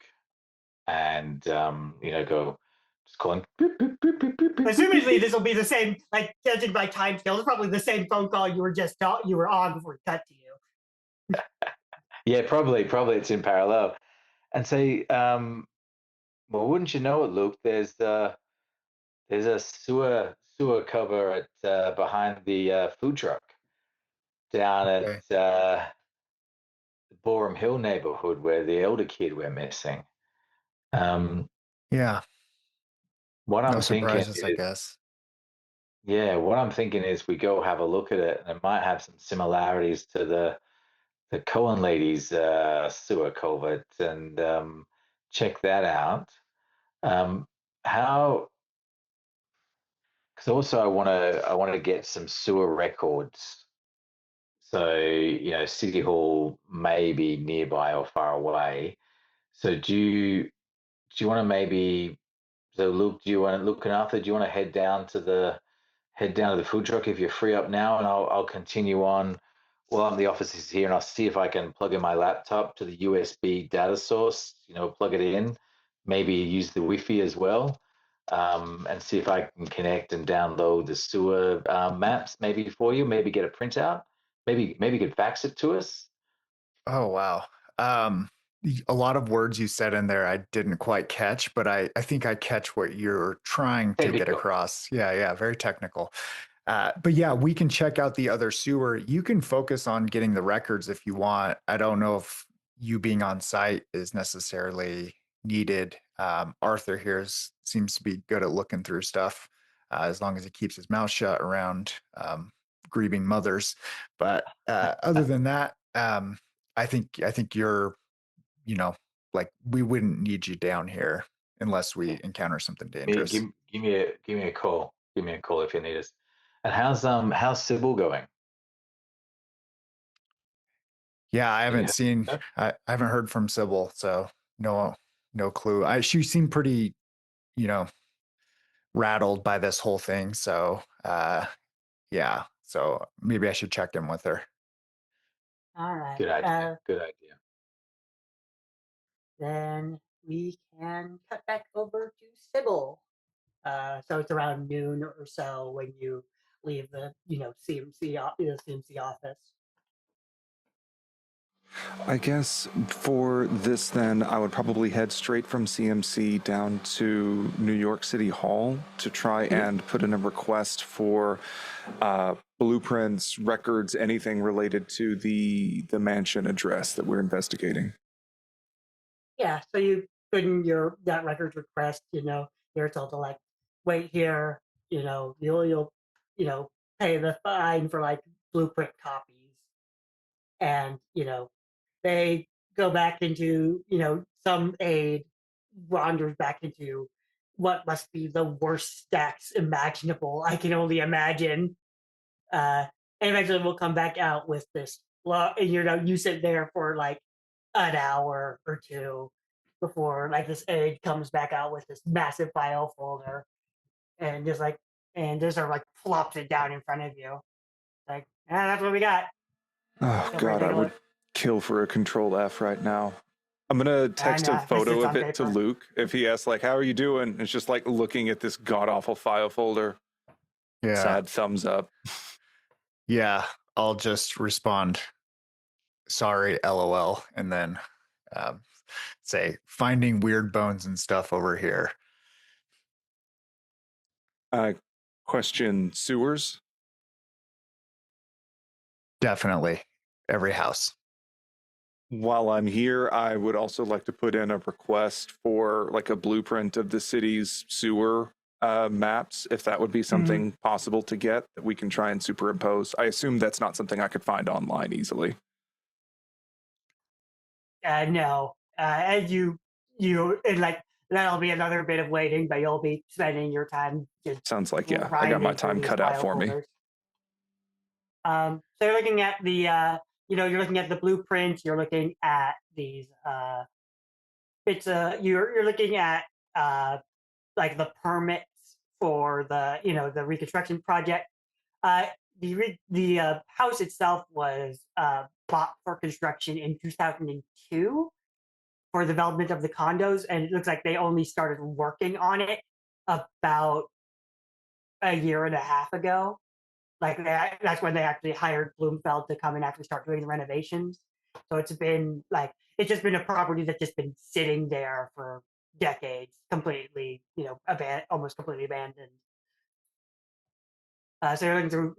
and go just call him. Beep, beep, beep, beep, beep, beep, beep, beep, Assumedly, beep. this will be the same. Like judging by time scale, it's probably the same phone call you were on before it cut to you. Yeah, probably it's in parallel. And say, well, wouldn't you know it, Luke? There's a sewer cover at behind the food truck down at Okay. the Borum Hill neighborhood where the elder kid went missing. Um, Yeah. what No I'm thinking surprises, I is, guess. yeah, what I'm thinking is we go have a look at it, and it might have some similarities to the Cohen ladies' sewer culvert, and check that out. Um, how? Because also I want to get some sewer records. So, City Hall may be nearby or far away. So do you want to maybe so Luke, do you want to Luke and Arthur, do you want to head down to the food truck if you're free up now, and I'll continue on while the office is here, and I'll see if I can plug in my laptop to the USB data source, plug it in, maybe use the Wi-Fi as well, and see if I can connect and download the sewer maps maybe for you, maybe get a printout, maybe you could fax it to us. Oh, wow. Um, a lot of words you said in there I didn't quite catch, but I think I catch what you're trying to get Technical. across. Yeah, yeah, very technical. But yeah, we can check out the other sewer. You can focus on getting the records if you want. I don't know if you being on site is necessarily needed. Arthur here seems to be good at looking through stuff, as long as he keeps his mouth shut around grieving mothers. But other than that, I think you're, you know, like we wouldn't need you down here unless we encounter something Me, dangerous. give me a call. Give me a call if you need us. And how's Sybil going? Yeah, I Do you haven't have seen, that? I haven't heard from Sybil, so no clue. She seemed pretty, you know, rattled by this whole thing. So, yeah, so maybe I should check in with her. All right. Good idea. Good idea. Then we can cut back over to Sybil. So it's around noon or so when you leave the the CMC office. I guess for this, then, I would probably head straight from CMC down to New York City Hall to try and put in a request for blueprints, records, anything related to the mansion address that we're investigating. Yeah, so you put in your that records request. You're told to like wait here. You'll pay the fine for like blueprint copies, and they go back into some aide wanders back into what must be the worst stacks imaginable. I can only imagine. Uh, and eventually we'll come back out with this. And you sit there for like an hour or two before like this aide comes back out with this massive file folder and just sort of like plops it down in front of you. Like, that's what we got. Oh, Feel free to God, I take a would look. kill for a control F right now. I'm gonna I text a know, this photo is of on it to paper. Luke if he asks, like, how are you doing? It's just like looking at this god awful file folder. Yeah, Sad thumbs up. yeah, I'll just respond, sorry, LOL, and then um, say, finding weird bones and stuff over here. Uh, question sewers? Definitely every house. While I'm here, I would also like to put in a request for like a blueprint of the city's sewer maps, if that would be something possible to get that we can try and superimpose. I assume that's not something I could find online easily. No, and and like that'll be another bit of waiting, but you'll be spending your time just Sounds like, yeah, I got my grinding through time these cut out file for me. folders. So you're looking at you're looking at the blueprint. You're looking at these. You're looking at like the permits for the reconstruction project. Uh, the house itself was bought for construction in 2002 for development of the condos, and it looks like they only started working on it about a year and a half ago. Like that's when they actually hired Bloomfeld to come and actually start doing the renovations. So it's just been a property that's just been sitting there for decades, completely, almost completely abandoned. So you're looking through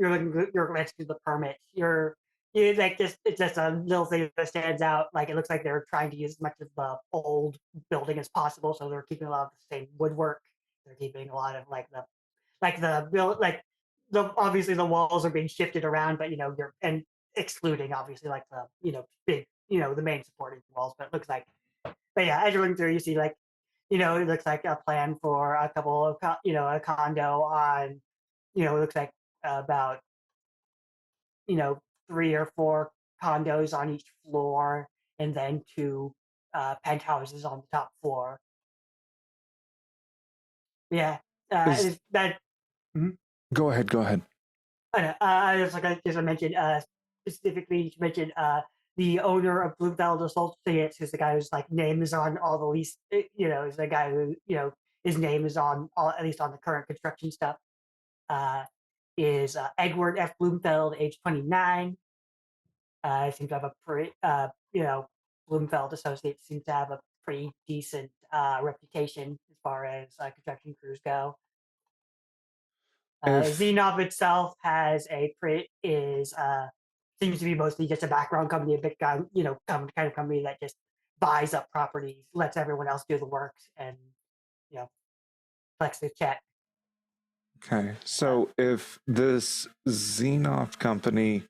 the permits. You like just it's just a little thing that stands out. Like it looks like they're trying to use as much of the old building as possible, so they're keeping a lot of the same woodwork. They're keeping a lot of like the build like the obviously the walls are being shifted around, but you're and excluding obviously like the big the main supporting walls. But it looks like, but yeah, as you're looking through, you see like it looks like a plan for a couple of a condo on it looks like about 3 or 4 condos on each floor, and then 2 penthouses on the top floor. Yeah, Is is that? Mhm. Go ahead, go ahead. I was like, I just mentioned specifically, you mentioned the owner of Bloomfield Associates, who's the guy whose like name is on all the lease. Is the guy who his name is on all, at least on the current construction stuff. Uh, is Edward F. Bloomfield, age 29. I seem to have a pretty, Bloomfield Associates seems to have a pretty decent reputation as far as construction crews go. If Xenov itself has seems to be mostly just a background company, a big guy, kind of company that just buys up properties, lets everyone else do the work, and you know, collects the check. Okay, so if this Xenoft company,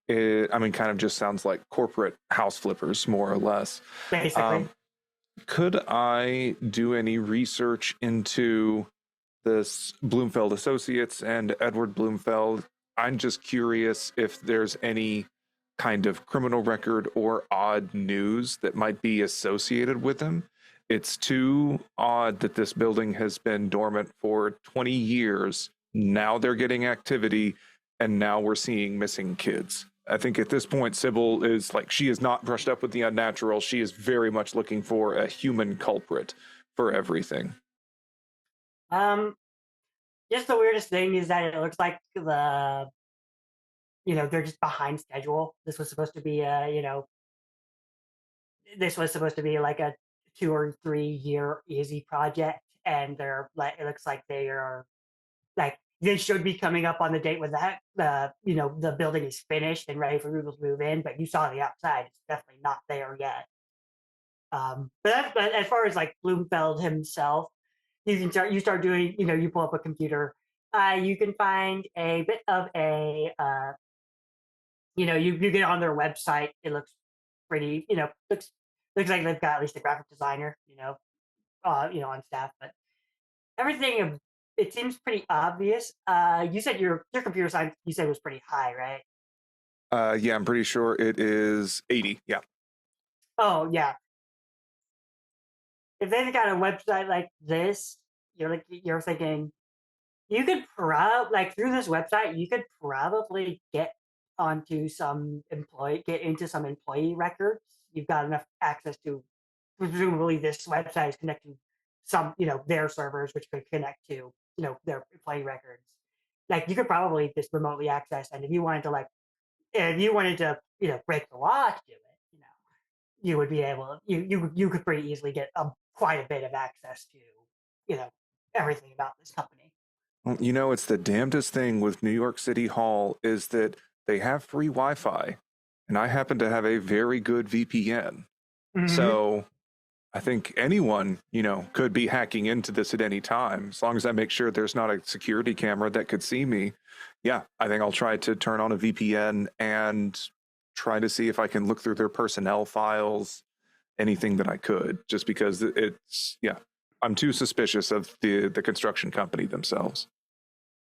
I mean, kind of just sounds like corporate house flippers, more or less. Basically, Could I do any research into this Bloomfeld Associates and Edward Bloomfeld? I'm just curious if there's any kind of criminal record or odd news that might be associated with them. It's too odd that this building has been dormant for 20 years. Now they're getting activity, and now we're seeing missing kids. I think at this point, Sybil is like, she is not brushed up with the unnatural. She is very much looking for a human culprit for everything. just the weirdest thing is that it looks like they're just behind schedule. This was supposed to be this was supposed to be like a 2 or 3 year easy project, and they're like, it looks like they are like they should be coming up on the date when that the building is finished and ready for people to move in, but you saw the outside, it's definitely not there yet. But as far as like Bloomfeld himself, you start doing, you pull up a computer, you can find a bit of a you get on their website, it looks pretty, looks like they've got at least a graphic designer, on staff, but everything, it seems pretty obvious. You said your computer science, you said, was pretty high, right? Yeah, I'm pretty sure it is 80. Yeah. Oh yeah. If they've got a website like this, you're thinking you could like through this website you could probably get into some employee records. You've got enough access to, presumably this website is connecting some, their servers, which could connect to, their employee records. Like you could probably just remotely access, and if you wanted to, break the law to do it, you would be able, you could pretty easily get quite a bit of access to, you know, everything about this company. Well, it's the damnedest thing with New York City Hall is that they have free Wi-Fi, and I happen to have a very good VPN. Mm-hmm. So I think anyone, could be hacking into this at any time. As long as I make sure there's not a security camera that could see me. Yeah, I think I'll try to turn on a VPN and try to see if I can look through their personnel files, anything that I could, just because yeah, I'm too suspicious of the construction company themselves.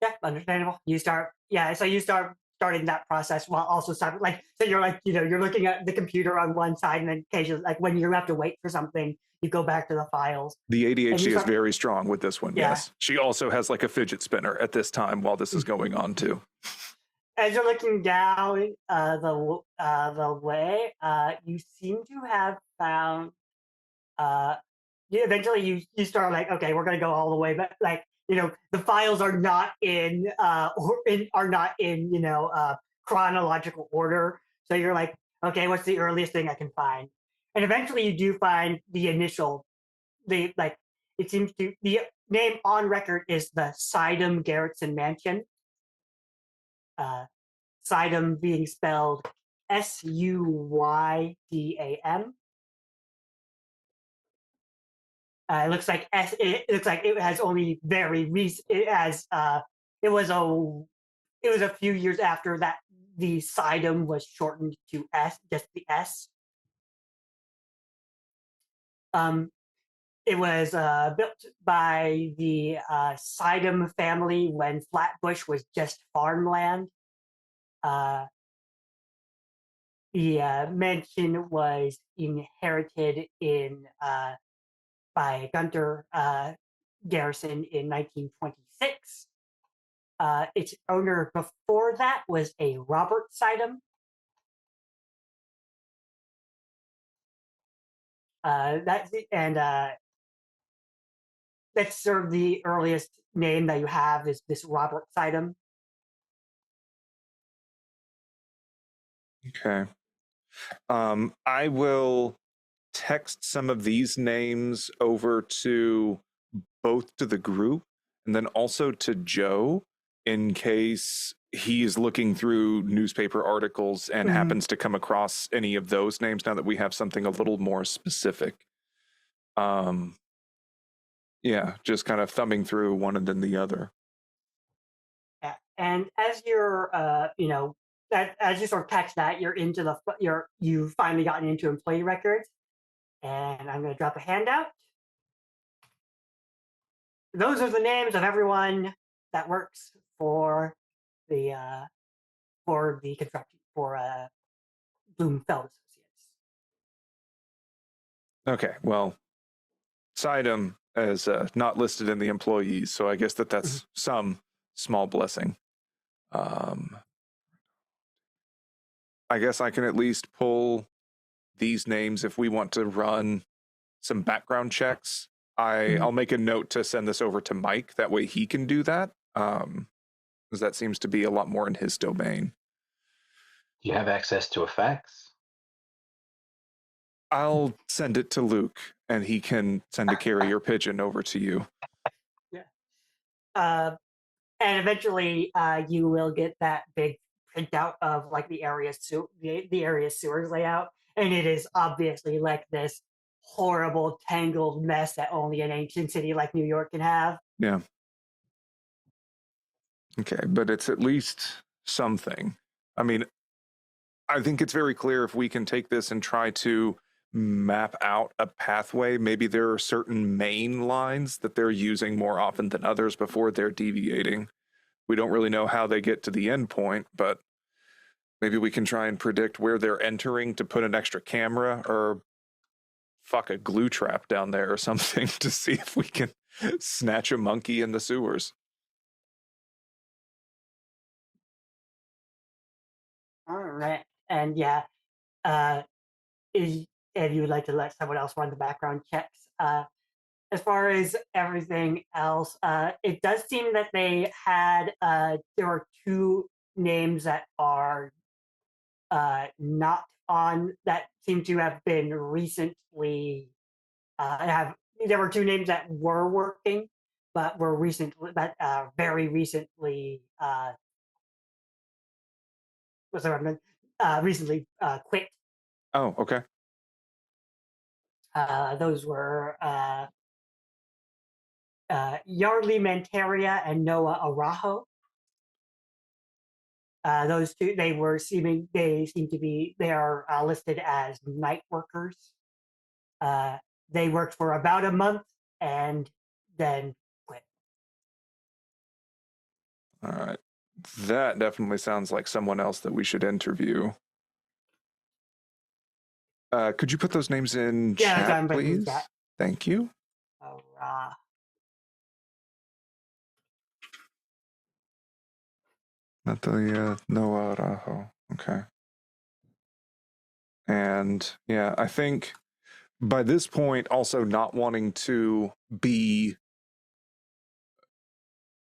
Yeah, understandable. So you starting that process while also so you're like, you're looking at the computer on one side, and then occasionally, like when you have to wait for something, you go back to the files. The And you ADHD is start, very strong with this one. yeah. Yes, she also has like a fidget spinner at this time while this is going on too. As you're looking down the way, you seem to have found. Eventually, you start like, okay, we're gonna go all the way, but like, the files are not are not in chronological order. So you're like, okay, what's the earliest thing I can find? And eventually, you do find the initial. It seems to the name on record is the Sidam Garretson Mansion. Sidam being spelled Suydam. It looks like it has only very recent. It has it was a few years after that the Sidam was shortened to S, just the S. It was built by the Sidam family when Flatbush was just farmland. the mansion was inherited by Gunter Garrison in 1926. Its owner before that was a Robert Sidham. That's sort of the earliest name that you have is this Robert Sidham. Okay. I will text some of these names over to both to the group and then also to Joe in case he's looking through newspaper articles and Mhm. happens to come across any of those names now that we have something a little more specific. Yeah, just kind of thumbing through one and then the other. Yeah. And as you're, as you sort of text that, you've finally gotten into employee records, and I'm going to drop a handout. Those are the names of everyone that works for the construction for Bloomfeld Associates. Okay, well, Sidem is not listed in the employees, so I guess that's some small blessing. I guess I can at least pull these names if we want to run some background checks. I'll make a note to send this over to Mike. That way he can do that, because that seems to be a lot more in his domain. Do you have access to a fax? I'll send it to Luke, and he can send a carrier pigeon over to you. Yeah. And eventually, you will get that big printout of like the area sewers layout, and it is obviously like this horrible tangled mess that only an ancient city like New York can have. Yeah. Okay, but it's at least something. I mean, I think it's very clear if we can take this and try to map out a pathway. Maybe there are certain main lines that they're using more often than others before they're deviating. We don't really know how they get to the end point, but maybe we can try and predict where they're entering to put an extra camera or fuck a glue trap down there or something to see if we can snatch a monkey in the sewers. All right, and yeah, if you would like to let someone else run the background checks, as far as everything else, it does seem that they had there are two names that are not on that seem to have been recently have there were two names that were working but were recently but very recently what's the word? Recently quit. Oh, okay. Those were Yardley Mantaria and Noah Arajo. Those two, they seem to be, they are listed as night workers. They worked for about a month and then quit. All right. That definitely sounds like someone else that we should interview. Could you put those names in Yeah, chat, I'm putting in please? chat. Thank you. Natalia Noah Arajo. Okay. And yeah, I think by this point, also not wanting to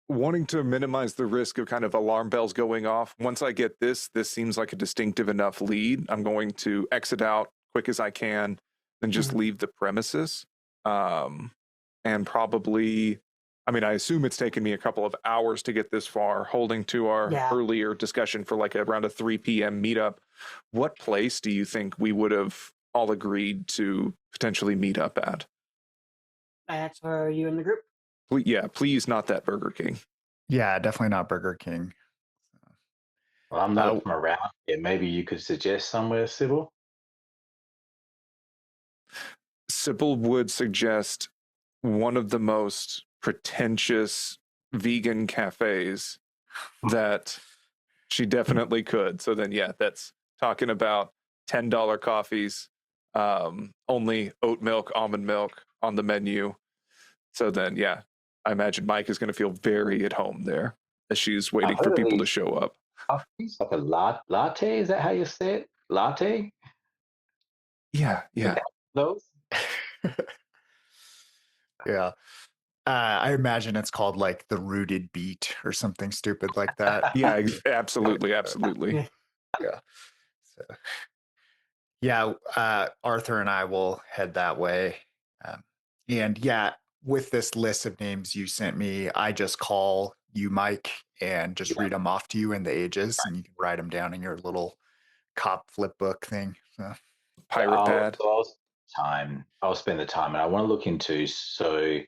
minimize the risk of kind of alarm bells going off. Once I get this seems like a distinctive enough lead. I'm going to exit out quick as I can, then just leave the premises. And probably, I mean, I assume it's taken me a couple of hours to get this far, holding to our earlier discussion for like around a 3 p.m. meetup. What place do you think we would have all agreed to potentially meet up at? That's for you in the group. Yeah, please not that Burger King. Yeah, definitely not Burger King. Well, I'm not from around here. Maybe you could suggest somewhere, Sybil? Sybil would suggest one of the most pretentious vegan cafes that she definitely could. So then, yeah, that's talking about $10 coffees, only oat milk, almond milk on the menu. So then, yeah, I imagine Mike is going to feel very at home there as she's waiting I've for heard of people to these show up. coffees, like a latte. Is that how you say it? Latte? Yeah, yeah. Those? Yeah. I imagine it's called like the rooted beet or something stupid like that. Yeah, absolutely, absolutely. Yeah. Yeah. So, yeah, Arthur and I will head that way. Um, and yeah, with this list of names you sent me, I just call you Mike and just Yeah. read them off to you in the ages, and you can write them down in your little cop flip book thing. So, Pirate pad. I'll spend the time, and I want to look into. So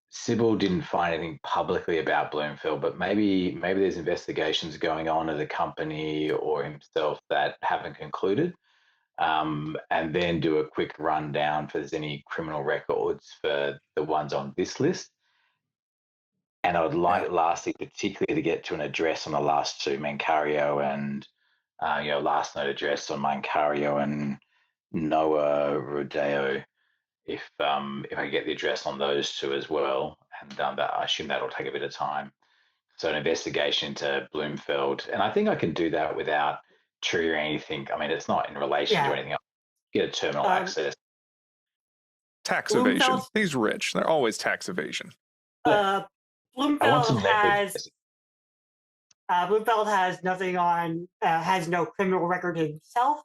Sybil didn't find anything publicly about Bloomfield, but maybe there's investigations going on at the company or himself that haven't concluded. And then do a quick rundown if there's any criminal records for the ones on this list. And I would like, lastly, particularly to get to an address on the last two, Mancario and, last note address on Mancario and Noah Rodeo. If I get the address on those two as well, and that, I assume that'll take a bit of time. So an investigation into Bloomfield, and I think I can do that without triggering anything. I mean, it's not in relation to Yeah. anything else. Get a terminal access. Tax Bloomfeld- evasion. He's rich. They're always tax evasion. I want some Bloomfeld leverage. has nothing on, has no criminal record himself.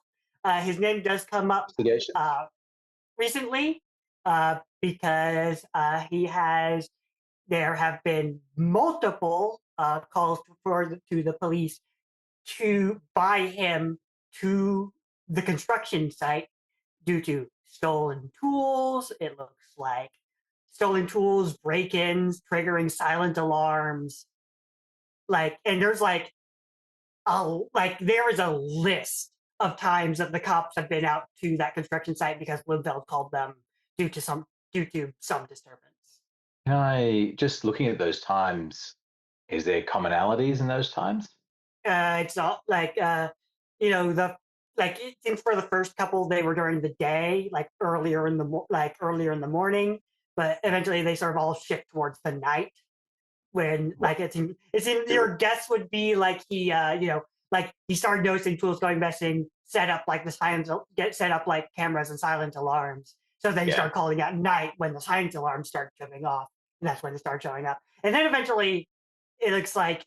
His name does come up Investigation. recently because there have been multiple calls to the police to buy him to the construction site due to stolen tools. It looks like stolen tools, break-ins, triggering silent alarms. And there's there is a list of times that the cops have been out to that construction site because Bloomfeld called them due to some disturbance. Can I, just looking at those times, is there commonalities in those times? It's not since for the first couple they were during the day, earlier in the morning, but eventually they sort of all shift towards the night when your guess would be he started noticing tools going missing, set up cameras and silent alarms. So then he started calling at night when the silent alarms started tripping off, and that's when they started showing up. And then eventually, it looks like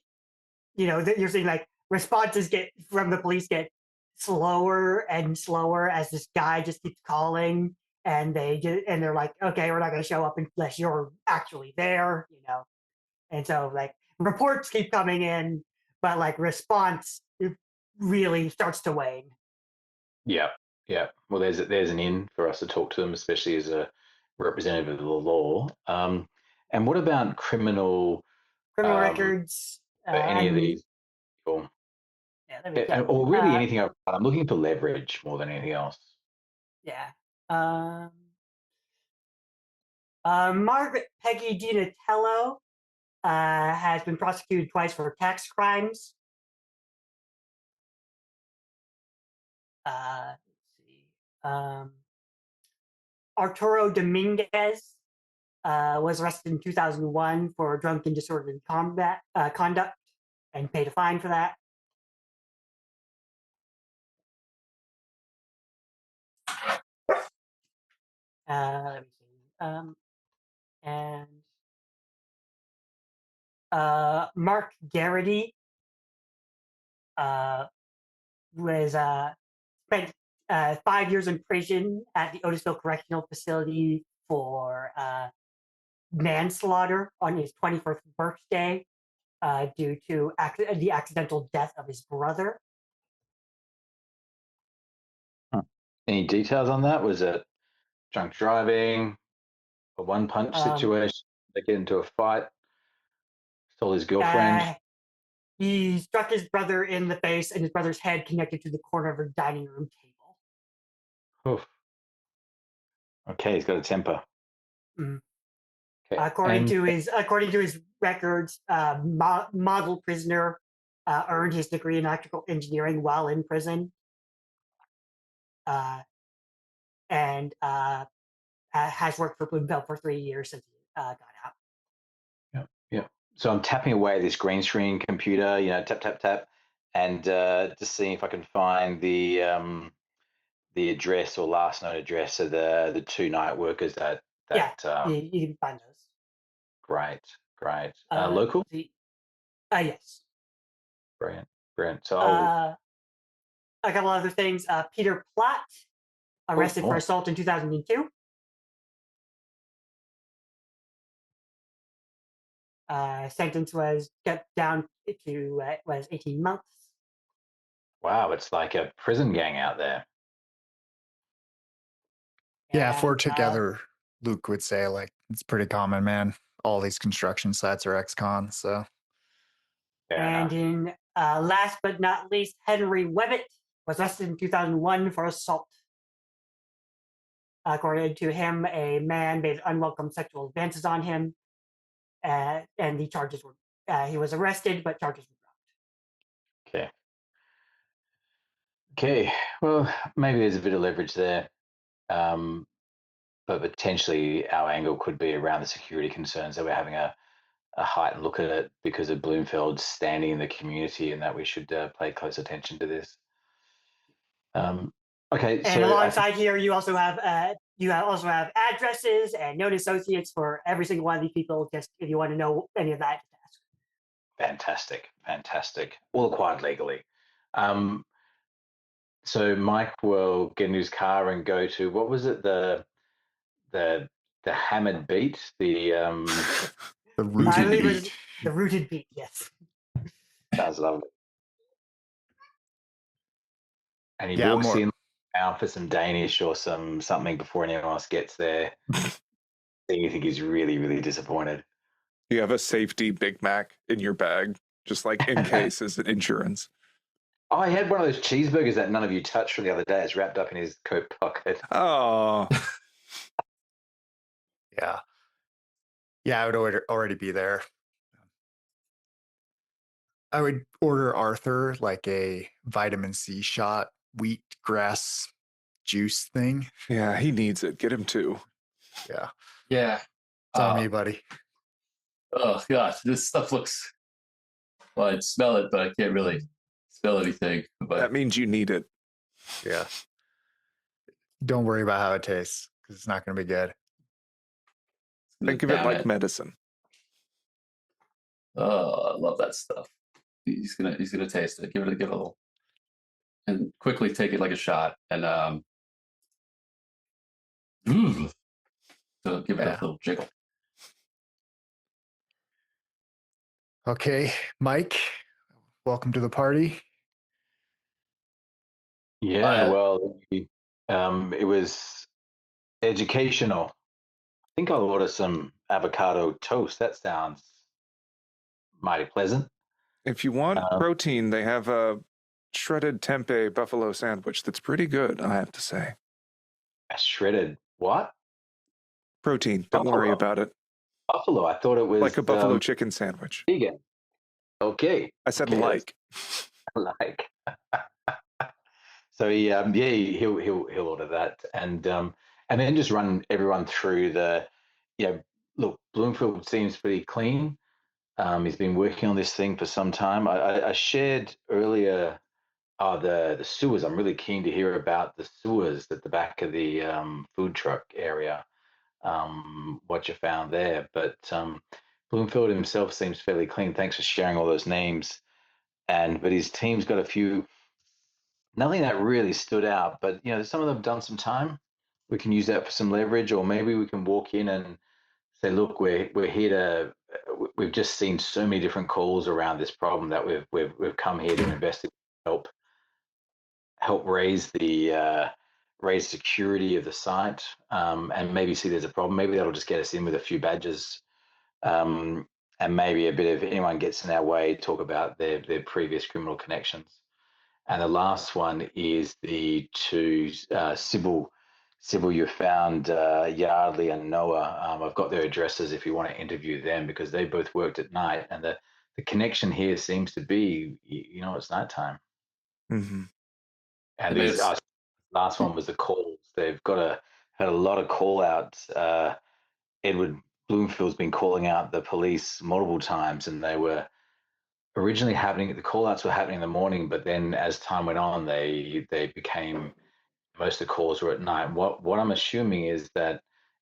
you're seeing responses from the police get slower and slower as this guy just keeps calling, and they're like, okay, we're not going to show up unless you're actually there, and so reports keep coming in, but response really starts to wane. Yeah. Well, there's an in for us to talk to them, especially as a representative of the law. And what about criminal records for any of and these people? yeah, Or really anything. I'm looking for leverage more than anything else. yeah. Margaret Peggy Dinatello has been prosecuted twice for tax crimes. Let's see. Arturo Dominguez was arrested in 2001 for drunken disorderly conduct and paid a fine for that. Let me see. And Mark Garrity was spent 5 years in prison at the Otisville Correctional Facility for manslaughter on his 21st birthday due to the accidental death of his brother. Any details on that? Was it drunk driving, a one-punch situation? They get into a fight, stole his girlfriend. He struck his brother in the face, and his brother's head connected to the corner of a dining room table. Oof. Okay, he's got a temper. Mm-hmm. Okay. According to his records, model prisoner earned his degree in electrical engineering while in prison. and has worked for Bloomfield for 3 years since he got out. Yeah, yeah. So I'm tapping away at this green screen computer, tap, tap, tap, and just seeing if I can find the address or last known address of the two night workers that Yeah, you can find those. Great. Local? Yes. Brilliant. So A couple other things. Peter Platt, arrested for assault in 2002. Sentence was kept down to was 18 months. wow, it's like a prison gang out there. Yeah, if we're And, together, Luke would say, like, it's pretty common, man. All these construction sites are ex-cons, so. Fair enough. in last but not least, Henry Webbett was arrested in 2001 for assault. According to him, a man made unwelcome sexual advances on him, and the charges were. He was arrested, but charges were dropped. Okay. Well, maybe there's a bit of leverage there, but potentially our angle could be around the security concerns that we're having a heightened look at it because of Bloomfield's standing in the community, and that we should pay close attention to this. Okay, And so alongside here, you also have addresses and known associates for every single one of these people. Just if you want to know any of that, fantastic, all acquired legally. So Mike will get in his car and go to, what was it, the hammered beat, the The I rooted believe it was beat. the rooted beat. Yes. sounds lovely. And he Yeah, walks more. in out for some Danish or something before anyone else gets there. You think he's really, really disappointed. You have a safety Big Mac in your bag, just like in case as an insurance. Oh, I had one of those cheeseburgers that none of you touched from the other day. It's wrapped up in his coat pocket. Oh, Yeah. Yeah, I would already be there. I would order Arthur like a vitamin C shot, wheat grass juice thing. yeah, he needs it. Get him two. Yeah. Yeah. It's on me, buddy. Oh gosh, this stuff looks. Well, I smell it, but I can't really smell anything. But That means you need it. Yeah. Don't worry about how it tastes because it's not going to be good. Think of it like medicine. Oh, I love that stuff. He's gonna taste it. Give it a little, and quickly take it like a shot, and so give it a little jiggle. Okay, Mike, welcome to the party. Yeah, well, it was educational. I think I'll order some avocado toast. That sounds mighty pleasant. If you want protein, they have a shredded tempeh buffalo sandwich that's pretty good, I have to say. A shredded what? Protein. Don't worry about it. Buffalo. I thought it was like a buffalo chicken sandwich. Vegan. Okay. I said Okay, like. Like. So he'll order that, and then just run everyone through the, look, Bloomfield seems pretty clean. He's been working on this thing for some time. I shared earlier the sewers. I'm really keen to hear about the sewers at the back of the food truck area, what you found there. But Bloomfield himself seems fairly clean. Thanks for sharing all those names. But his team's got a few, nothing that really stood out, but some of them have done some time. We can use that for some leverage, or maybe we can walk in and say, look, we're here to. We've just seen so many different calls around this problem that we've come here to investigate, help raise the raise security of the site, and maybe see there's a problem. Maybe that'll just get us in with a few badges, and maybe a bit of anyone gets in our way, talk about their previous criminal connections. And the last one is the two Sybil you found, Yardley and Noah. I've got their addresses if you want to interview them, because they both worked at night, and the connection here seems to be, it's nighttime. Mm-hmm. And these are Last one was the calls. They've had a lot of call outs. Edward Bloomfield's been calling out the police multiple times, and they were originally happening. The call outs were happening in the morning, but then as time went on, they became, most of the calls were at night. What I'm assuming is that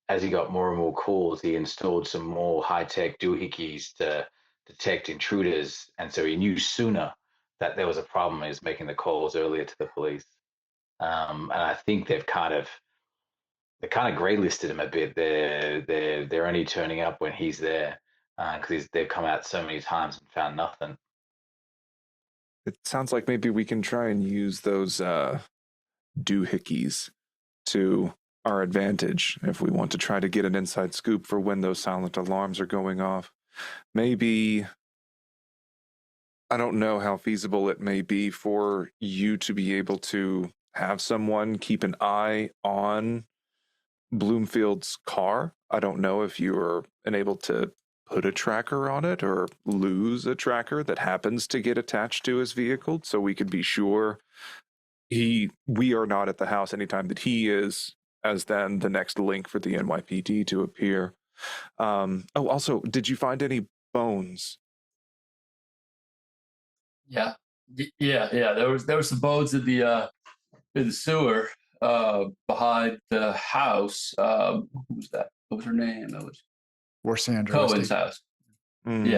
as he got more and more calls, he installed some more high tech doohickeys to detect intruders, and so he knew sooner that there was a problem. He was making the calls earlier to the police, and I think they kind of grey listed him a bit. They're only turning up when he's there because they've come out so many times and found nothing. It sounds like maybe we can try and use those doohickeys to our advantage if we want to try to get an inside scoop for when those silent alarms are going off. Maybe, I don't know how feasible it may be for you to be able to have someone keep an eye on Bloomfield's car. I don't know if you are unable to put a tracker on it or lose a tracker that happens to get attached to his vehicle, so we could be sure we are not at the house anytime that he is, as then the next link for the NYPD to appear. Also, did you find any bones? Yeah, yeah. There was some bones in the sewer behind the house. Who was that? What was her name? That was Where Zander was Cohen's taken. house. Mm.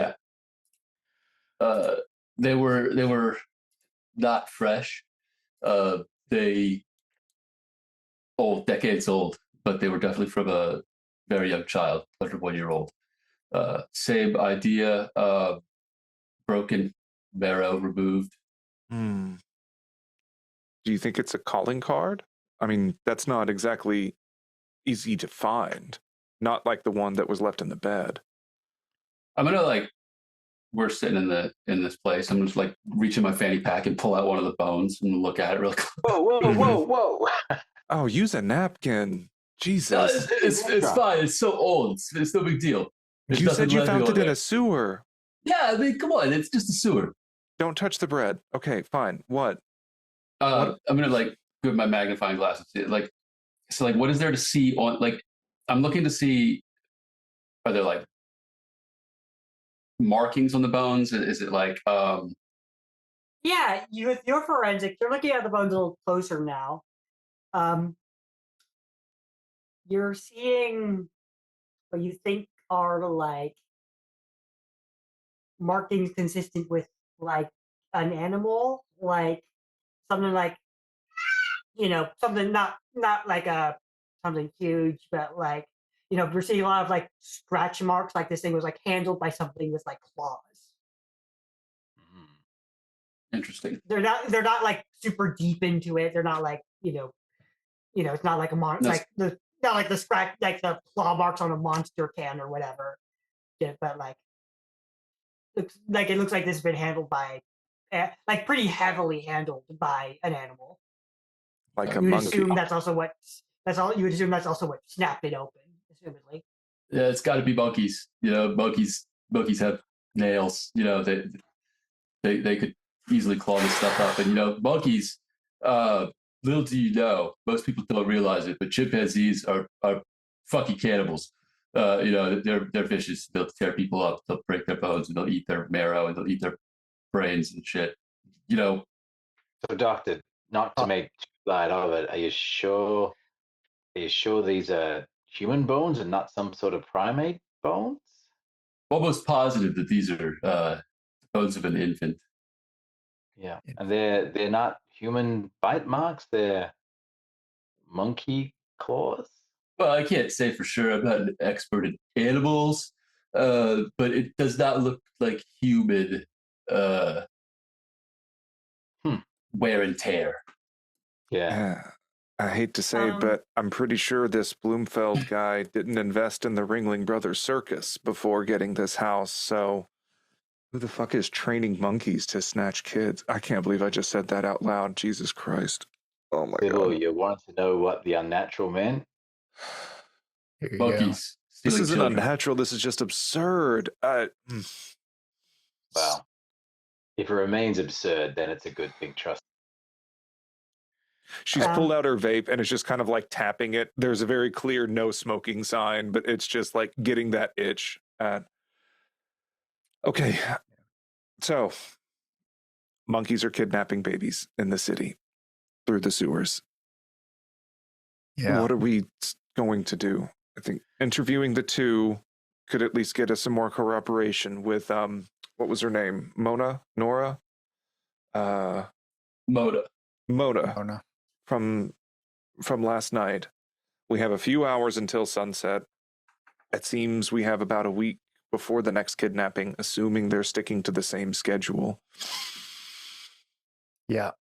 Yeah. They were not fresh. They decades old, but they were definitely from a very young child, under 1 year old. Same idea. Broken marrow removed. Hmm. Do you think it's a calling card? I mean, that's not exactly easy to find. Not like the one that was left in the bed. I'm gonna we're sitting in this place. I'm just reach in my fanny pack and pull out one of the bones and look at it real quick. Whoa! Oh, use a napkin. No, Jesus. it's fine. It's so old. It's no big deal. You said you found it in a sewer. Yeah, I mean, come on. It's just a sewer. Don't touch the bread. Okay, fine. What? I'm gonna grab my magnifying glass and see it. So what is there to see on I'm looking to see, are there markings on the bones? Is it Yeah, with your forensics, you're looking at the bones a little closer now. You're seeing what you think are markings consistent with an animal, something something not like a something huge, but we're seeing a lot of scratch marks, like this thing was handled by something with claws. interesting? They're not super deep into it. They're not it's not like a monster, not like the scratch, like the claw marks on a monster can or whatever. Yeah, but it looks like this has been handled by, pretty heavily handled by an animal. Like You a would monkey. assume you would assume that's also what snapped it open, assumedly. Yeah, it's got to be monkeys. Monkeys have nails. They could easily claw this stuff up. And monkeys. Little do you know, most people don't realize it, but chimpanzees are fucking cannibals. They're vicious. They'll tear people up. They'll break their bones, and they'll eat their marrow, and they'll eat their brains and shit. So, doctor, not to make too light of it, are you sure? Are you sure these are human bones and not some sort of primate bones? Almost positive that these are bones of an infant. Yeah, and they're not human bite marks. They're monkey claws. Well, I can't say for sure. I'm not an expert in animals, but it does not look like human wear and tear. Yeah. I hate to say, but I'm pretty sure this Bloomfeld guy didn't invest in the Ringling Brothers Circus before getting this house, so who the fuck is training monkeys to snatch kids? I can't believe I just said that out loud. Jesus Christ. Oh my Sybil, God. you wanted to know what the unnatural meant? Here you Monkeys. This Stealing isn't children. unnatural. This is just absurd. Well, if it remains absurd, then it's a good thing. Trust. She's Um, pulled out her vape and is just kind of like tapping it. There's a very clear no smoking sign, but it's just like getting that itch. Okay, so monkeys are kidnapping babies in the city through the sewers. Yeah. What are we going to do? I think interviewing the two could at least get us some more corroboration with what was her name? Nora? Moda. Mona Oh no. from last night. We have a few hours until sunset. It seems we have about a week before the next kidnapping, assuming they're sticking to the same schedule. Yeah.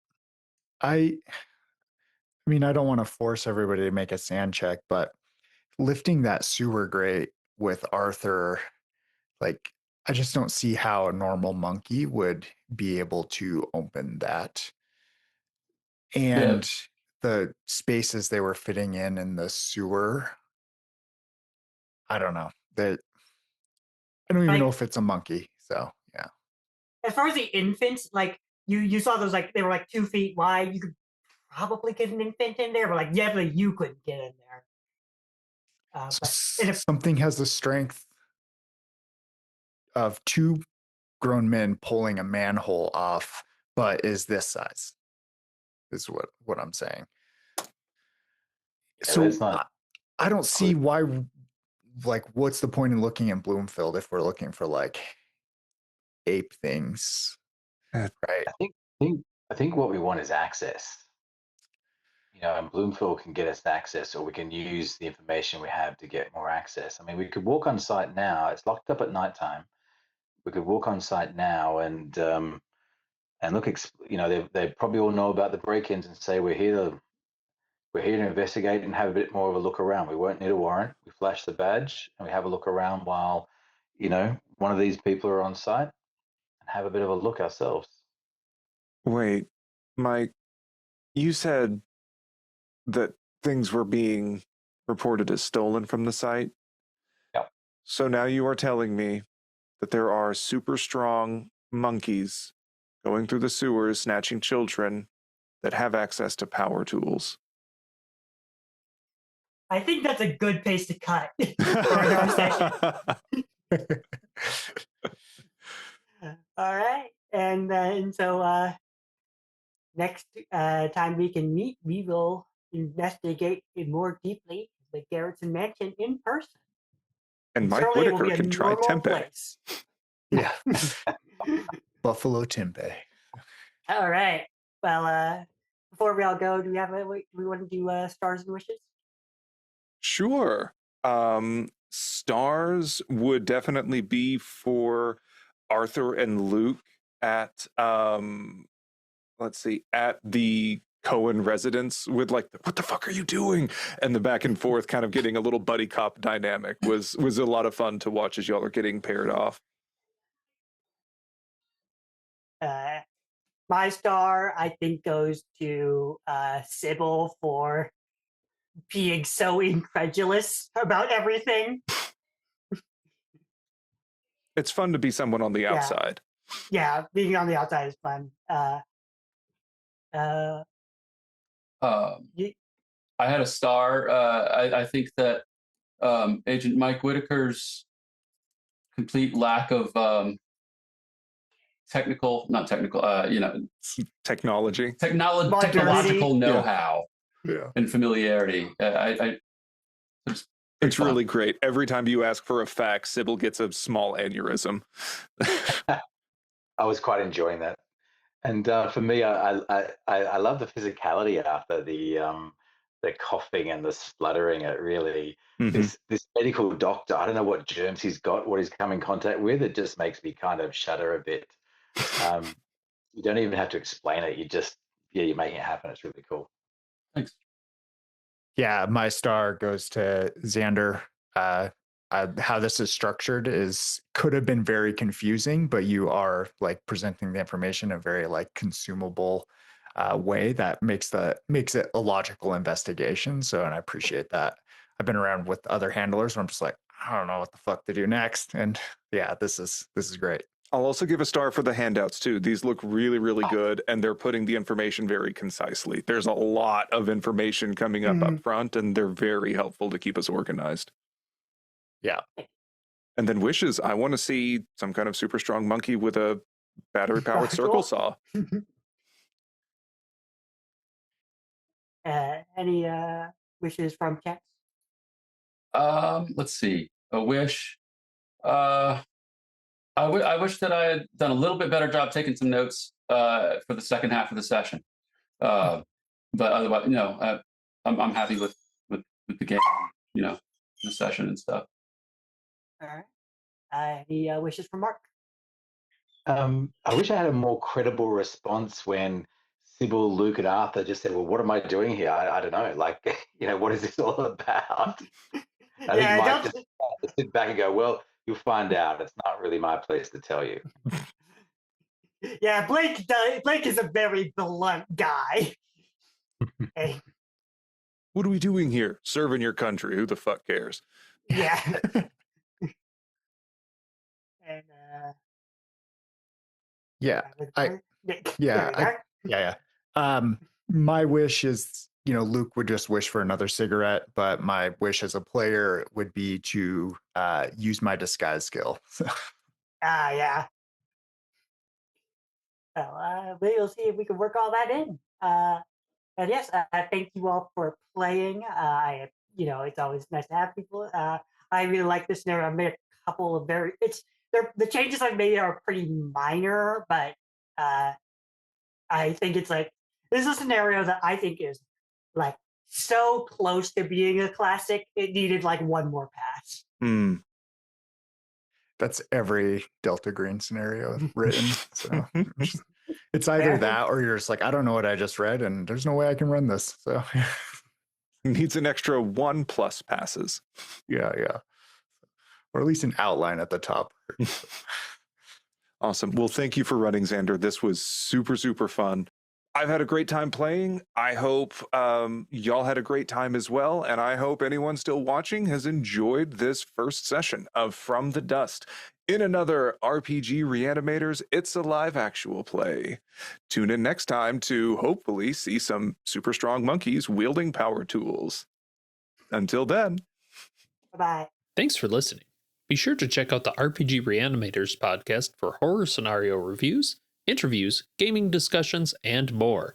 I mean, I don't want to force everybody to make a sand check, but lifting that sewer grate with Arthur, like, I just don't see how a normal monkey would be able to open that. Yeah. And the spaces they were fitting in the sewer, I don't know. That I don't even know Like- if it's a monkey. So yeah. as far as the infants, like you saw those, like they were like 2 feet wide. You could probably get an infant in there, but like definitely you couldn't get in there. But Something has the strength of two grown men pulling a manhole off, but is this size, is what I'm saying. So that's not I don't see why, like, what's the point in looking in Bloomfield if we're looking for like ape things, right? I think what we want is access. You know, and Bloomfield can get us access, or we can use the information we have to get more access. I mean, we could walk on site now. It's locked up at nighttime. We could walk on site now and look. You know, they probably all know about the break-ins and say we're here to investigate and have a bit more of a look around. We won't need a warrant. We flash the badge and we have a look around while, you know, one of these people are on site and have a bit of a look ourselves. Wait, Mike, you said that things were being reported as stolen from the site? Yep. So now you are telling me that there are super strong monkeys going through the sewers, snatching children that have access to power tools. I think that's a good pace to cut for our session. All right, and so next time we can meet, we will investigate it more deeply, the Garrettson Mansion in person. And Mike certainly it will Whitaker be a can try normal tempeh. place. Yeah. Buffalo tempeh. All right. Well, before we all go, do we want to do stars and wishes? Sure. Stars would definitely be for Arthur and Luke at let's see, at the Cohen residence with like what the fuck are you doing? And the back and forth kind of getting a little buddy cop dynamic was a lot of fun to watch as y'all are getting paired off. My star, I think, goes to Sybil for being so incredulous about everything. It's fun to be someone on the outside. Yeah, being on the outside is fun. I had a star. I think that Agent Mike Whitaker's complete lack of Technology. technological know-how and familiarity. It's really great. Every time you ask for a fact, Sybil gets a small aneurysm. I was quite enjoying that. And for me, I love the physicality after the coughing and the spluttering. It really this medical doctor. I don't know what germs he's got, what he's come in contact with. It just makes me kind of shudder a bit. You don't even have to explain it. You're making it happen. It's really cool. Thanks. Yeah, my star goes to Zander. How this is structured could have been very confusing, but you are like presenting the information in a very like consumable way that makes it a logical investigation. So, and I appreciate that. I've been around with other handlers where I'm just like, I don't know what the fuck to do next, and yeah, this is great. I'll also give a star for the handouts too. These look really, really good, and they're putting the information very concisely. There's a lot of information coming up front, and they're very helpful to keep us organized. Yeah. And then wishes. I want to see some kind of super strong monkey with a battery-powered circle saw. Any wishes from cats? Let's see. A wish. I wish that I had done a little bit better job taking some notes for the second half of the session. But otherwise, I'm happy with the game, the session and stuff. All right. Any wishes from Mark? I wish I had a more credible response when Sybil, Luke, and Arthur just said, "Well, what am I doing here? I don't know. Like, what is this all about?" I think Mike just had to sit back and go, "Well, you'll find out. It's not really my place to tell you." Yeah, Blake is a very blunt guy. Hey, What are we doing here? Serving your country. Who the fuck cares? yeah. And Yeah. Nick. Yeah. My wish is, Luke would just wish for another cigarette, but my wish as a player would be to use my disguise skill. Yeah. Well, we'll see if we can work all that in. And yes, thank you all for playing. It's always nice to have people. I really like this scenario. I made a couple of the changes I've made are pretty minor, but I think it's like this is a scenario that I think is like so close to being a classic. It needed like one more pass. That's every Delta Green scenario written. So it's either that or you're just like, I don't know what I just read, and there's no way I can run this. So needs an extra 1+ passes. Yeah. Or at least an outline at the top. Awesome. Well, thank you for running, Zander. This was super, super fun. I've had a great time playing. I hope y'all had a great time as well. And I hope anyone still watching has enjoyed this first session of From the Dust. In another RPG Reanimators, it's a live actual play. Tune in next time to hopefully see some super strong monkeys wielding power tools. Until then. Bye-bye. Thanks for listening. Be sure to check out the RPG Reanimators podcast for horror scenario reviews, interviews, gaming discussions, and more.